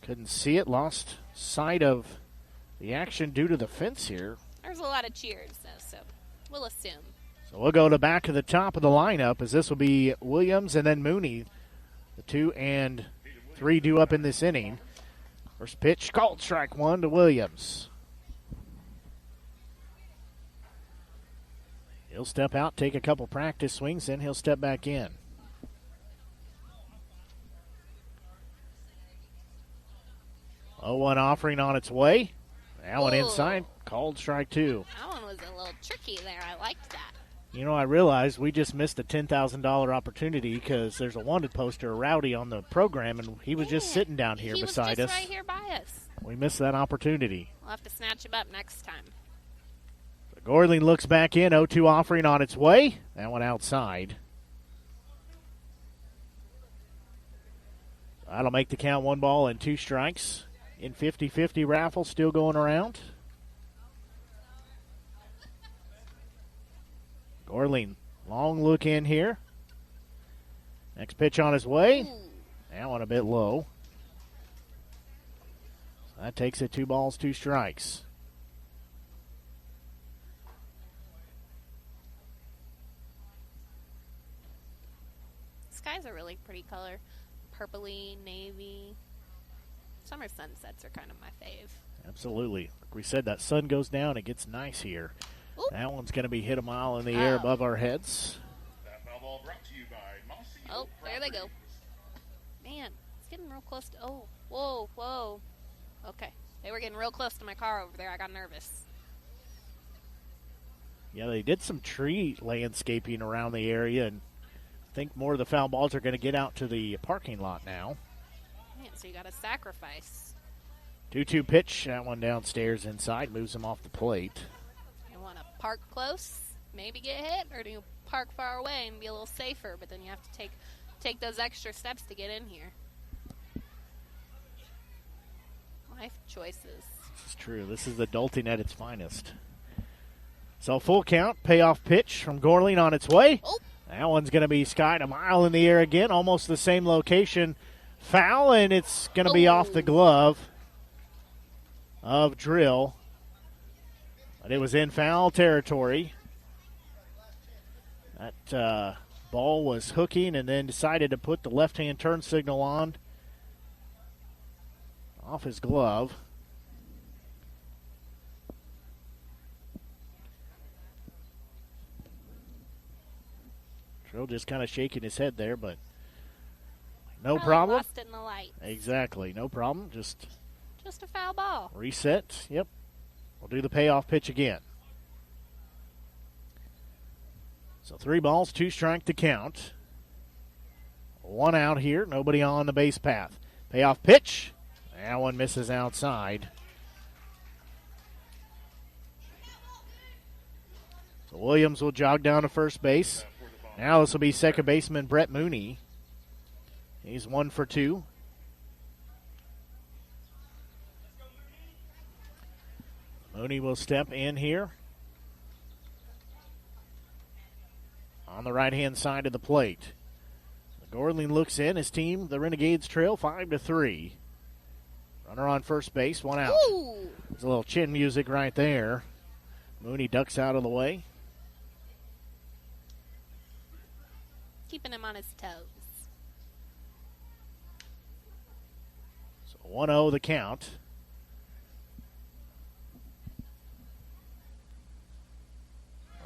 Couldn't see it. Lost sight of the action due to the fence here. There's a lot of cheers, though, so we'll assume. So we'll go to back of the top of the lineup, as this will be Williams and then Mooney. The 2 and 3 due up in this inning. First pitch, called strike 1 to Williams. He'll step out, take a couple practice swings, then he'll step back in. Oh, 1 offering on its way. That one inside, called strike 2. That one was a little tricky there. I liked that. You know, I realized we just missed a $10,000 opportunity because there's a wanted poster of Rowdy on the program, and he was just sitting down here beside us. He was just right here by us. We missed that opportunity. We'll have to snatch him up next time. So Gordling looks back in, 0-2 offering on its way. That one outside. That'll make the count 1 ball and 2 strikes. In 50-50 raffle still going around. Gorling, long look in here. Next pitch on his way. That one a bit low. So that takes it 2 balls, 2 strikes. Sky's a really pretty color. Purpley, navy. Summer sunsets are kind of my fave. Absolutely. Like we said, that sun goes down. It gets nice here. Oop. That one's going to be hit a mile in the air above our heads. That foul ball brought to you by Mossy. Oh, there they go. Man, it's getting real close to... Oh, whoa, whoa. Okay. They were getting real close to my car over there. I got nervous. Yeah, they did some tree landscaping around the area, and I think more of the foul balls are going to get out to the parking lot now. Man, so you got to sacrifice. 2-2 pitch. That one downstairs inside. Moves him off the plate. You want to park close, maybe get hit, or do you park far away and be a little safer, but then you have to take those extra steps to get in here? Life choices. This is true. This is adulting at its finest. So full count, payoff pitch from Gorling on its way. Oh. That one's going to be skied a mile in the air again, almost the same location. Foul, and it's going to be off the glove of Drill. But it was in foul territory. That ball was hooking and then decided to put the left-hand turn signal on off his glove. Drill just kind of shaking his head there, but no problem. Lost it in the light. Exactly, no problem. Just a foul ball. Reset. Yep. We'll do the payoff pitch again. So 3 balls, 2 strike to count. 1 out here. Nobody on the base path. Payoff pitch. That one misses outside. So Williams will jog down to first base. Now this will be second baseman Brett Mooney. He's 1 for 2. Mooney will step in here on the right-hand side of the plate. Gorling looks in. His team, the Renegades, trail 5-3. Runner on first base, 1 out. Ooh. There's a little chin music right there. Mooney ducks out of the way. Keeping him on his toes. So 1-0 the count.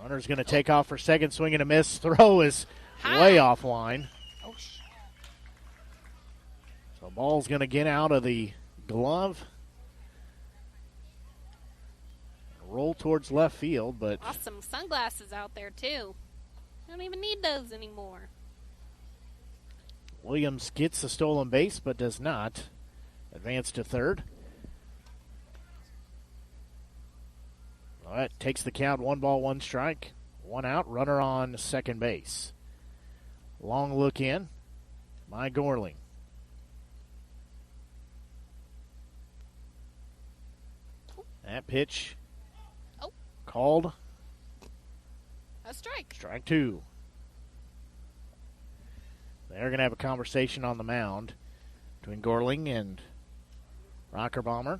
Runner's going to take off for second, swing and a miss. Throw is way offline. Oh, so ball's going to get out of the glove. Roll towards left field, but... Awesome sunglasses out there, too. I don't even need those anymore. Williams gets the stolen base, but does not advance to third. All right, takes the count, 1 ball, 1 strike, 1 out, runner on second base. Long look in by Gorling. That pitch called. A strike. Strike 2. They're going to have a conversation on the mound between Gorling and Rocker Bomber.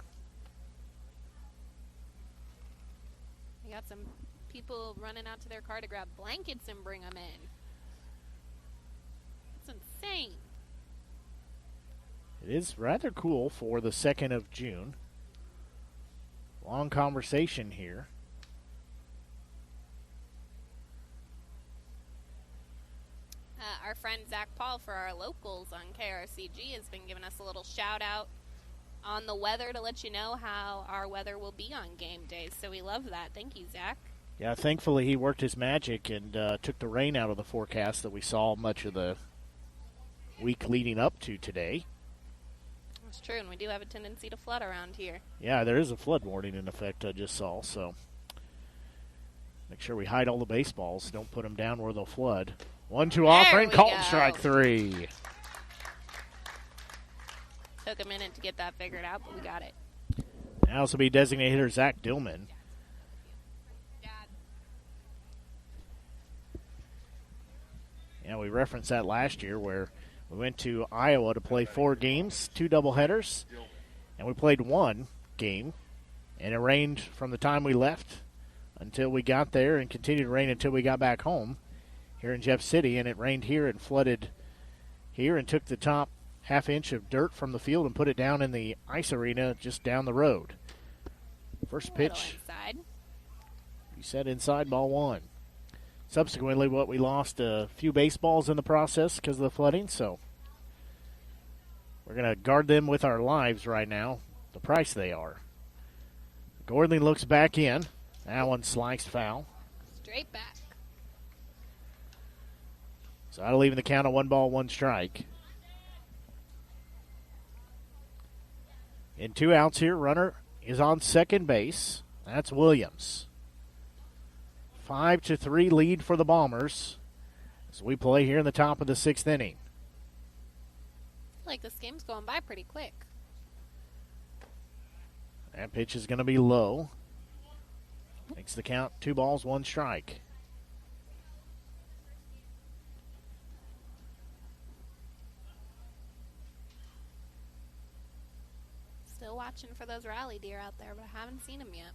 We got some people running out to their car to grab blankets and bring them in. It's insane. It is rather cool for the 2nd of June. Long conversation here. Our friend Zach Paul for our locals on KRCG has been giving us a little shout out on the weather to let you know how our weather will be on game days. So we love that. Thank you, Zach. Yeah, thankfully he worked his magic and took the rain out of the forecast that we saw much of the week leading up to today. That's true, and we do have a tendency to flood around here. Yeah, there is a flood warning in effect I just saw, so make sure we hide all the baseballs. Don't put them down where they'll flood. 1-2 offering, called strike 3. Took a minute to get that figured out, but we got it. Now this will be designated hitter Zach Dillman. Yeah, we referenced that last year where we went to Iowa to play 4 games, 2 doubleheaders, and we played 1 game, and it rained from the time we left until we got there and continued to rain until we got back home here in Jeff City, and it rained here and flooded here and took the top half-inch of dirt from the field and put it down in the ice arena just down the road. First pitch. Inside. You said inside, ball 1. Subsequently, we lost a few baseballs in the process because of the flooding, so we're going to guard them with our lives right now, the price they are. Gordon looks back in. That one sliced foul. Straight back. So out of leaving the count of 1 ball, 1 strike. In 2 outs here, runner is on second base. That's Williams. 5-3 lead for the Bombers as we play here in the top of the 6th inning. I feel like this game's going by pretty quick. That pitch is going to be low. Makes the count 2 balls, 1 strike. Still watching for those rally deer out there, but I haven't seen them yet.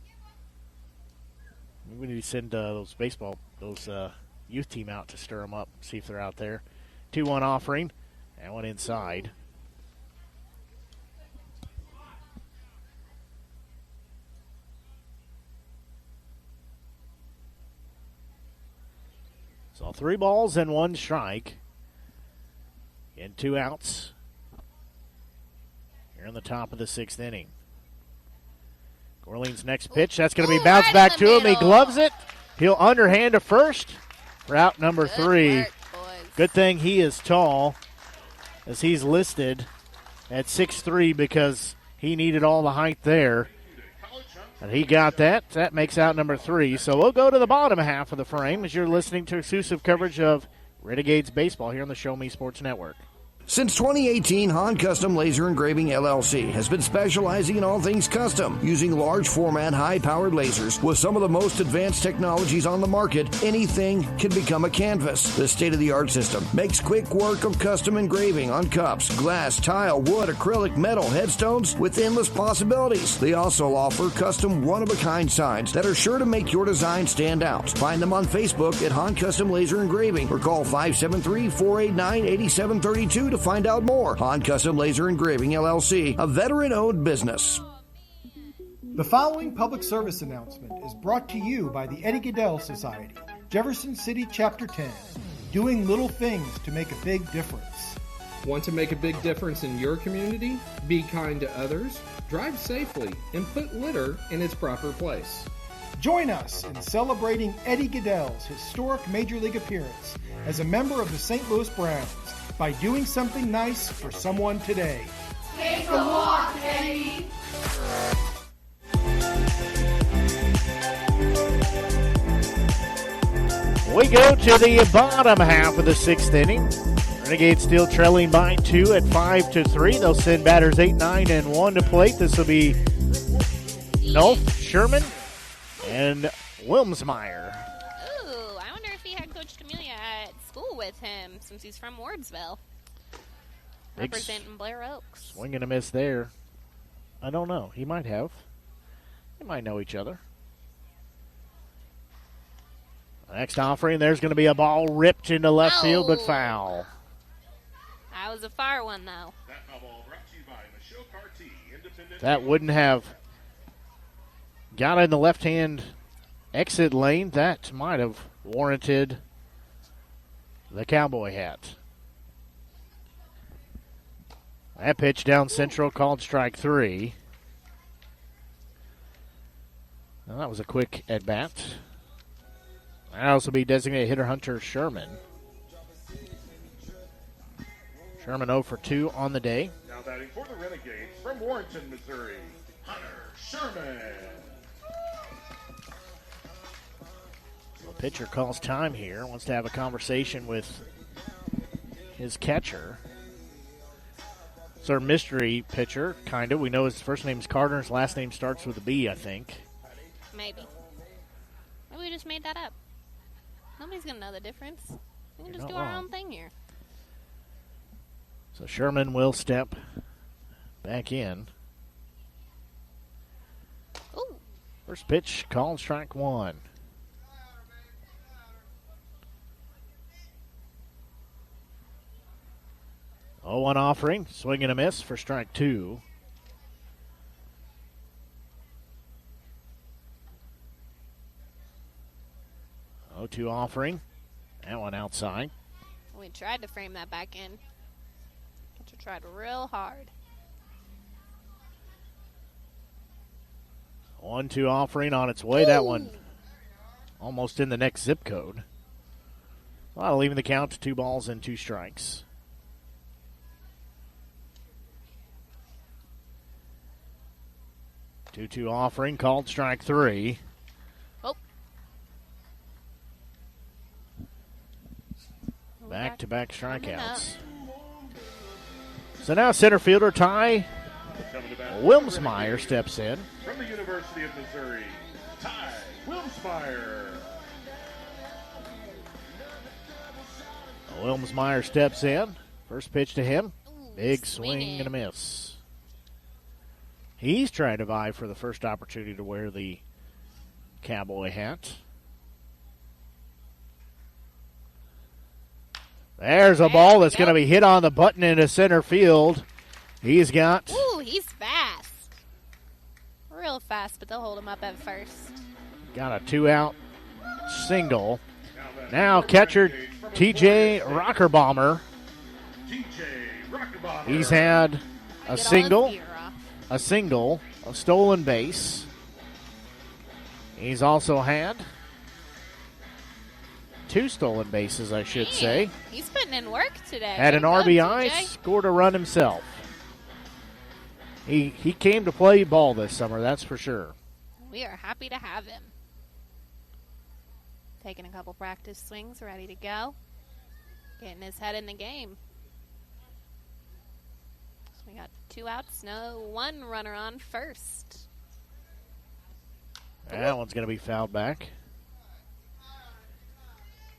We need to send those youth team out to stir them up, see if they're out there. 2-1 offering. That one inside. So 3 balls and 1 strike. In 2 outs. Here in the top of the 6th inning. Gorlean's next pitch, that's going to be bounced back to him. He gloves it. He'll underhand to first for out number 3. Good thing he is tall, as he's listed at 6'3", because he needed all the height there. And he got that. That makes out number 3. So we'll go to the bottom half of the frame as you're listening to exclusive coverage of Renegades baseball here on the Show Me Sports Network. Since 2018, Han Custom Laser Engraving LLC has been specializing in all things custom, using large format, high-powered lasers with some of the most advanced technologies on the market. Anything can become a canvas. This state-of-the-art system makes quick work of custom engraving on cups, glass, tile, wood, acrylic, metal, headstones with endless possibilities. They also offer custom one-of-a-kind signs that are sure to make your design stand out. Find them on Facebook at Han Custom Laser Engraving or call 573-489-8732 to find out more. Han Custom Laser Engraving LLC, a veteran-owned business. The following public service announcement is brought to you by the Eddie Gaedel Society, Jefferson City Chapter 10, doing little things to make a big difference. Want to make a big difference in your community? Be kind to others, drive safely, and put litter in its proper place. Join us in celebrating Eddie Gaedel's historic Major League appearance as a member of the St. Louis Browns by doing something nice for someone today. Take a walk, Eddie. We go to the bottom half of the 6th inning. Renegades still trailing by 2 at 5-3. They'll send batters 8, 9, and 1 to plate. This will be Nolf, Sherman, and Wilmsmeyer. Ooh, I wonder if he had Coach Camellia at school with him since he's from Wardsville. Representing Blair Oaks. Swing and a miss there. I don't know. He might have. They might know each other. Next offering, there's going to be a ball ripped into left field, but foul. That was a far one, though. That wouldn't have got in the left-hand exit lane. That might have warranted the cowboy hat. That pitch down central called strike 3. Well, that was a quick at-bat. That'll also be designated hitter Hunter Sherman. Sherman 0 for 2 on the day. Now batting for the Renegades from Warrenton, Missouri, Hunter Sherman. The pitcher calls time here, wants to have a conversation with his catcher. It's our mystery pitcher, kind of. We know his first name's Carter. His last name starts with a B, I think. Maybe we just made that up. Nobody's going to know the difference. We can just do our own thing here. So Sherman will step back in. Ooh. First pitch, called strike one. Oh, one offering, swing and a miss for strike two. Oh, 2 offering, that one outside. We tried to frame that back in. Pitcher tried real hard. 1-2 offering on its way. Ooh. That one almost in the next zip code. Well, leaving the count to 2 balls and 2 strikes. Two offering, called strike 3. Oh. Back-to-back strikeouts. So now center fielder Ty Wilmsmeyer steps in. From the University of Missouri, Ty Wilmsmeyer. Wilmsmeyer steps in. First pitch to him. Big swing and a miss. He's trying to vie for the first opportunity to wear the cowboy hat. There's a ball that's going to be hit on the button into center field. He's got... Ooh, he's fast. Real fast, but they'll hold him up at first. Got a 2-out single. Now catcher TJ Rockerbomber. He's had a single, a stolen base. He's also had 2 stolen bases, I should say. He's putting in work today. Had an RBI, scored a run himself. He came to play ball this summer, that's for sure. We are happy to have him. Taking a couple practice swings, ready to go. Getting his head in the game. So we got 2 outs, no 1 runner on first. That one's going to be fouled back.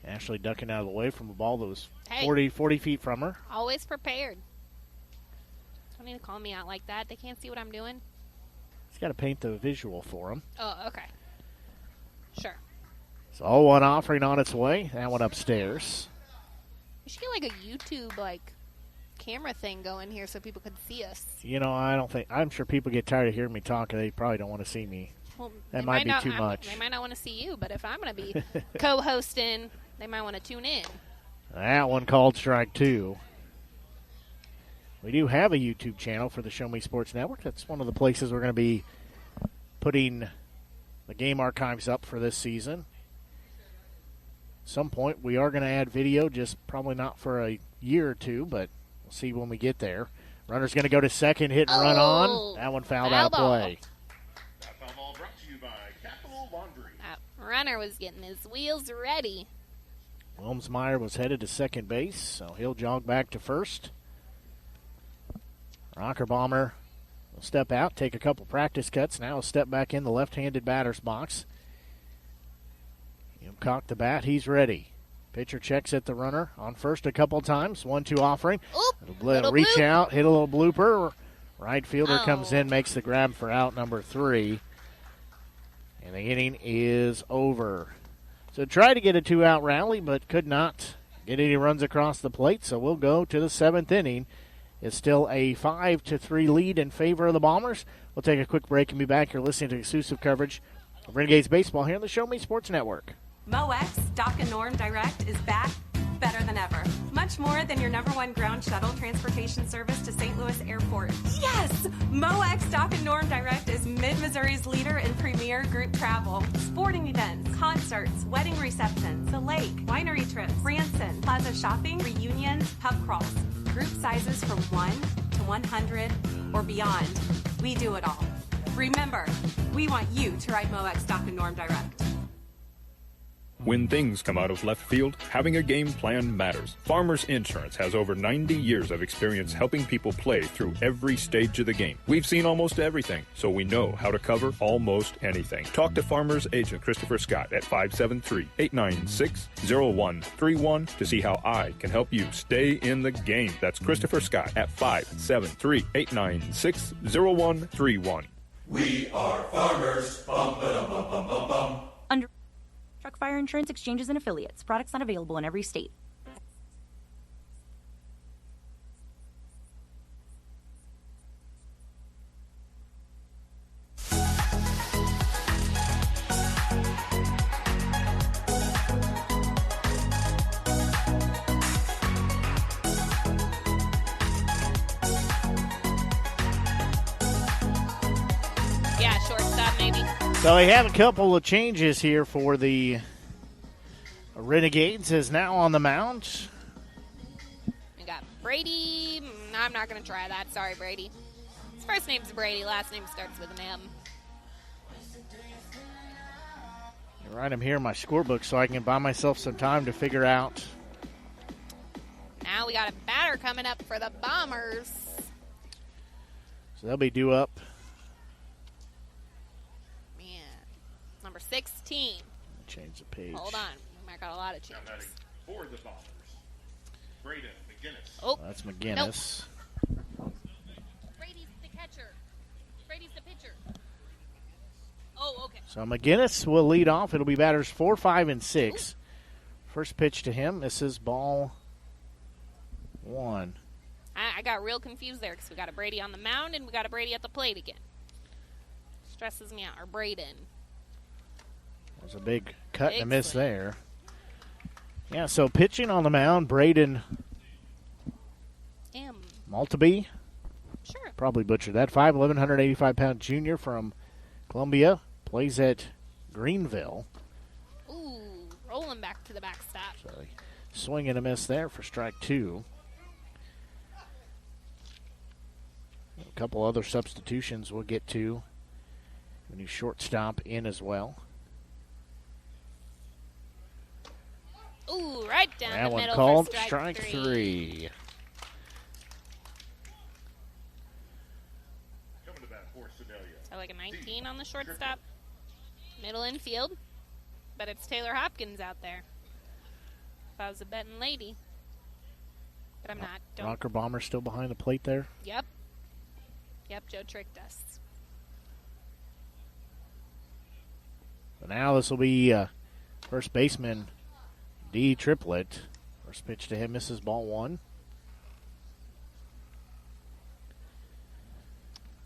Ashley ducking out of the way from a ball that was 40 feet from her. Always prepared. Don't need to call me out like that. They can't see what I'm doing. He's got to paint the visual for him. Oh, okay. Sure. So 0-1 offering on its way. That one upstairs. We should get like a YouTube camera thing going here so people could see us. You know, I'm sure people get tired of hearing me talk and they probably don't want to see me. Well, that might be too much. They might not want to see you, but if I'm going to be co-hosting, they might want to tune in. That one called strike 2. We do have a YouTube channel for the Show Me Sports Network. That's one of the places we're going to be putting the game archives up for this season. At some point, we are going to add video, just probably not for a year or 2, but we'll see when we get there. Runner's going to go to second, hit and run on. That one fouled out of play. That foul ball brought to you by Capital Laundry. That runner was getting his wheels ready. Wilmsmeyer was headed to second base, so he'll jog back to first. Rockerbomber will step out, take a couple practice cuts. Now he'll step back in the left-handed batter's box. He'll cock the bat. He's ready. Pitcher checks at the runner on first a couple times. 1-2 offering. Little reach bloop. out, hit a little blooper. Right fielder comes in, makes the grab for out number 3. And the inning is over. So tried to get a 2-out rally, but could not get any runs across the plate. So we'll go to the 7th inning. It's still a 5-3 lead in favor of the Bombers. We'll take a quick break and be back. You're listening to exclusive coverage of Renegades baseball here on the Show Me Sports Network. MoX Dock and Norm Direct is back better than ever. Much more than your #1 ground shuttle transportation service to St. Louis Airport. Yes! MoX Dock and Norm Direct is Mid-Missouri's leader in premier group travel. Sporting events, concerts, wedding receptions, the lake, winery trips, Branson, plaza shopping, reunions, pub crawls. Group sizes from 1 to 100 or beyond. We do it all. Remember, we want you to ride MoX Dock and Norm Direct. When things come out of left field, having a game plan matters. Farmers Insurance has over 90 years of experience helping people play through every stage of the game. We've seen almost everything, so we know how to cover almost anything. Talk to Farmers Agent Christopher Scott at 573-896-0131 to see how I can help you stay in the game. That's Christopher Scott at 573-896-0131. We are farmers. Bum, ba-dum, bum, bum, bum, bum. Under Truck Fire Insurance Exchanges and Affiliates. Products not available in every state. Yeah, shortstop maybe. So we have a couple of changes here for the Renegades is now on the mound. We got Brady. I'm not going to try that. Sorry, Brady. His first name's Brady. Last name starts with an M. I write them here in my scorebook so I can buy myself some time to figure out. Now we got a batter coming up for the Bombers. So they'll be due up. Man, number 16. Change the page. Hold on. We might got a lot of changes. For the Bombers, Braden McGinnis. Oh, that's McGinnis. Nope. Brady's the catcher. Brady's the pitcher. Oh, okay. So McGinnis will lead off. It'll be batters 4, 5, and 6. Ooh. First pitch to him. This is ball 1. I got real confused there because we got a Brady on the mound and we got a Brady at the plate again. Stresses me out. Or Braden. There's a big cut and a miss there. Yeah, so pitching on the mound, Braden Maltby. Sure. Probably butchered that. 5'11", 185-pound junior from Columbia. Plays at Greenville. Ooh, rolling back to the backstop. So swing and a miss there for strike 2. A couple other substitutions we'll get to. A new shortstop in as well. Ooh, right down that the one middle called for strike 3. Coming to bat for Sedalia. So like a 19 on the shortstop. Middle infield. But it's Taylor Hopkins out there. If I was a betting lady. But I'm not. Don't. Rocker Bomber still behind the plate there. Yep. Yep, Joe tricked us. So now this will be first baseman D. Triplett. First pitch to him misses ball 1.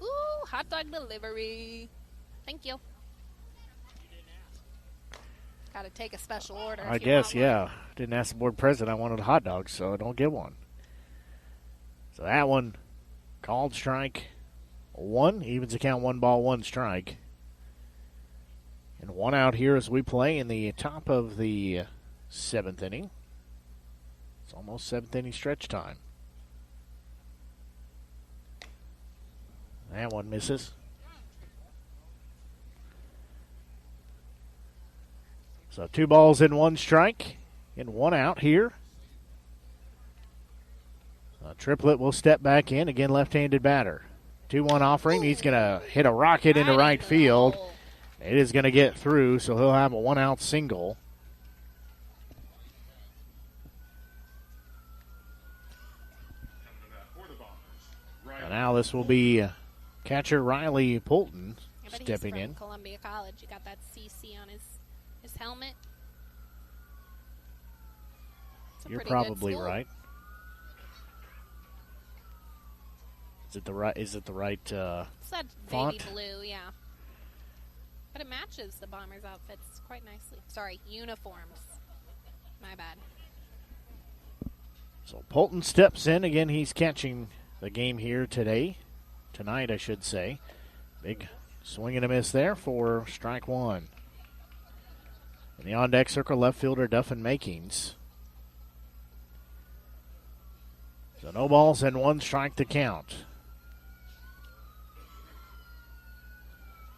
Ooh, hot dog delivery. Thank you. Got to take a special order. I guess, yeah. Didn't ask the board president. I wanted a hot dog, so I don't get one. So that one called strike 1. Evens the count, 1 ball, 1 strike. And 1 out here as we play in the top of the 7th inning. It's almost 7th inning stretch time. That one misses. So 2 balls and 1 strike and 1 out here. Triplett will step back in. Again, left-handed batter. 2-1 offering. He's going to hit a rocket into right field. It is going to get through, so he'll have a 1-out single. And now this will be catcher Riley Poulton stepping in. Columbia College. You got that CC on his helmet. You're probably right. Is it the right? Is it the right it's that font? baby blue, yeah. But it matches the Bombers' outfits quite nicely. Sorry, uniforms. My bad. So Poulton steps in again. He's catching the game here tonight, I should say. Big swing and a miss there for strike 1. In the on-deck circle, left fielder Duffin Makings. So no balls and 1 strike to count.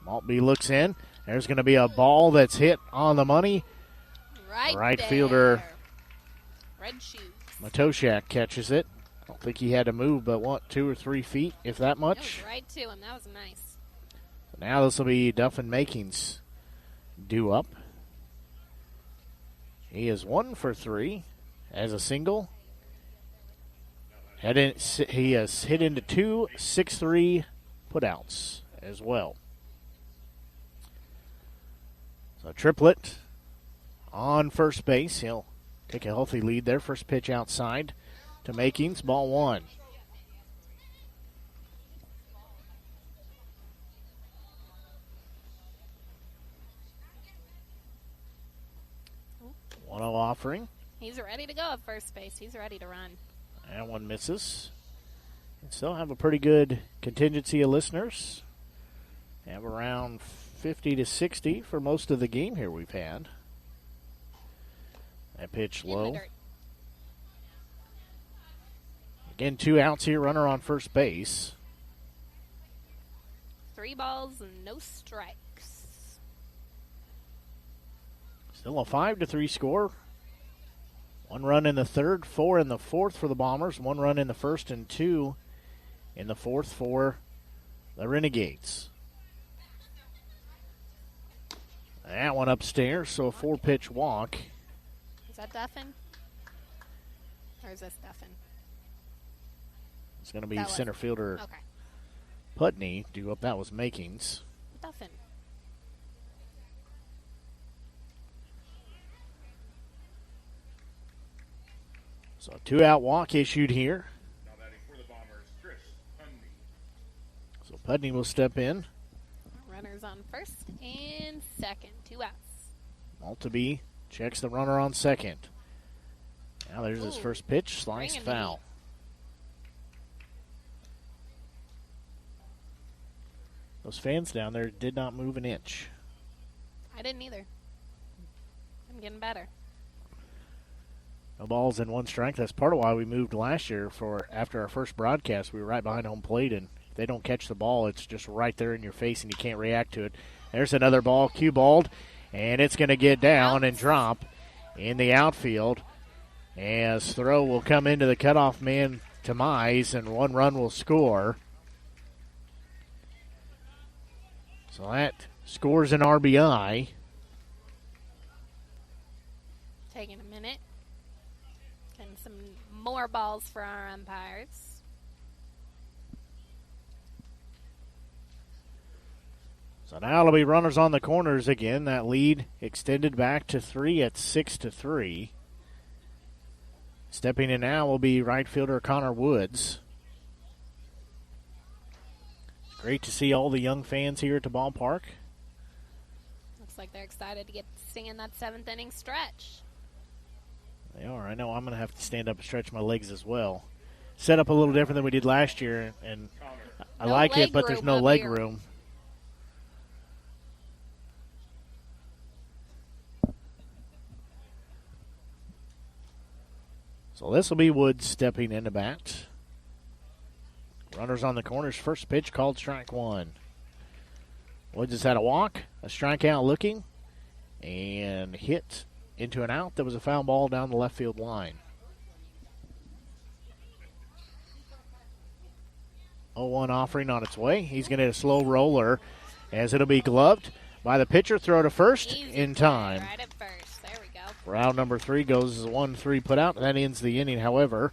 Maltby looks in. There's going to be a ball that's hit on the money. Right fielder Red shoes. Matoshak catches it. I don't think he had to move but 2 or 3 feet, if that much. That was right to him. That was nice. Now this will be Duffin Makings due up. He is 1 for 3 as a single. He has hit into 2 6-3 putouts as well. So triplet on first base. He'll take a healthy lead there. First pitch outside to Makings. Ball 1. One offering. He's ready to go at first base. He's ready to run. And one misses. And still have a pretty good contingency of listeners. Have around 50 to 60 for most of the game here we've had. That pitch low. Again, 2 outs here. Runner on first base. 3 balls and no strikes. Still a 5-3 score. 1 run in the third, 4 in the fourth for the Bombers. 1 run in the first and 2 in the fourth for the Renegades. That one upstairs, so a 4-pitch walk. Is that Duffin? Or is this Duffin? It's going to be center fielder Putney due up. That was Makings. Duffin. So a 2-out walk issued here. Now batting for the Bombers, Chris Putney. So Putney will step in. Runners on first and second. 2 outs. Maltby checks the runner on second. Now there's his first pitch. Slice foul. Those fans down there did not move an inch. I didn't either. I'm getting better. No balls and 1 strike. That's part of why we moved last year. After our first broadcast, we were right behind home plate, and if they don't catch the ball, it's just right there in your face, and you can't react to it. There's another ball, cue balled, and it's going to get down and drop in the outfield. As throw will come into the cutoff man, Tamize, and 1 run will score. So that scores an RBI. Taking a minute. Getting some more balls for our umpires. So now it'll be runners on the corners again. That lead extended back to 3 at 6-3. Stepping in now will be right fielder Connor Woods. It's great to see all the young fans here at the ballpark. Looks like they're excited to get to stay in that 7th inning stretch. They are. I know I'm going to have to stand up and stretch my legs as well. Set up a little different than we did last year, and I like it, but there's no leg room. So this will be Woods stepping into bat. Runners on the corners. First pitch called strike 1. Woods has had a walk, a strikeout looking, and hit into an out. That was a foul ball down the left field line. 0-1 offering on its way. He's going to hit a slow roller as it'll be gloved by the pitcher. Throw to first in time. Right at first. There we go. For out number 3 goes 1-3 put out. That ends the inning. However,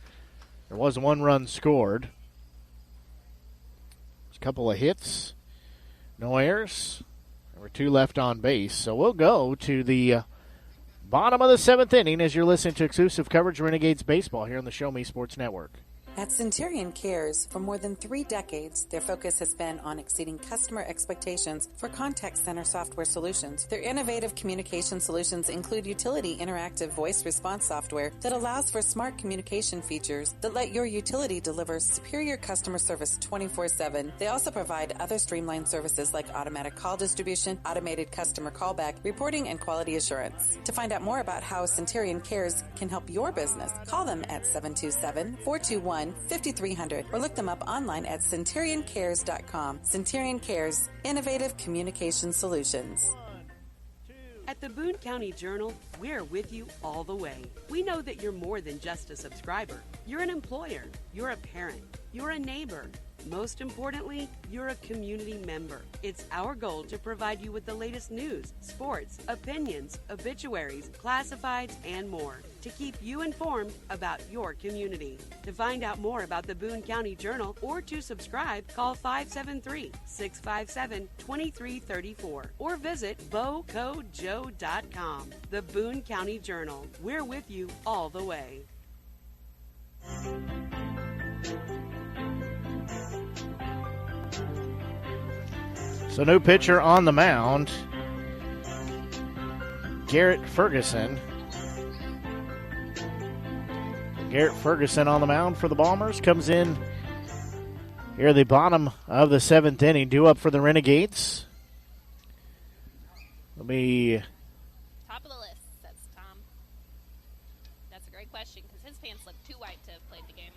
there was 1 run scored. There's a couple of hits. No errors. There were 2 left on base. So we'll go to the bottom of the 7th inning as you're listening to exclusive coverage of Renegades baseball here on the Show Me Sports Network. At Centurion Cares, for more than 3 decades, their focus has been on exceeding customer expectations for contact center software solutions. Their innovative communication solutions include utility interactive voice response software that allows for smart communication features that let your utility deliver superior customer service 24/7. They also provide other streamlined services like automatic call distribution, automated customer callback, reporting, and quality assurance. To find out more about how Centurion Cares can help your business, call them at 727-421-5300 or look them up online at centurioncares.com. Centurion Cares, innovative communication solutions. At the Boone County Journal, we're with you all the way. We know that you're more than just a subscriber. You're an employer, you're a parent, you're a neighbor. Most importantly, you're a community member. It's our goal to provide you with the latest news, sports, opinions, obituaries, classifieds, and more to keep you informed about your community. To find out more about the Boone County Journal or to subscribe, call 573-657-2334 or visit bocojoe.com. The Boone County Journal. We're with you all the way. So new pitcher on the mound, Garrett Ferguson. Garrett Ferguson on the mound for the Bombers comes in here at the bottom of the 7th inning, due up for the Renegades. It'll be top of the list, says Tom. That's a great question because his pants look too white to have played the game.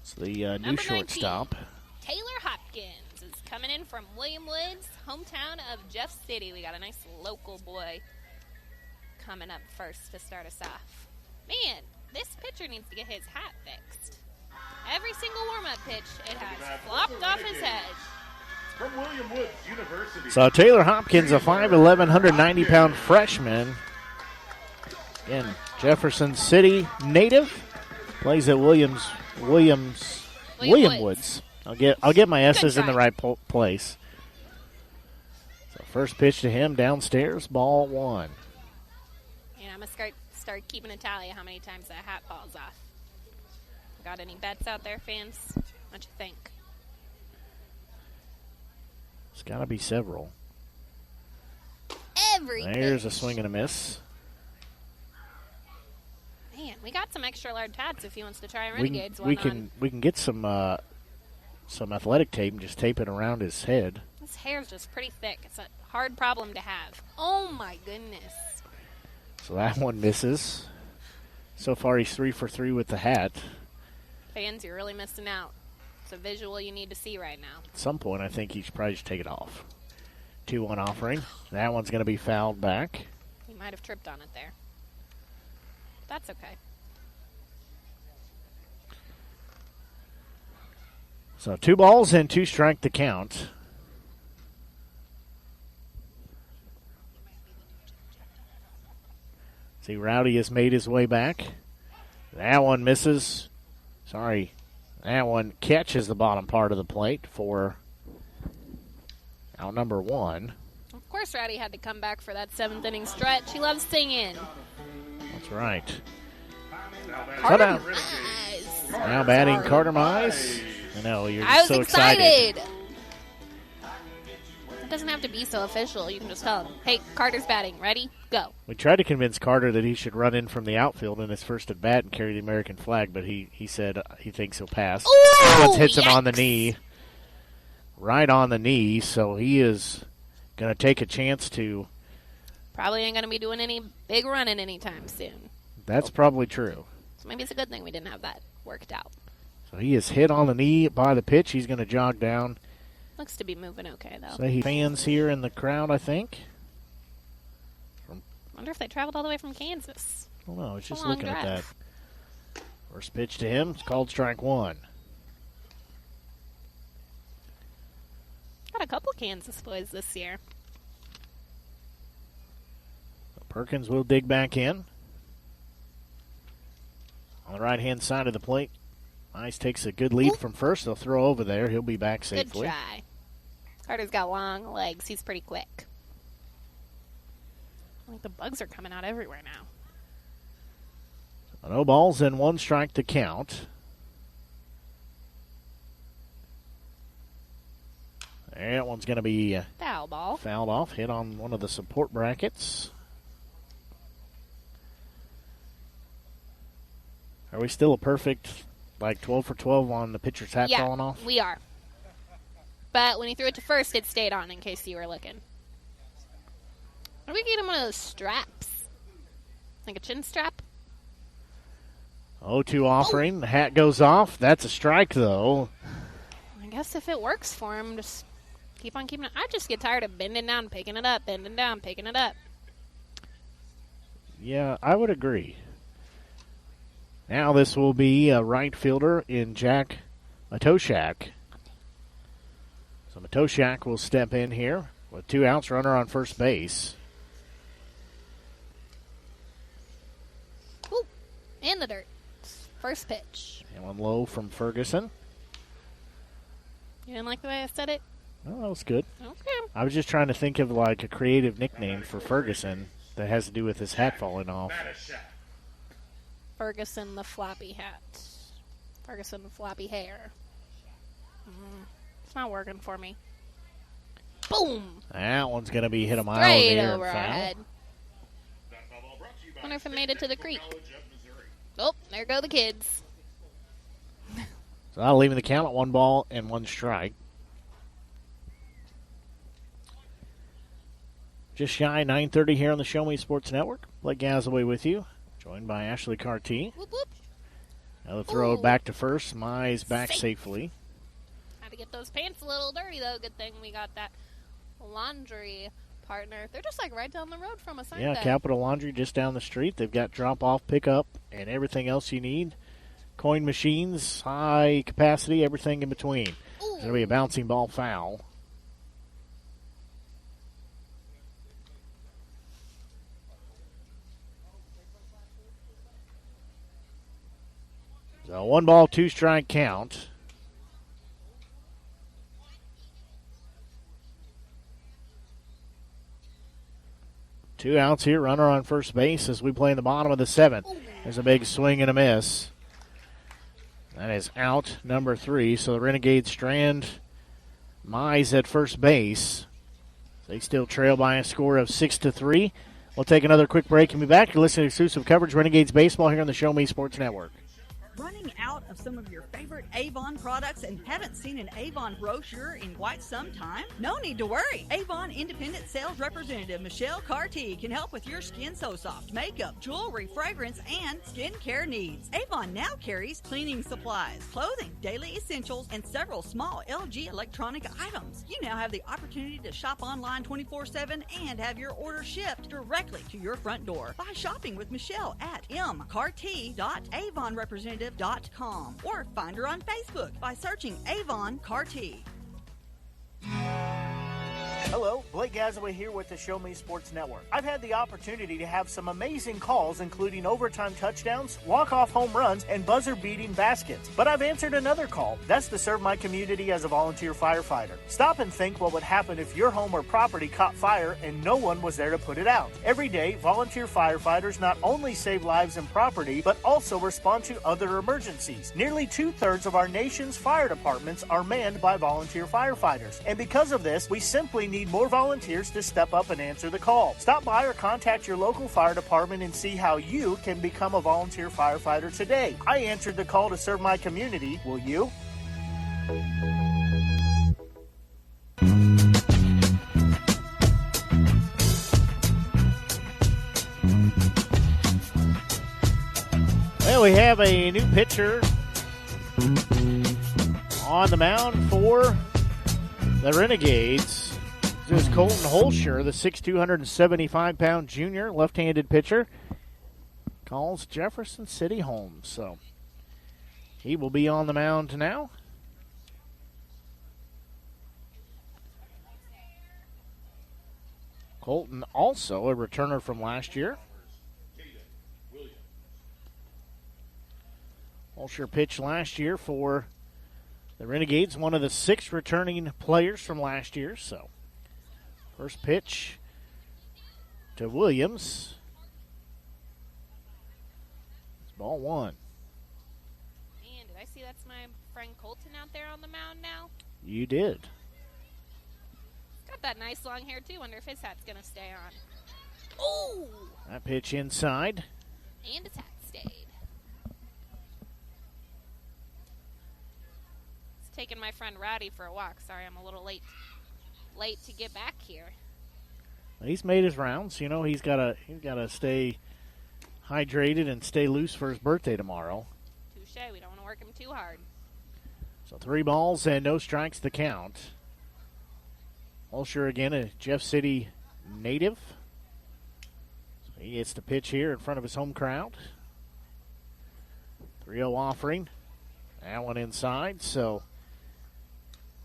it's the new Number 19, shortstop. Taylor Hopkins is coming in from William Woods, hometown of Jeff City. We got a nice local boy coming up first to start us off. Man, this pitcher needs to get his hat fixed. Every single warm-up pitch, it has flopped off his head. From William Woods University. So Taylor Hopkins, a 5'11", 190-pound freshman. Again, Jefferson City native. Plays at William Woods. I'll get my S's in the right place. So first pitch to him downstairs, ball 1. And I'm going to start keeping a tally of how many times that hat falls off. Got any bets out there, fans? What you think? It's got to be several. There's a swing and a miss. Man, we got some extra large hats if he wants to try Renegades. We can get some athletic tape and just tape it around his head. His hair's just pretty thick. It's a hard problem to have. Oh my goodness. So that one misses. So far he's 3 for 3 with the hat. Fans, you're really missing out. It's a visual you need to see right now. At some point I think he should probably just take it off. 2-1 offering. That one's going to be fouled back. He might have tripped on it there. That's okay. So 2 balls and 2 strike to count. See, Rowdy has made his way back. That one misses. Sorry. That one catches the bottom part of the plate for out number 1. Of course, Rowdy had to come back for that 7th inning stretch. He loves singing. That's right. Carter now batting Carter Mize. I know, you're I was so excited. It doesn't have to be so official. You can just tell him, hey, Carter's batting. Ready? Go. We tried to convince Carter that he should run in from the outfield in his first at bat and carry the American flag, but he said he thinks he'll pass. Ooh, hits him on the knee. Right on the knee, so he is going to take a chance to... Probably ain't going to be doing any big running anytime soon. That's probably true. So maybe it's a good thing we didn't have that worked out. So he is hit on the knee by the pitch. He's going to jog down. Looks to be moving okay, though. So he fans here in the crowd, I think. Wonder if they traveled all the way from Kansas. I don't know. I was just a long looking drive. at that. First pitch to him. It's called strike 1. Got a couple Kansas boys this year. Perkins will dig back in. On the right-hand side of the plate. Ice takes a good lead from first. They'll throw over there. He'll be back safely. Good try. Carter's got long legs. He's pretty quick. I think the bugs are coming out everywhere now. No balls and 1 strike to count. That one's going to be foul ball. Fouled off. Hit on one of the support brackets. Are we still a perfect, 12 for 12 on the pitcher's hat falling off? We are. But when he threw it to first, it stayed on, in case you were looking. Are we getting one of those straps? Like a chin strap? 0-2 offering. The hat goes off. That's a strike, though. I guess if it works for him, just Keep on keeping it. I just get tired of bending down, picking it up, bending down, picking it up. Yeah, I would agree. Now this will be a right fielder in Jack Matoshak. So Matoshak will step in here with 2 outs, runner on first base. Ooh, in the dirt. First pitch. And one low from Ferguson. You didn't like the way I said it? Oh, that was good. Okay. I was just trying to think of like a creative nickname for Ferguson that has to do with his hat falling off. Ferguson the floppy hat. Ferguson the floppy hair. It's not working for me. Boom! That one's going to be hit a mile Straight in the air overhead. Wonder if it made it to the creek. Oh, there go the kids. So I'll leave the count at 1 ball and 1 strike. Just shy 9:30 here on the Show Me Sports Network. Blake Gazaway with you, joined by Ashley Carty. Whoop, whoop. Another throw back to first. Mize back safely. Had to get those pants a little dirty, though. Good thing we got that laundry partner. They're just like right down the road from us, aren't Yeah, they? Capital Laundry just down the street. They've got drop-off, pickup, and everything else you need. Coin machines, high capacity, everything in between. There's going to be a bouncing ball foul. So 1 ball, 2 strike count. Two outs here, runner on first base as we play in the bottom of the 7th. There's a big swing and a miss. That is out number 3. So the Renegades strand Mize at first base. They still trail by a score of 6-3. We'll take another quick break and be back. You're listening to exclusive coverage Renegades baseball here on the Show Me Sports Network. Running out of some of your favorite Avon products and haven't seen an Avon brochure in quite some time? No need to worry. Avon Independent Sales Representative Michelle Carty can help with your Skin So Soft makeup, jewelry, fragrance, and skincare needs. Avon now carries cleaning supplies, clothing, daily essentials, and several small LG electronic items. You now have the opportunity to shop online 24/7 and have your order shipped directly to your front door by shopping with Michelle at mcarty.avonrepresentative.com or find her on Facebook by searching Avon Carty. Hello, Blake Gazaway here with the Show Me Sports Network. I've had the opportunity to have some amazing calls, including overtime touchdowns, walk-off home runs, and buzzer-beating baskets. But I've answered another call. That's to serve my community as a volunteer firefighter. Stop and think what would happen if your home or property caught fire and no one was there to put it out. Every day, volunteer firefighters not only save lives and property, but also respond to other emergencies. Nearly 2/3 of our nation's fire departments are manned by volunteer firefighters. And because of this, we simply need more volunteers to step up and answer the call. Stop by or contact your local fire department and see how you can become a volunteer firefighter today. I answered the call to serve my community. Will you? Well, we have a new pitcher on the mound for the Renegades. This is Colton Holscher, the 6'2", 275-pound junior, left-handed pitcher. Calls Jefferson City home, so he will be on the mound now. Colton also a returner from last year. Holscher pitched last year for the Renegades, one of the 6 returning players from last year, so first pitch to Williams. It's ball 1. Man, did I see that's my friend Colton out there on the mound now? You did. Got that nice long hair, too. Wonder if his hat's going to stay on. Ooh! That pitch inside. And his hat stayed. It's taking my friend Rowdy for a walk. Sorry, I'm a little late to get back here. He's made his rounds. You know, he's got to stay hydrated and stay loose for his birthday tomorrow. Touche. We don't want to work him too hard. So 3 balls and no strikes to count. Holscher again, a Jeff City native. So he gets the pitch here in front of his home crowd. 3-0 offering. That one inside, so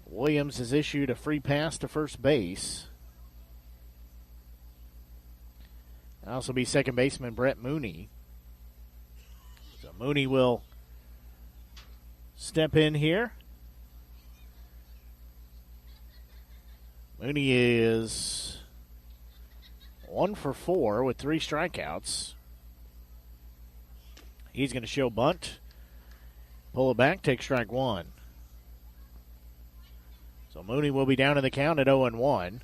Williams has issued a free pass to first base. That'll also be second baseman Brett Mooney. So Mooney will step in here. Mooney is 1 for 4 with 3 strikeouts. He's going to show bunt. Pull it back, take strike 1. So Mooney will be down in the count at 0-1.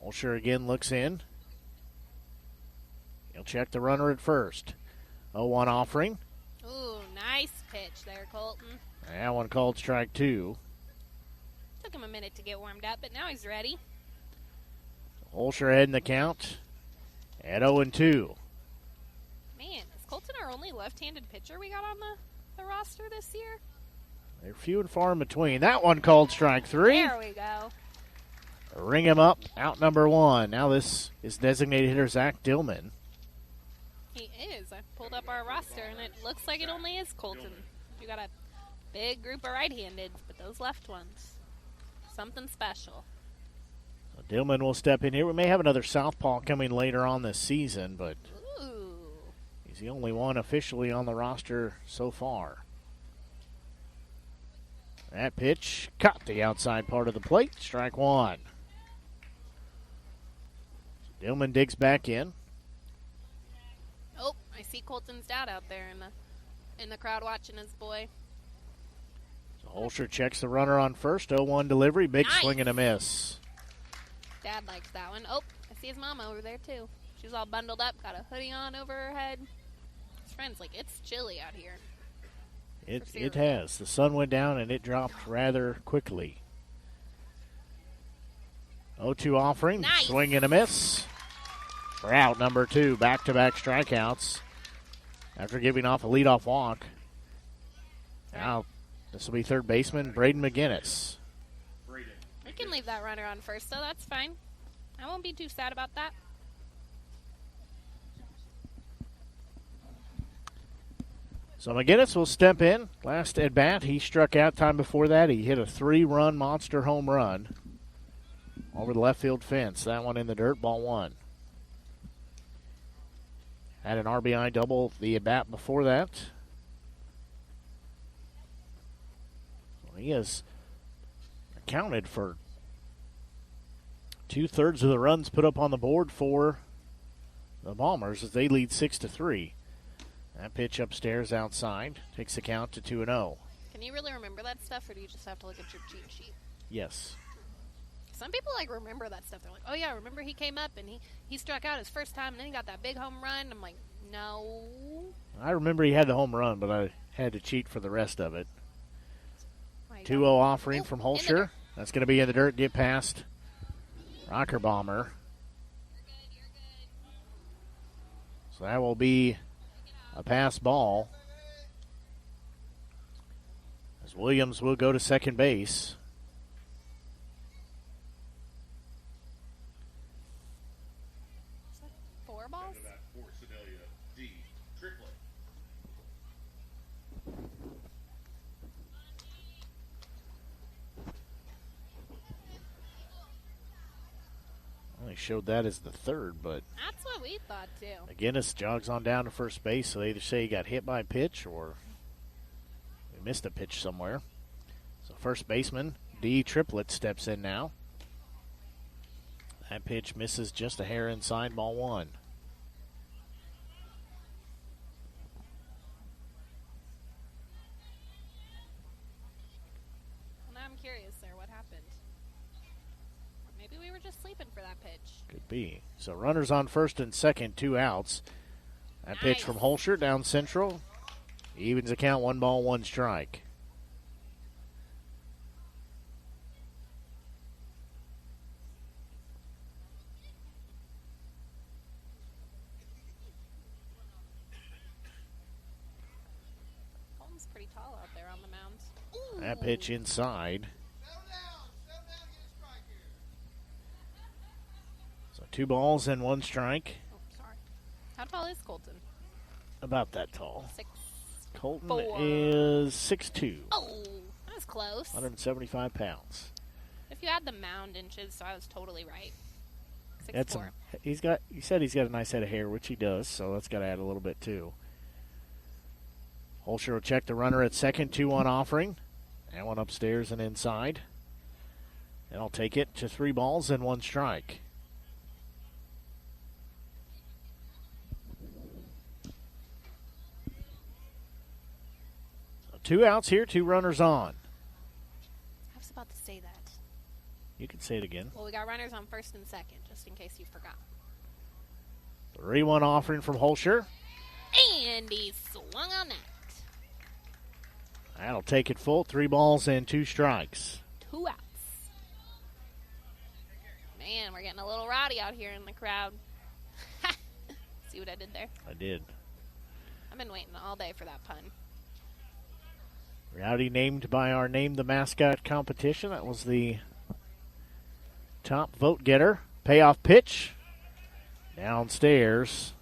Holscher again looks in. He'll check the runner at first. 0-1 offering. Ooh, nice pitch there, Colton. That one called strike 2. Took him a minute to get warmed up, but now he's ready. Holscher ahead in the count at 0-2. Man, is Colton our only left-handed pitcher we got on the roster this year? They're few and far in between. That one called strike 3. There we go. Ring him up, out number 1. Now this is designated hitter Zach Dillman. He is. I pulled up our roster, and it looks like it only is Colton. We got a big group of right-handeds, but those left ones, something special. So Dillman will step in here. We may have another southpaw coming later on this season, but he's the only one officially on the roster so far. That pitch caught the outside part of the plate. Strike 1. So Dillman digs back in. Oh, I see Colton's dad out there in the crowd watching his boy. So Holscher checks the runner on first. 0-1 delivery. Big swing and a miss. Dad likes that one. Oh, I see his mama over there, too. She's all bundled up, got a hoodie on over her head. His friend's like, it's chilly out here. It has. The sun went down and it dropped rather quickly. 0-2 offering. Nice. Swing and a miss. For out number 2. Back-to-back strikeouts after giving off a leadoff walk. Now this will be third baseman Braden McGinnis. We can leave that runner on first, so that's fine. I won't be too sad about that. So McGinnis will step in. Last at bat, he struck out. Time before that, he hit a 3-run monster home run over the left field fence. That one in the dirt, ball 1. Had an RBI double the at bat before that. So he has accounted for 2/3 of the runs put up on the board for the Bombers as they lead 6-3. That pitch upstairs outside takes the count to 2-0. Can you really remember that stuff, or do you just have to look at your cheat sheet? Yes. Some people remember that stuff. They're like, oh yeah, remember he came up and he struck out his first time and then he got that big home run. I'm like, no. I remember he had the home run, but I had to cheat for the rest of it. 2-0 offering from Holscher. That's going to be in the dirt, get past Rocker Bomber. So that will be a pass ball, as Williams will go to second base. Four balls? For Sedalia, D. Triplet. They showed that as the third, but That's what we thought, too. McGinnis jogs on down to first base, so they either say he got hit by a pitch or we missed a pitch somewhere. So first baseman, D. Triplet, steps in now. That pitch misses just a hair inside, ball 1. Well, now I'm curious there. What happened? Maybe we were just sleeping for that pitch. Could be. So runners on first and second, 2 outs. That pitch from Holscher down central. Evens the count, 1 ball, 1 strike. It's pretty tall out there on the mound. Ooh. That pitch inside. So 2 balls and 1 strike. Oh, sorry. How tall is Colton? About that tall. 6'4". Colton is 6'2". Oh, that was close. 175 pounds. If you add the mound inches, so I was totally right. 6'4". That's he said he's got a nice head of hair, which he does, so that's got to add a little bit too. Holscher will check the runner at second, 2-1 offering. That one upstairs and inside. And I'll take it to 3 balls and 1 strike. So 2 outs here, 2 runners on. I was about to say that. You can say it again. Well, we got runners on first and second, just in case you forgot. 3-1 offering from Holscher. And he swung on that. That'll take it full. 3 balls and 2 strikes. 2 outs. Man, we're getting a little rowdy out here in the crowd. See what I did there? I did. I've been waiting all day for that pun. Rowdy named by our Name the Mascot competition. That was the top vote getter. Payoff pitch. Downstairs.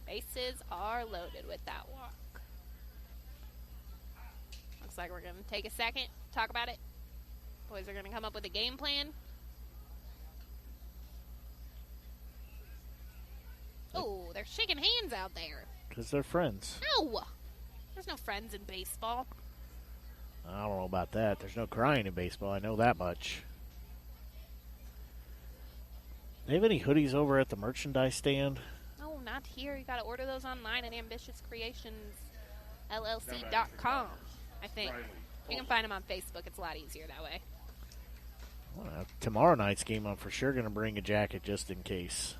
Bases are loaded with that walk. Looks like we're going to take a second, talk about it. Boys are going to come up with a game plan. Oh, they're shaking hands out there. Because they're friends. No! There's no friends in baseball. I don't know about that. There's no crying in baseball. I know that much. They have any hoodies over at the merchandise stand? No, not here. You got to order those online at ambitiouscreationsllc.com, I think. You can find them on Facebook. It's a lot easier that way. Well, tomorrow night's game, I'm for sure going to bring a jacket just in case.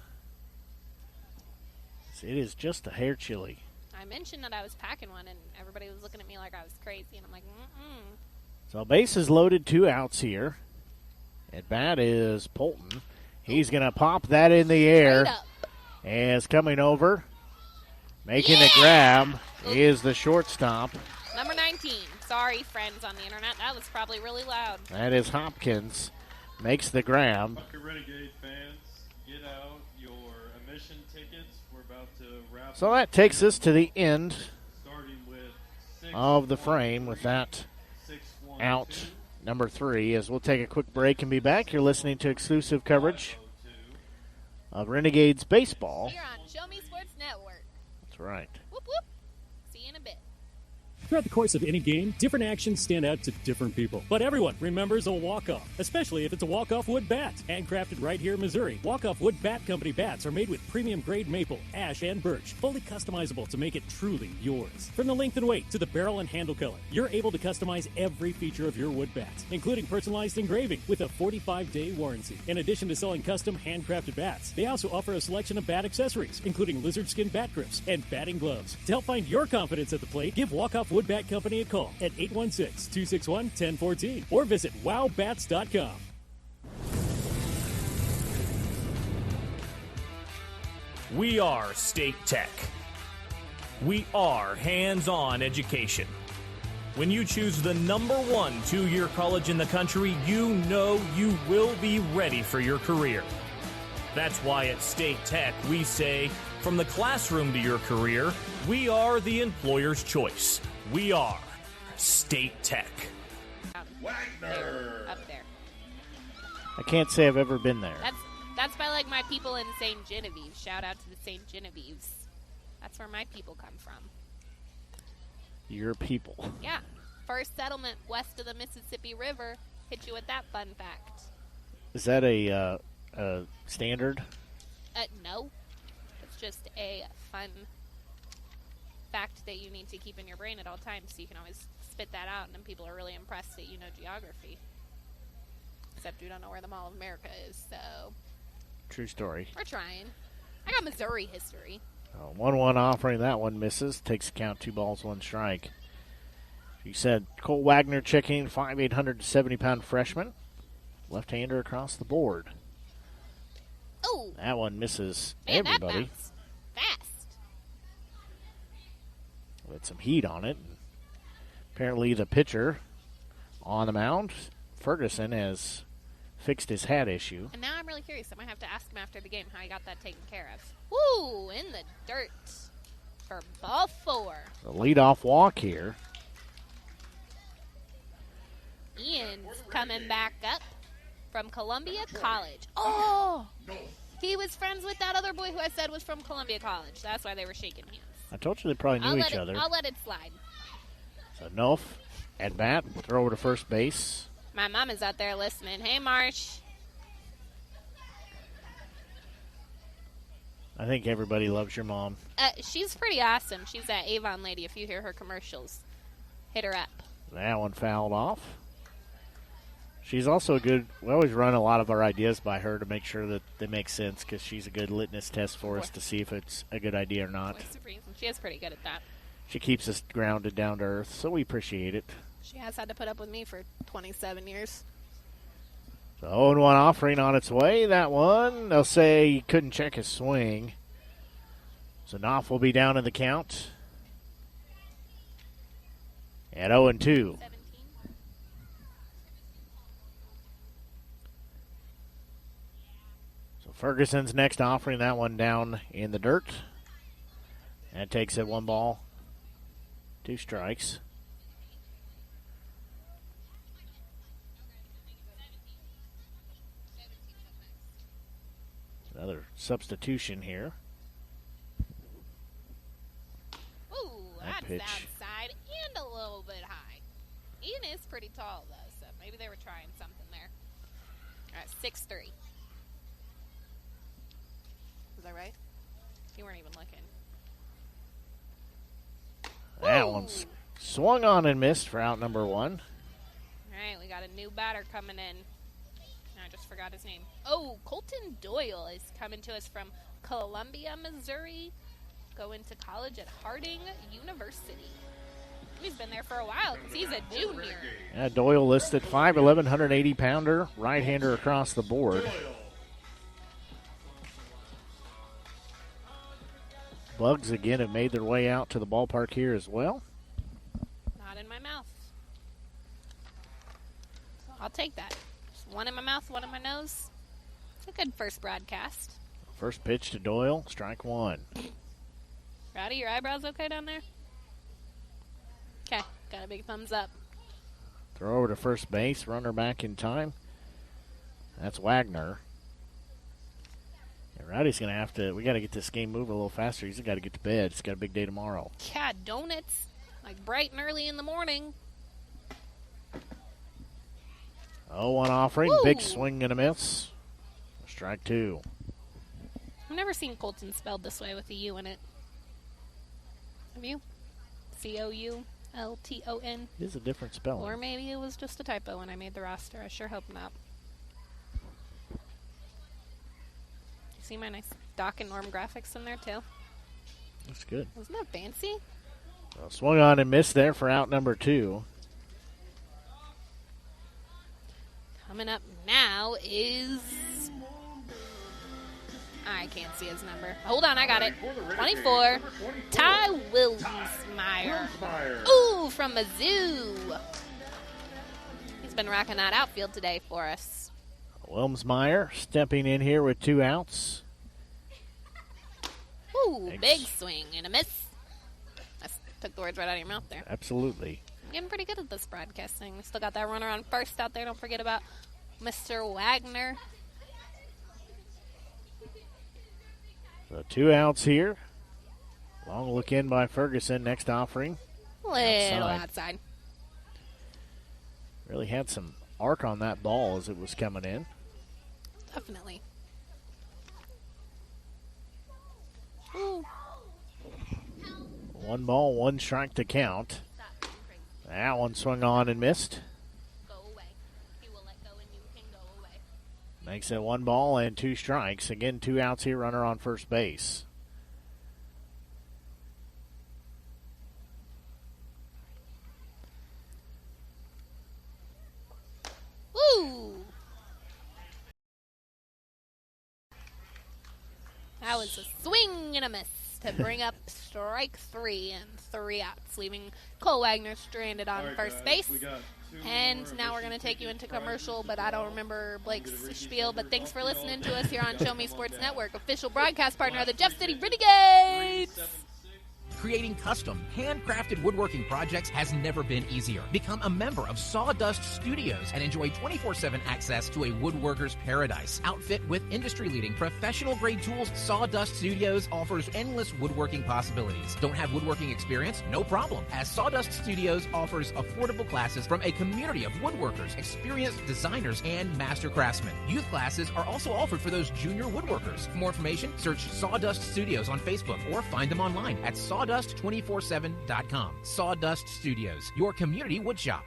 It is just a hair chilly. I mentioned that I was packing one, and everybody was looking at me like I was crazy, and I'm like, mm-mm. So bases loaded, 2 outs here. At bat is Polton. He's going to pop that in the air. As coming over, making the grab, is the shortstop. Number 19. Sorry, friends on the internet. That was probably really loud. That is Hopkins. Makes the grab. Renegade fans, get out your admission tickets. We're about to wrap. So that takes us to the end with of the frame with that out number 3. As we'll take a quick break and be back. You're listening to exclusive coverage of Renegades baseball. Here on Show Me Sports Network. That's right. Whoop, whoop. See you in a bit. Throughout the course of any game, different actions stand out to different people. But everyone remembers a walk-off, especially if it's a walk-off wood bat. Handcrafted right here in Missouri, Walk-Off Wood Bat Company bats are made with premium-grade maple, ash, and birch, fully customizable to make it truly yours. From the length and weight to the barrel and handle color, you're able to customize every feature of your wood bat, including personalized engraving with a 45-day warranty. In addition to selling custom handcrafted bats, they also offer a selection of bat accessories, including lizard skin bat grips and batting gloves. To help find your confidence at the plate, give Walk-Off Wood Bat Company a call at 816-261-1014 or visit wowbats.com. We are State Tech. We are hands-on education. When you choose the number 1 two-year college in the country, you know you will be ready for your career. That's why at State Tech we say, from the classroom to your career, we are the employer's choice. We are State Tech. Wagner! Up there. I can't say I've ever been there. That's by like my people in St. Genevieve. Shout out to the St. Genevieves. That's where my people come from. Your people. Yeah. First settlement west of the Mississippi River. Hit you with that fun fact. Is that a standard? No. It's just a fun fact that you need to keep in your brain at all times, so you can always spit that out, and then people are really impressed that you know geography. Except you don't know where the Mall of America is, so... True story. We're trying. I got Missouri history. 1-1 offering. That one misses. Takes a count, 2 balls, 1 strike. You said Cole Wagner checking, 5'8", 170-pound freshman. Left-hander across the board. Oh! That one misses That everybody. bounced fast. With some heat on it. Apparently the pitcher on the mound, Ferguson, has fixed his hat issue. And now I'm really curious. I might have to ask him after the game how he got that taken care of. Woo! In the dirt for ball 4. The leadoff walk here. Ian's coming back up from Columbia College. Oh! He was friends with that other boy who I said was from Columbia College. That's why they were shaking hands. I told you they probably knew each other. I'll let it slide. So Nof at bat, throw over to first base. My mom is out there listening. Hey, Marsh. I think everybody loves your mom. She's pretty awesome. She's that Avon lady. If you hear her commercials, hit her up. That one fouled off. She's also a good, we always run a lot of our ideas by her to make sure that they make sense because she's a good litmus test for us to see if it's a good idea or not. She is pretty good at that. She keeps us grounded down to earth, so we appreciate it. She has had to put up with me for 27 years. So 0-1 offering on its way. That one, they'll say he couldn't check his swing. So Knopf will be down in the count at 0-2. So Ferguson's next offering, that one down in the dirt. That takes it 1 ball, 2 strikes. Another substitution here. Ooh, that that's pitch. outside and a little bit high. Ian is pretty tall, though, so maybe they were trying something there. All right, 6-3. Is that right? You weren't even looking. That one's swung on and missed for out number 1. All right, we got a new batter coming in. I just forgot his name. Oh, Colton Doyle is coming to us from Columbia, Missouri, going to college at Harding University. He's been there for a while because he's a junior. Yeah, Doyle listed 5'11", 180-pounder, right-hander across the board. Bugs, again, have made their way out to the ballpark here as well. Not in my mouth. I'll take that. Just one in my mouth, one in my nose. It's a good first broadcast. First pitch to Doyle, strike 1. Rowdy, your eyebrows okay down there? Okay, got a big thumbs up. Throw over to first base, runner back in time. That's Wagner. Yeah, Rowdy's going to have to, we got to get this game moving a little faster. He's got to get to bed. He's got a big day tomorrow. Yeah, donuts, like bright and early in the morning. 0-1 offering, Woo. big swing and a miss. Strike 2. I've never seen Colton spelled this way with a U in it. Have you? Coulton. It is a different spelling. Or maybe it was just a typo when I made the roster. I sure hope not. You see my nice Doc and Norm graphics in there too? That's good. Wasn't that fancy? Well, swung on and missed there for out number 2. Coming up now is... I can't see his number. Hold on, I got it. 24. Ty Wilmsmeyer. Ooh, from Mizzou. He's been rocking that outfield today for us. Wilmsmeyer stepping in here with 2 outs. Ooh, big swing and a miss. I took the words right out of your mouth there. Absolutely. I'm getting pretty good at this broadcasting. We still got that runner on first out there. Don't forget about Mr. Wagner. So 2 outs here. Long look in by Ferguson. Next offering. Little outside. Really had some arc on that ball as it was coming in. Definitely. Ooh. 1 ball, 1 strike to count. That one swung on and missed. Makes it 1 ball and 2 strikes. Again, 2 outs here, runner on first base. Woo! That was a swing and a miss. to bring up strike 3 and 3 outs, leaving Cole Wagner stranded on first base. And now we're going to take you into commercial, but I don't remember Blake's spiel. But thanks for listening to us here on Show Me Sports Network, official broadcast partner of the Jeff City Renegades. Creating custom, handcrafted woodworking projects has never been easier. Become a member of Sawdust Studios and enjoy 24/7 access to a woodworker's paradise. Outfit with industry-leading professional-grade tools, Sawdust Studios offers endless woodworking possibilities. Don't have woodworking experience? No problem, as Sawdust Studios offers affordable classes from a community of woodworkers, experienced designers, and master craftsmen. Youth classes are also offered for those junior woodworkers. For more information, search Sawdust Studios on Facebook or find them online at sawdust247.com. Sawdust Studios, your community woodshop.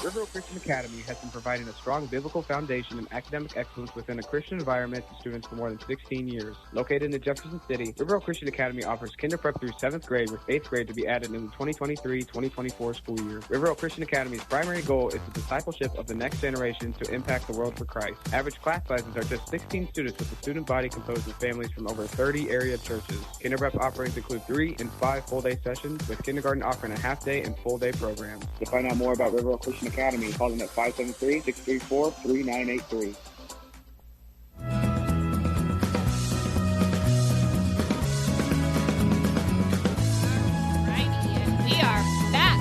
River Oak Christian Academy has been providing a strong biblical foundation and academic excellence within a Christian environment to students for more than 16 years. Located in Jefferson City, River Oak Christian Academy offers kinder prep through 7th grade, with 8th grade to be added in the 2023-2024 school year. River Oak Christian Academy's primary goal is the discipleship of the next generation to impact the world for Christ. Average class sizes are just 16 students, with a student body composed of families from over 30 area churches. Kinder prep offerings include 3 and 5 full-day sessions, with kindergarten offering a half-day and full-day programs. To find out more about River Oak Christian Academy, call them at 573-634-3983. We are back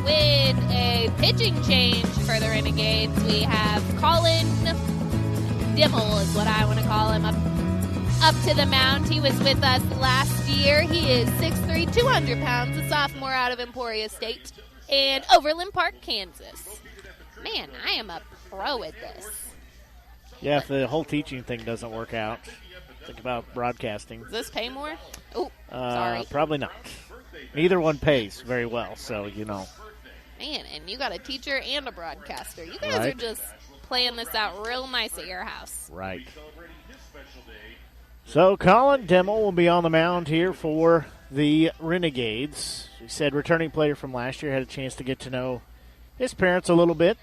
with a pitching change for the Renegades. We have Colin Dimmel is what I want to call him, up to the mound. He was with us last year. He is 6'3", 200 pounds, a sophomore out of Emporia State in Overland Park, Kansas. Man, I am a pro at this. Yeah, if the whole teaching thing doesn't work out, think about broadcasting. Does this pay more? Oh, sorry. Probably not. Neither one pays very well, so you know. Man, and you got a teacher and a broadcaster. You guys are just playing this out real nice at your house. Right. So Colin Dimmel will be on the mound here for the Renegades. He said returning player from last year, had a chance to get to know his parents a little bit.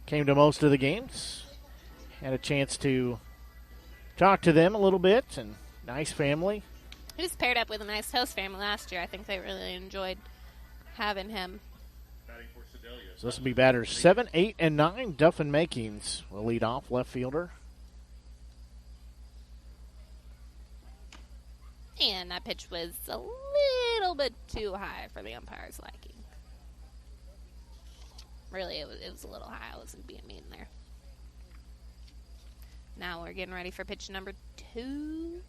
Came to most of the games. Had a chance to talk to them a little bit, and nice family. He was paired up with a nice host family last year. I think they really enjoyed having him. So this will be batters 7, 8, and 9. Duffin Makings will lead off, left fielder. And that pitch was a little bit too high for the umpire's liking. Really, it was a little high. I wasn't being mean there. Now we're getting ready for pitch number 2.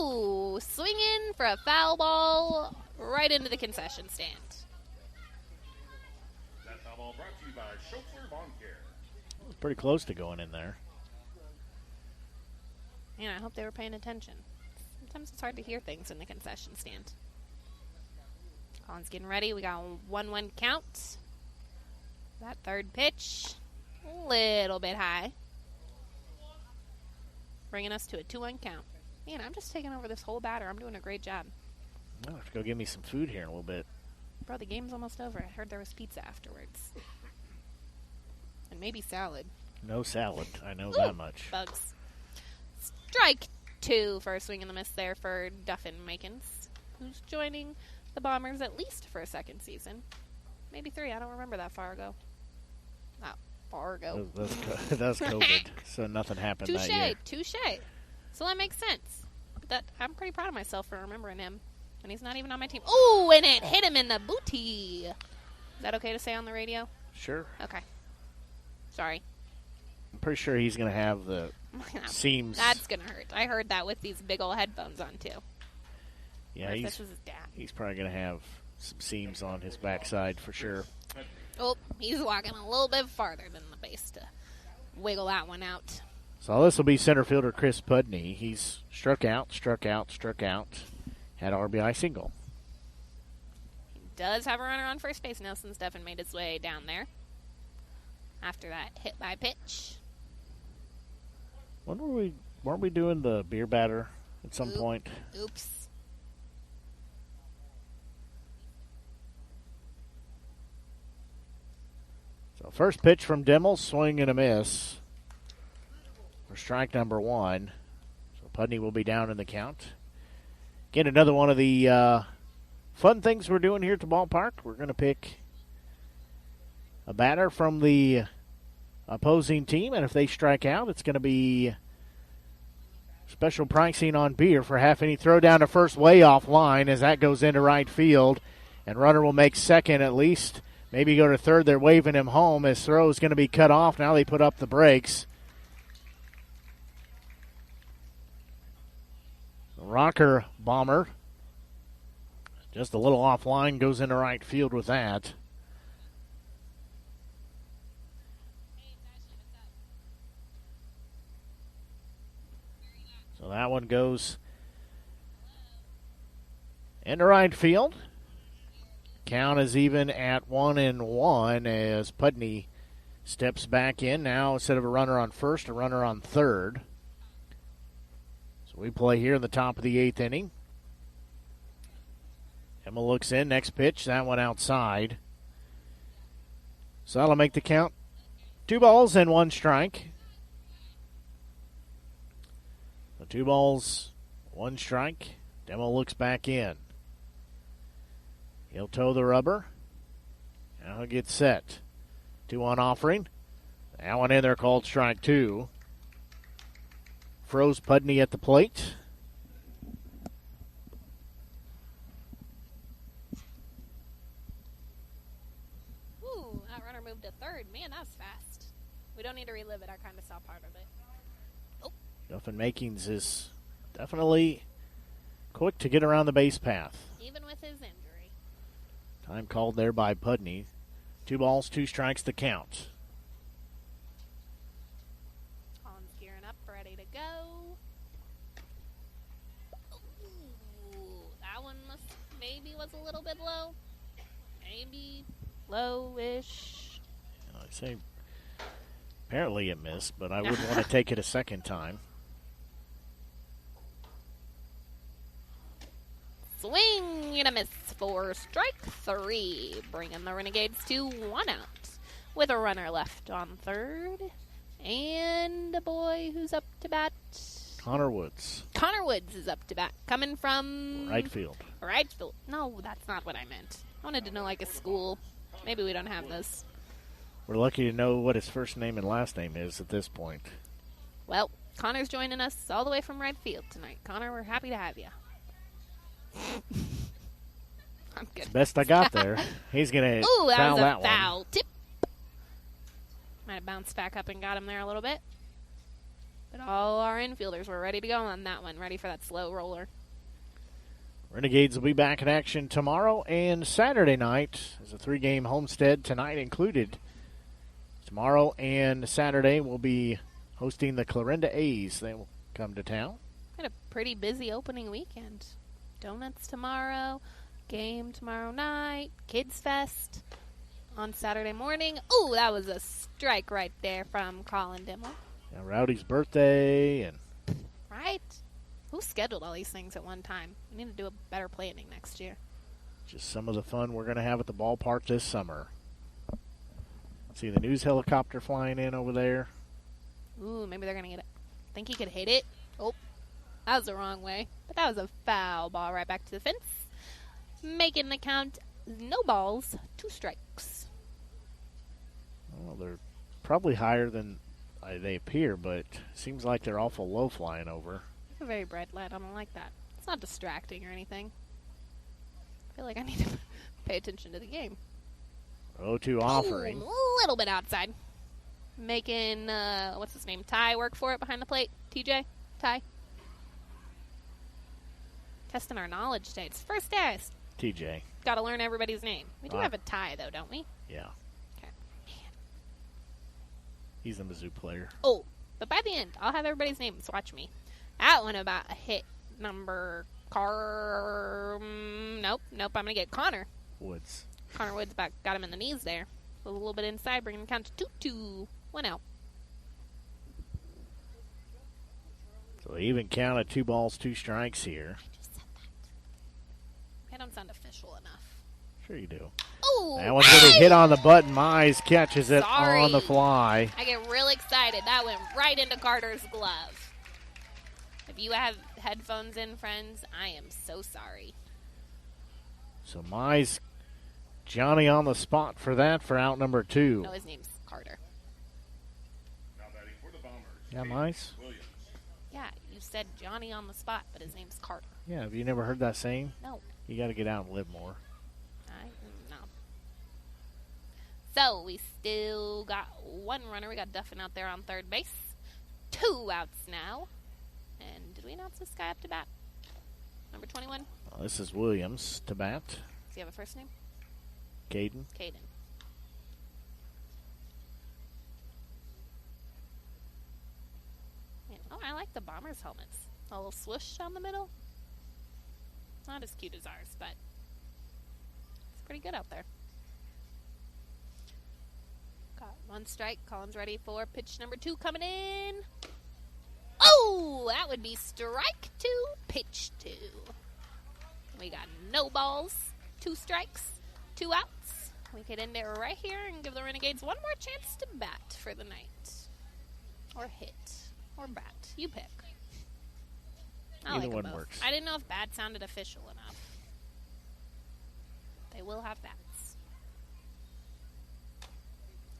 Ooh, swinging for a foul ball right into the concession stand. That foul ball brought to you by Schofler Lawn Care. It was pretty close to going in there. Man, I hope they were paying attention. Sometimes it's hard to hear things in the concession stand. Colin's getting ready. We got a 1-1 count. That third pitch, a little bit high. Bringing us to a 2-1 count. Man, I'm just taking over this whole batter. I'm doing a great job. I'll have to go get me some food here in a little bit. Bro, the game's almost over. I heard there was pizza afterwards. And maybe salad. No salad. I know that much. Bugs. Strike 2 for a swing and a miss there for Duffin Makins, who's joining the Bombers at least for a second season. Maybe 3. I don't remember that far ago. Not far ago. That was COVID, so nothing happened that year. Touche. So that makes sense. But I'm pretty proud of myself for remembering him. And he's not even on my team. Ooh, and it hit him in the booty. Is that okay to say on the radio? Sure. Okay. Sorry. I'm pretty sure he's going to have the seams. That's going to hurt. I heard that with these big old headphones on, too. Yeah, he's probably going to have some seams on his backside for sure. Oh, he's walking a little bit farther than the base to wiggle that one out. So this will be center fielder Chris Pudney. He's struck out. Had an RBI single. He does have a runner on first base. Nelson Steffen made his way down there after that hit by pitch. Weren't we doing the beer batter at some point? Oops. So first pitch from Dimmel, swing and a miss for strike number 1. So Pudney will be down in the count. Again, another one of the fun things we're doing here at the ballpark. We're going to pick a batter from the opposing team, and if they strike out, it's going to be special pricing on beer for half inning. Throw down to first way off line as that goes into right field, and runner will make second at least. Maybe go to third. They're waving him home. His throw is going to be cut off. Now they put up the brakes. The rocker bomber, just a little offline, goes into right field with that. So that one goes into right field. Count is even at 1-1 as Pudney steps back in. Now, instead of a runner on first, a runner on third. So we play here in the top of the 8th inning. Emma looks in. Next pitch, that one outside. So that'll make the count 2 balls and 1 strike. So 2 balls, 1 strike. Demo looks back in. He'll toe the rubber. Now he'll get set. 2-1 offering. That one in there called strike 2. Froze Pudney at the plate. Ooh, that runner moved to third. Man, that was fast. We don't need to relive it. I kind of saw part of it. Oh. Duffin Makings is definitely quick to get around the base path. Even with his injury. Time called there by Pudney. 2 balls, 2 strikes to count. Collins gearing up, ready to go. Ooh, that one maybe was a little bit low. Maybe low-ish. I say apparently it missed, but I wouldn't want to take it a second time. Swing and a miss for strike 3, bringing the Renegades to 1 out with a runner left on third. And a boy who's up to bat. Connor Woods. Connor Woods is up to bat, coming from right field. Right field. No, that's not what I meant. I wanted to know like a school. Maybe we don't have this. We're lucky to know what his first name and last name is at this point. Well, Connor's joining us all the way from right field tonight. Connor, we're happy to have you. I'm good. Best I got there. He's going to foul that one. Ooh, that was a foul tip. Might have bounced back up and got him there a little bit. But all our infielders were ready to go on that one, ready for that slow roller. Renegades will be back in action tomorrow and Saturday night. There's a 3-game homestead tonight included. Tomorrow and Saturday we'll be hosting the Clarinda A's. They will come to town. Had a pretty busy opening weekend. Donuts tomorrow, game tomorrow night, Kids Fest on Saturday morning. Ooh, that was a strike right there from Colin Dimmel. Yeah, Rowdy's birthday. And right? Who scheduled all these things at one time? We need to do a better planning next year. Just some of the fun we're going to have at the ballpark this summer. See the news helicopter flying in over there. Ooh, maybe they're going to get it. Think he could hit it? Oh. That was the wrong way, but that was a foul ball right back to the fence. Making the count, no balls, 2 strikes. Well, they're probably higher than they appear, but it seems like they're awful low flying over. They're very bright light. I don't like that. It's not distracting or anything. I feel like I need to pay attention to the game. 0-2 offering. Ooh, a little bit outside. Making, what's his name, Ty work for it behind the plate. TJ? Ty? Testing our knowledge today. It's first test. TJ. Got to learn everybody's name. We do have a tie, though, don't we? Yeah. Okay. Man. He's a Mizzou player. Oh, but by the end, I'll have everybody's names. Watch me. That one about a hit number. Nope. I'm going to get Connor. Woods. Connor Woods got him in the knees there. A little bit inside, bringing the count to 2-2. 1 out. So even count of 2 balls, 2 strikes here. I don't sound official enough. Sure you do. Ooh, that one's going to hit on the button. Mize catches it on the fly. I get real excited. That went right into Carter's glove. I If you have headphones in, friends, I am so sorry. So Mize, Johnny on the spot for that for out number 2. No, his name's Carter. Now batting for the Bombers. Yeah, Mize? Williams. Yeah, you said Johnny on the spot, but his name's Carter. Yeah, have you never heard that saying? No. You got to get out and live more. No. So we still got one runner. We got Duffin out there on third base. 2 outs now. And did we announce this guy up to bat? Number 21? This is Williams to bat. Does he have a first name? Caden. Oh, I like the Bombers helmets. A little swoosh down the middle. Not as cute as ours, but it's pretty good out there. Got 1 strike. Collins ready for pitch number 2 coming in. Oh, that would be strike 2, pitch 2. We got no balls, 2 strikes, 2 outs. We could end it right here and give the Renegades one more chance to bat for the night. Or hit. Or bat. You pick. I Either like one them both. works. I didn't know if bat sounded official enough. They will have bats.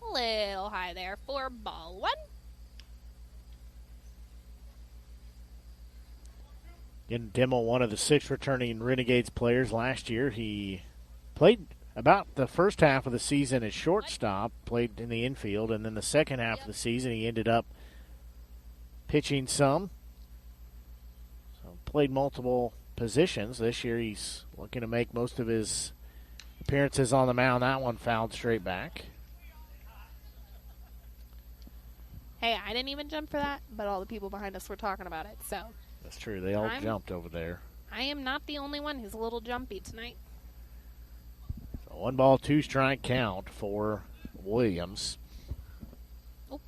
A little high there for ball 1. Getting demo one of the 6 returning Renegades players last year. He played about the first half of the season as shortstop, played in the infield, and then the second half of the season he ended up pitching some. So played multiple positions. This year he's looking to make most of his appearances on the mound. That one fouled straight back. Hey, I didn't even jump for that, but all the people behind us were talking about it, so. That's true. They all jumped over there. I am not the only one who's a little jumpy tonight. So 1 ball, 2 strike count for Williams. Oh.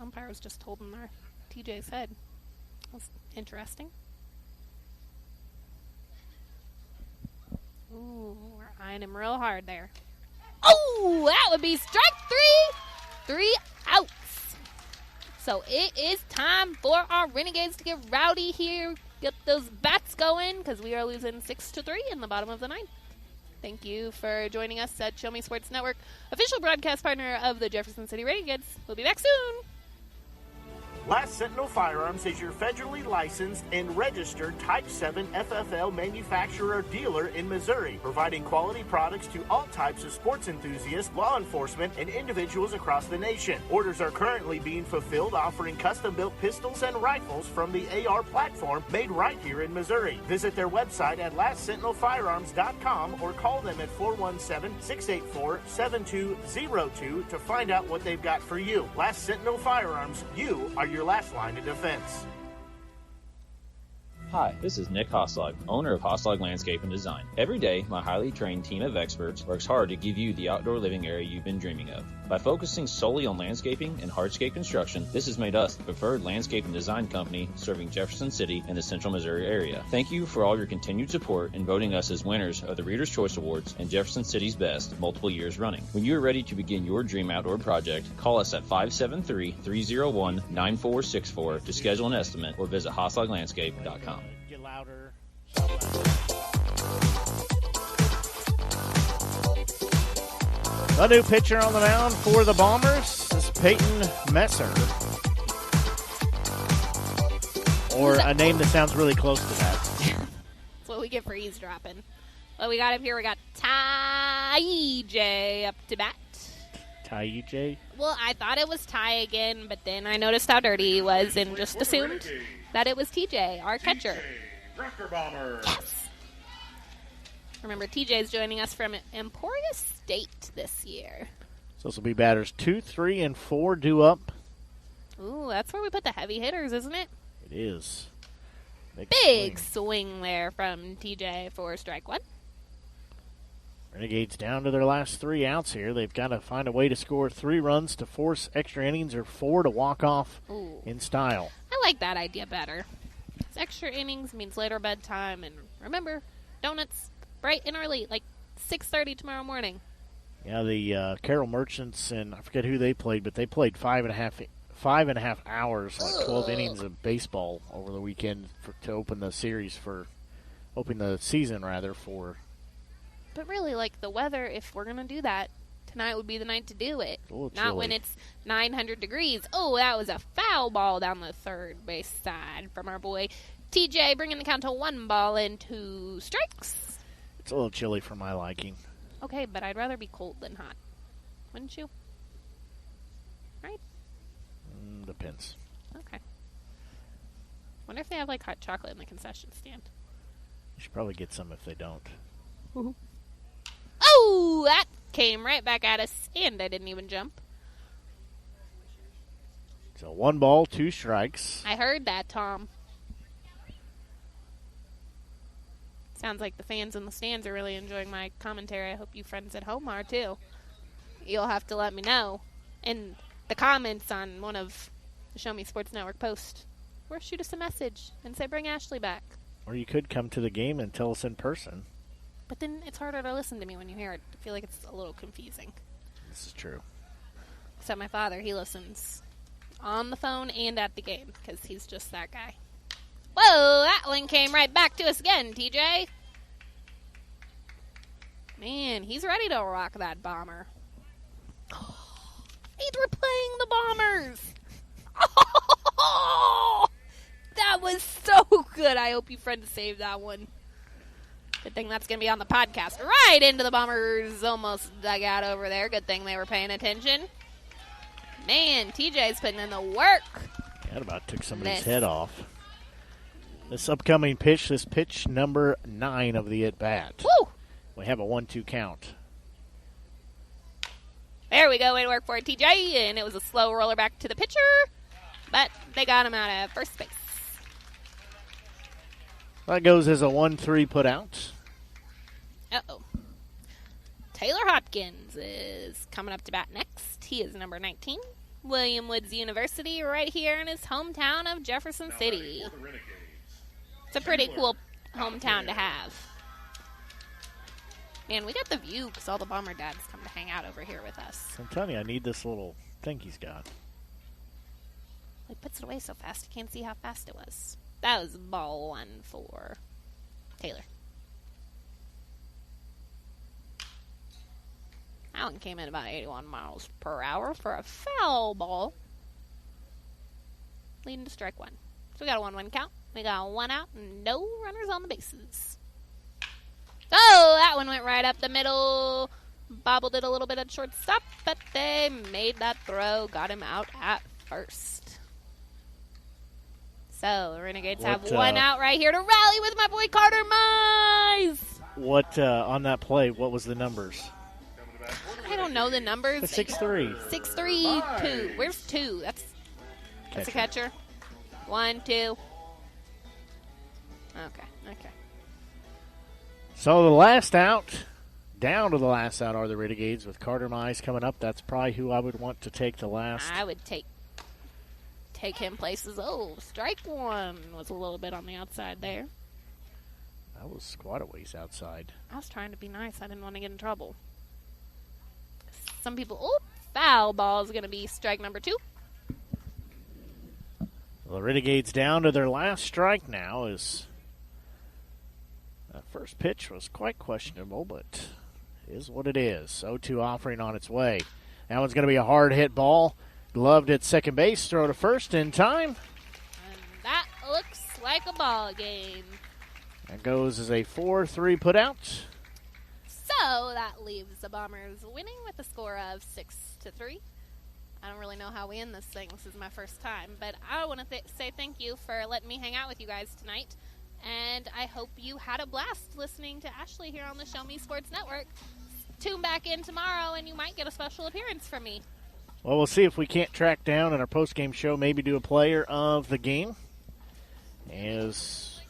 Umpire was just holding their TJ's head. That's interesting. Ooh, we're eyeing him real hard there. Oh, that would be strike 3. 3 outs. So it is time for our Renegades to get rowdy here, get those bats going, because we are losing 6-3 in the bottom of the 9th. Thank you for joining us at Show Me Sports Network, official broadcast partner of the Jefferson City Renegades. We'll be back soon. Last Sentinel Firearms is your federally licensed and registered Type 7 FFL manufacturer dealer in Missouri, providing quality products to all types of sports enthusiasts, law enforcement, and individuals across the nation. Orders are currently being fulfilled, offering custom-built pistols and rifles from the AR platform made right here in Missouri. Visit their website at lastsentinelfirearms.com or call them at 417-684-7202 to find out what they've got for you. Last Sentinel Firearms, you are your last line of defense. Hi, this is Nick Hoslag, owner of Hoslag Landscape and Design. Every day, my highly trained team of experts works hard to give you the outdoor living area you've been dreaming of. By focusing solely on landscaping and hardscape construction, this has made us the preferred landscape and design company serving Jefferson City and the central Missouri area. Thank you for all your continued support in voting us as winners of the Reader's Choice Awards and Jefferson City's Best multiple years running. When you are ready to begin your dream outdoor project, call us at 573-301-9464 to schedule an estimate or visit hoslaglandscape.com. Get louder. A new pitcher on the mound for the Bombers is Peyton Messer. Or a name that sounds really close to that. That's what we get for eavesdropping. Well, we got up here, we got Ty J up to bat. Ty J? Well, I thought it was Ty again, but then I noticed how dirty he was and just assumed that it was TJ, our catcher. Rocker Bomber. Yes. Remember, TJ is joining us from Emporia State this year. So this will be batters 2, 3, and 4 due up. Ooh, that's where we put the heavy hitters, isn't it? It is. Big swing there from TJ for strike 1. Renegades down to their last 3 outs here. They've got to find a way to score 3 runs to force extra innings or 4 to walk off in style. I like that idea better. Extra innings means later bedtime, and remember, donuts bright and early, like 6:30 tomorrow morning. Yeah, the Carroll Merchants, and I forget who they played, but they played 5 5.5 hours, like 12 innings of baseball over the weekend to open the series open the season rather for. But really, like the weather, if we're gonna do that, tonight would be the night to do it. Not when it's 900 degrees. Oh, that was a foul ball down the third base side from our boy TJ, bringing the count to 1-2 strikes. It's a little chilly for my liking. Okay, but I'd rather be cold than hot. Wouldn't you? Right? Depends. Okay. Wonder if they have, like, hot chocolate in the concession stand. You should probably get some if they don't. Woohoo. Oh, that came right back at us, and I didn't even jump. So 1 2 strikes. I heard that, Tom. Sounds like the fans in the stands are really enjoying my commentary. I hope you friends at home are, too. You'll have to let me know in the comments on one of the Show Me Sports Network posts. Or shoot us a message and say, bring Ashley back. Or you could come to the game and tell us in person. But then it's harder to listen to me when you hear it. I feel like it's a little confusing. This is true. Except my father, he listens on the phone and at the game because he's just that guy. Whoa, that one came right back to us again, TJ. Man, he's ready to rock that bomber. He's replaying the bombers. Oh, that was so good. I hope you friends saved that one. Good thing that's going to be on the podcast. Right into the bombers. Almost dug out over there. Good thing they were paying attention. Man, TJ's putting in the work. That about took somebody's head off. This upcoming pitch, this pitch number 9 of the at-bat. Woo! We have a 1-2 count. There we go. Way to work for it, TJ. And it was a slow roller back to the pitcher. But they got him out of first base. That goes as a 1-3 put out. Uh-oh. Taylor Hopkins is coming up to bat next. He is number 19. William Woods University right here in his hometown of Jefferson City. It's a pretty cool hometown to have. Man, we got the view because all the Bomber dads come to hang out over here with us. I'm telling you, I need this little thing he's got. He puts it away so fast, I can't see how fast it was. That was ball 1 for Taylor. That one came in about 81 miles per hour for a foul ball. Leading to strike 1. So we got a 1-1 count. We got 1 out and no runners on the bases. Oh, that one went right up the middle. Bobbled it a little bit at shortstop, but they made that throw. Got him out at first. So the Renegades have 1 out right here to rally with my boy Carter Mize. What, on that play, what was the numbers? I don't know the numbers. 6-3. 6-3, 2. Where's 2? That's a catcher. 1, 2. Okay. So the last out, down to the last out are the Renegades with Carter Mize coming up. That's probably who I would want to take the last. I would take him places. Oh, strike 1 was a little bit on the outside there. That was quite a ways outside. I was trying to be nice. I didn't want to get in trouble. Some people, foul ball is going to be strike number 2. Well, the Renegades down to their last strike now as that first pitch was quite questionable, but is what it is. 0-2 offering on its way. That one's going to be a hard hit ball. Gloved at second base, throw to first in time. And that looks like a ball game. That goes as a 4-3 put out. So that leaves the Bombers winning with a score of 6-3. I don't really know how we end this thing. This is my first time. But I want to say thank you for letting me hang out with you guys tonight. And I hope you had a blast listening to Ashley here on the Show Me Sports Network. Tune back in tomorrow and you might get a special appearance from me. Well, we'll see if we can't track down in our post-game show, maybe do a player of the game. As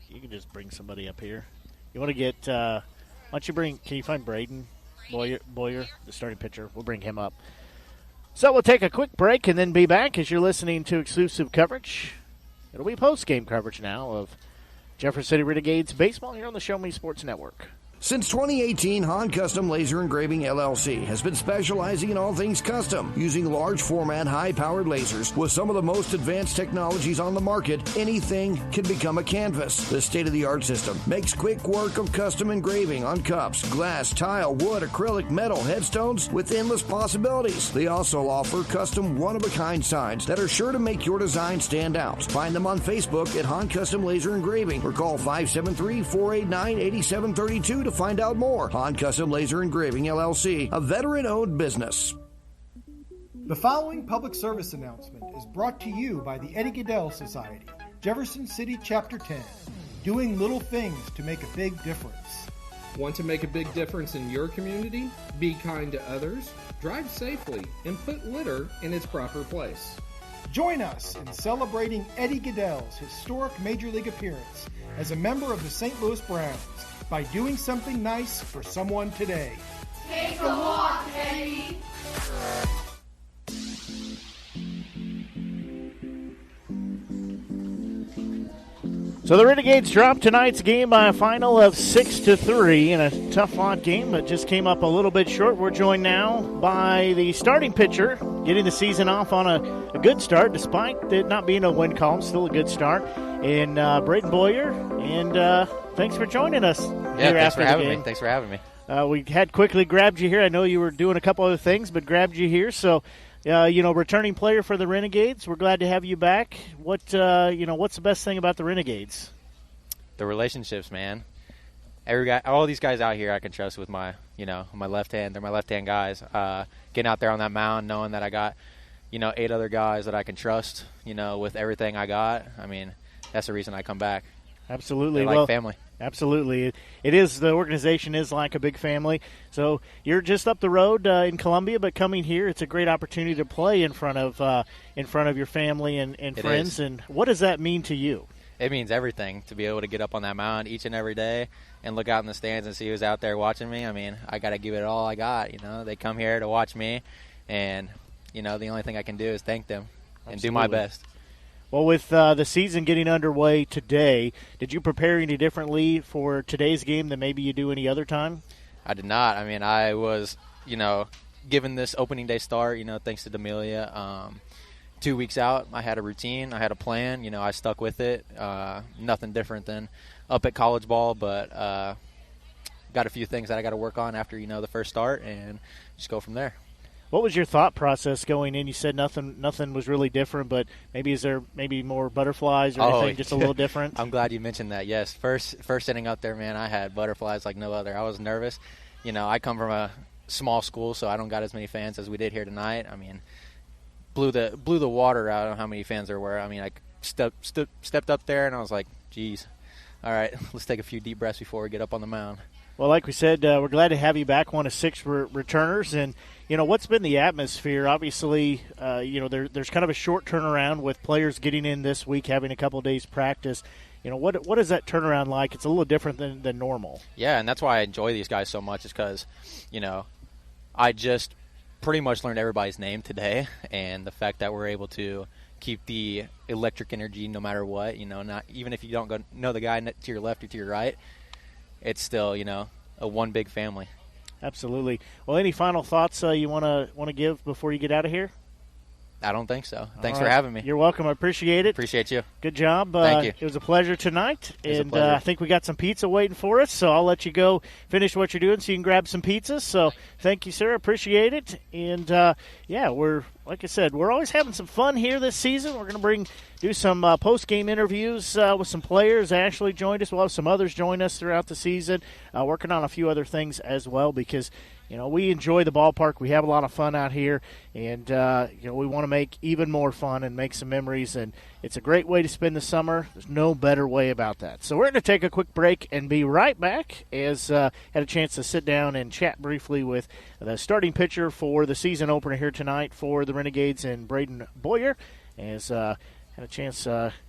you can just bring somebody up here. You want to get, why don't you can you find Braden Boyer, the starting pitcher? We'll bring him up. So we'll take a quick break and then be back as you're listening to exclusive coverage. It'll be post-game coverage now of Jefferson City Renegades baseball here on the Show Me Sports Network. Since 2018, Han Custom Laser Engraving LLC has been specializing in all things custom, using large format, high-powered lasers with some of the most advanced technologies on the market. Anything can become a canvas. This state-of-the-art system makes quick work of custom engraving on cups, glass, tile, wood, acrylic, metal, headstones with endless possibilities. They also offer custom one-of-a-kind signs that are sure to make your design stand out. Find them on Facebook at Han Custom Laser Engraving or call 573-489-8732 to find out more. Han Custom Laser Engraving LLC, a veteran-owned business. The following public service announcement is brought to you by the Eddie Gaedel Society, Jefferson City Chapter 10, doing little things to make a big difference. Want to make a big difference in your community? Be kind to others, drive safely, and put litter in its proper place. Join us in celebrating Eddie Gaedel's historic Major League appearance as a member of the St. Louis Browns by doing something nice for someone today. Take a walk, Eddie. So the Renegades dropped tonight's game by a final of 6-3 in a tough-fought game that just came up a little bit short. We're joined now by the starting pitcher, getting the season off on a good start, despite it not being a win column, still a good start, in Braden Boyer. And thanks for joining us. Yeah, thanks for having me. Thanks for having me. We had quickly grabbed you here. I know you were doing a couple other things, but grabbed you here. So, returning player for the Renegades. We're glad to have you back. What's the best thing about the Renegades? The relationships, man. Every guy, all these guys out here, I can trust with my left hand. They're my left-hand guys. Getting out there on that mound, knowing that I got, 8 other guys that I can trust, with everything I got. I mean, that's the reason I come back. Absolutely. They're like family. Absolutely. It is, the organization is like a big family. So you're just up the road in Columbia, but coming here, it's a great opportunity to play in front of your family and friends. Is. And what does that mean to you? It means everything to be able to get up on that mound each and every day and look out in the stands and see who's out there watching me. I mean, I got to give it all I got. They come here to watch me, and the only thing I can do is thank them and do my best. Well, with the season getting underway today, did you prepare any differently for today's game than maybe you do any other time? I did not. I mean, I was, given this opening day start, thanks to D'Amelia. 2 weeks out, I had a routine. I had a plan. I stuck with it. Nothing different than up at college ball, but got a few things that I got to work on after, the first start and just go from there. What was your thought process going in? You said nothing was really different, but is there more butterflies or anything just a little different? I'm glad you mentioned that. Yes, first inning up there, man, I had butterflies like no other. I was nervous. I come from a small school, so I don't got as many fans as we did here tonight. I mean, blew the water out on how many fans there were. I mean, I stepped up there and I was like, geez, all right, let's take a few deep breaths before we get up on the mound. Well, like we said, we're glad to have you back, one of 6 returners. And, what's been the atmosphere? Obviously, there's kind of a short turnaround with players getting in this week, having a couple of days practice. What is that turnaround like? It's a little different than normal. Yeah, and that's why I enjoy these guys so much is because, I just pretty much learned everybody's name today. And the fact that we're able to keep the electric energy no matter what, not even if you don't know the guy to your left or to your right, it's still, a one big family. Absolutely. Well, any final thoughts you want to give before you get out of here? I don't think so. Thanks for having me. You're welcome. I appreciate it. Appreciate you. Good job. Thank you. It was a pleasure tonight. And I think we got some pizza waiting for us, so I'll let you go finish what you're doing so you can grab some pizzas. So thank you, sir. Appreciate it. And, we're, like I said, we're always having some fun here this season. We're going to do some post-game interviews with some players. Ashley joined us. We'll have some others join us throughout the season, working on a few other things as well because – we enjoy the ballpark. We have a lot of fun out here, and, we want to make even more fun and make some memories, and it's a great way to spend the summer. There's no better way about that. So we're going to take a quick break and be right back as had a chance to sit down and chat briefly with the starting pitcher for the season opener here tonight for the Renegades and Braden Boyer, as had a chance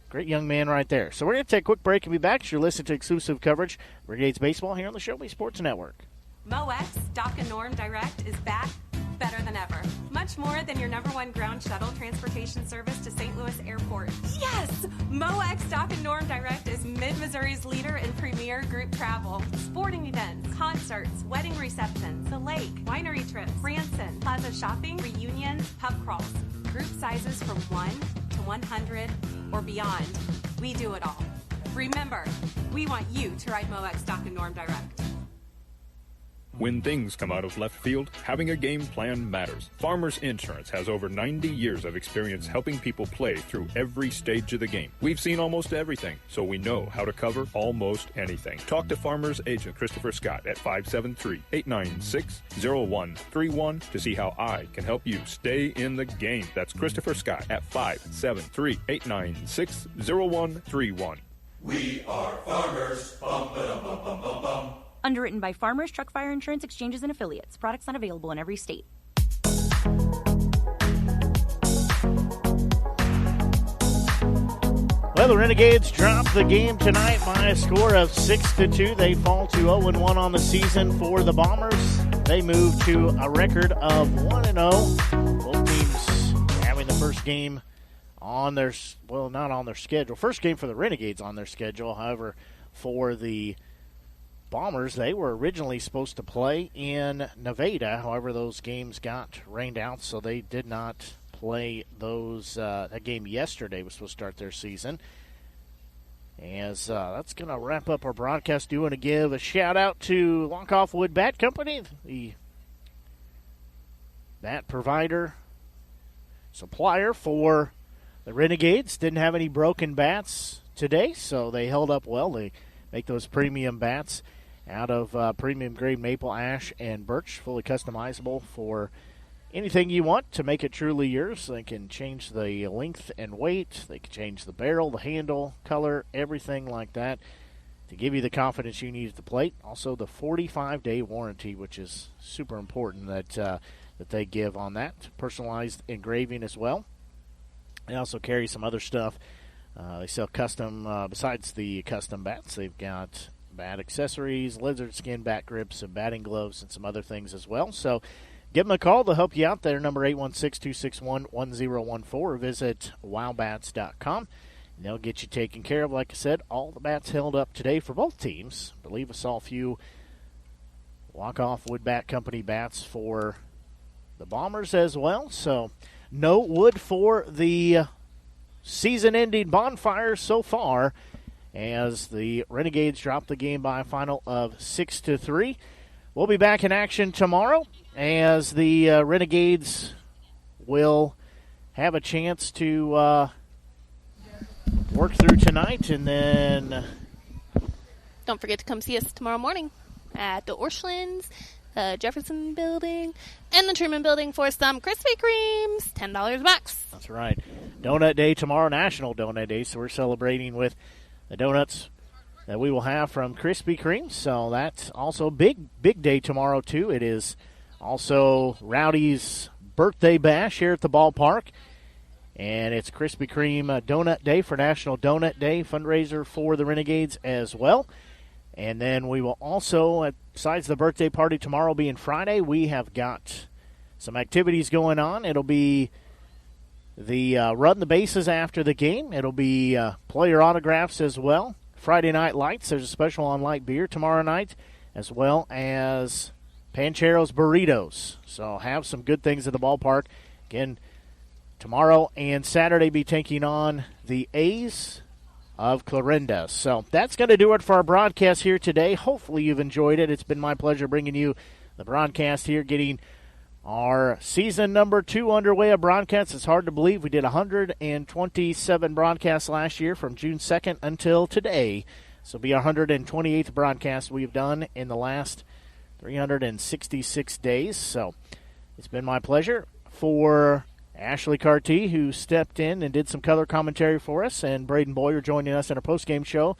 great young man right there. So we're going to take a quick break and be back. You're listening to exclusive coverage of Renegades baseball here on the Show Me Sports Network. MoX Stock and Norm Direct is back better than ever. Much more than your #1 ground shuttle transportation service to St. Louis Airport. Yes! MoX Dock and Norm Direct is Mid-Missouri's leader in premier group travel. Sporting events, concerts, wedding receptions, the lake, winery trips, Branson, plaza shopping, reunions, pub crawls. Group sizes from 1 to 100 or beyond. We do it all. Remember, we want you to ride MoX Dock and Norm Direct. When things come out of left field, having a game plan matters. Farmers Insurance has over 90 years of experience helping people play through every stage of the game. We've seen almost everything, so we know how to cover almost anything. Talk to Farmers Agent Christopher Scott at 573-896-0131 to see how I can help you stay in the game. That's Christopher Scott at 573-896-0131. We are farmers. Bum, ba-dum, bum, bum, bum, bum. Underwritten by Farmers Truck Fire Insurance Exchanges and Affiliates. Products not available in every state. Well, the Renegades dropped the game tonight by a score of 6-2. They fall to 0-1 on the season for the Bombers. They move to a record of 1-0. Both teams having the first game on their, well, not on their schedule. First game for the Renegades on their schedule. However, for the Bombers, they were originally supposed to play in Nevada. However, those games got rained out, so they did not play those. That game yesterday was supposed to start their season. As that's going to wrap up our broadcast. Do want to give a shout-out to Lockoff Wood Bat Company, the bat provider, supplier for the Renegades. Didn't have any broken bats today, so they held up well. They make those premium bats out of premium grade maple, ash, and birch, fully customizable for anything you want to make it truly yours. They can change the length and weight. They can change the barrel, the handle, color, everything like that to give you the confidence you need at the plate. Also, the 45-day warranty, which is super important that they give on that. Personalized engraving as well. They also carry some other stuff. They sell custom, besides the custom bats, they've got bat accessories, lizard skin bat grips, and batting gloves, and some other things as well. So give them a call. They'll help you out there. Number 816-261-1014, or visit wowbats.com. And they'll get you taken care of. Like I said, all the bats held up today for both teams. I believe I saw a few walk-off Wood Bat Company bats for the Bombers as well. So no wood for the season-ending bonfire so far, as the Renegades drop the game by a final of 6-3. We'll be back in action tomorrow as the Renegades will have a chance to work through tonight, and then don't forget to come see us tomorrow morning at the Orschelns, Jefferson building, and the Truman building for some Krispy Kremes, $10 a box. That's right. Donut Day tomorrow, National Donut Day, so we're celebrating with the donuts that we will have from Krispy Kreme. So that's also big day tomorrow, too. It is also Rowdy's birthday bash here at the ballpark. And it's Krispy Kreme Donut Day for National Donut Day, fundraiser for the Renegades as well. And then we will also, besides the birthday party tomorrow being Friday, we have got some activities going on. It'll be the run the bases after the game. It'll be player autographs as well. Friday Night Lights. There's a special on light beer tomorrow night, as well as Panchero's Burritos. So have some good things at the ballpark. Again, tomorrow and Saturday be taking on the A's of Clarinda. So that's going to do it for our broadcast here today. Hopefully you've enjoyed it. It's been my pleasure bringing you the broadcast here, getting our season number 2 underway of broadcasts. It's hard to believe we did 127 broadcasts last year from June 2nd until today. So it'll be our 128th broadcast we've done in the last 366 days. So it's been my pleasure. For Ashley Carty, who stepped in and did some color commentary for us, and Braden Boyer joining us in our postgame show,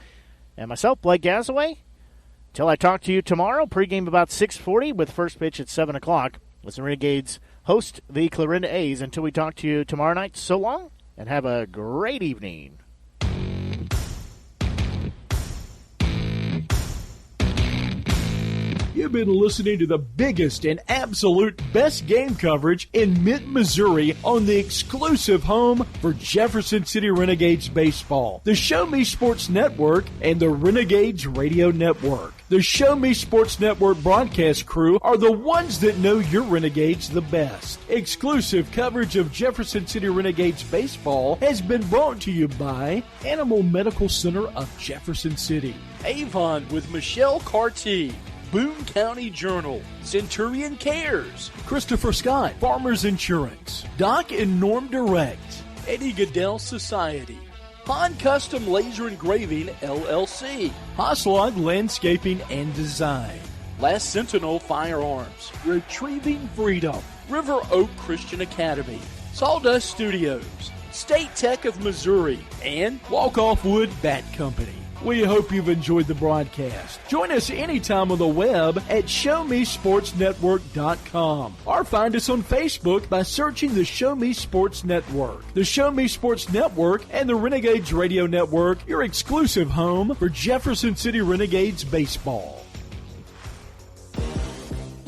and myself, Blake Gazaway. Till I talk to you tomorrow, pregame about 6:40 with first pitch at 7 o'clock. As the Renegades host the Clarinda A's. Until we talk to you tomorrow night, so long, and have a great evening. You've been listening to the biggest and absolute best game coverage in mid-Missouri on the exclusive home for Jefferson City Renegades baseball, the Show Me Sports Network and the Renegades Radio Network. The Show Me Sports Network broadcast crew are the ones that know your Renegades the best. Exclusive coverage of Jefferson City Renegades baseball has been brought to you by Animal Medical Center of Jefferson City, Avon with Michelle Carty, Boone County Journal, Centurion Cares, Christopher Scott, Farmers Insurance, Doc and Norm Direct, Eddie Goodell Society, Han Custom Laser Engraving, LLC, Hoslog Landscaping and Design, Last Sentinel Firearms, Retrieving Freedom, River Oak Christian Academy, Sawdust Studios, State Tech of Missouri, and Walk Off Wood Bat Company. We hope you've enjoyed the broadcast. Join us anytime on the web at ShowMeSportsNetwork.com or find us on Facebook by searching the Show Me Sports Network. The Show Me Sports Network and the Renegades Radio Network, your exclusive home for Jefferson City Renegades baseball.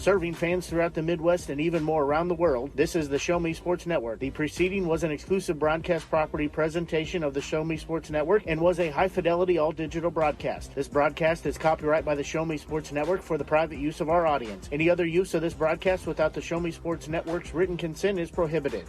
Serving fans throughout the Midwest and even more around the world, this is the Show Me Sports Network. The preceding was an exclusive broadcast property presentation of the Show Me Sports Network and was a high-fidelity all-digital broadcast. This broadcast is copyright by the Show Me Sports Network for the private use of our audience. Any other use of this broadcast without the Show Me Sports Network's written consent is prohibited.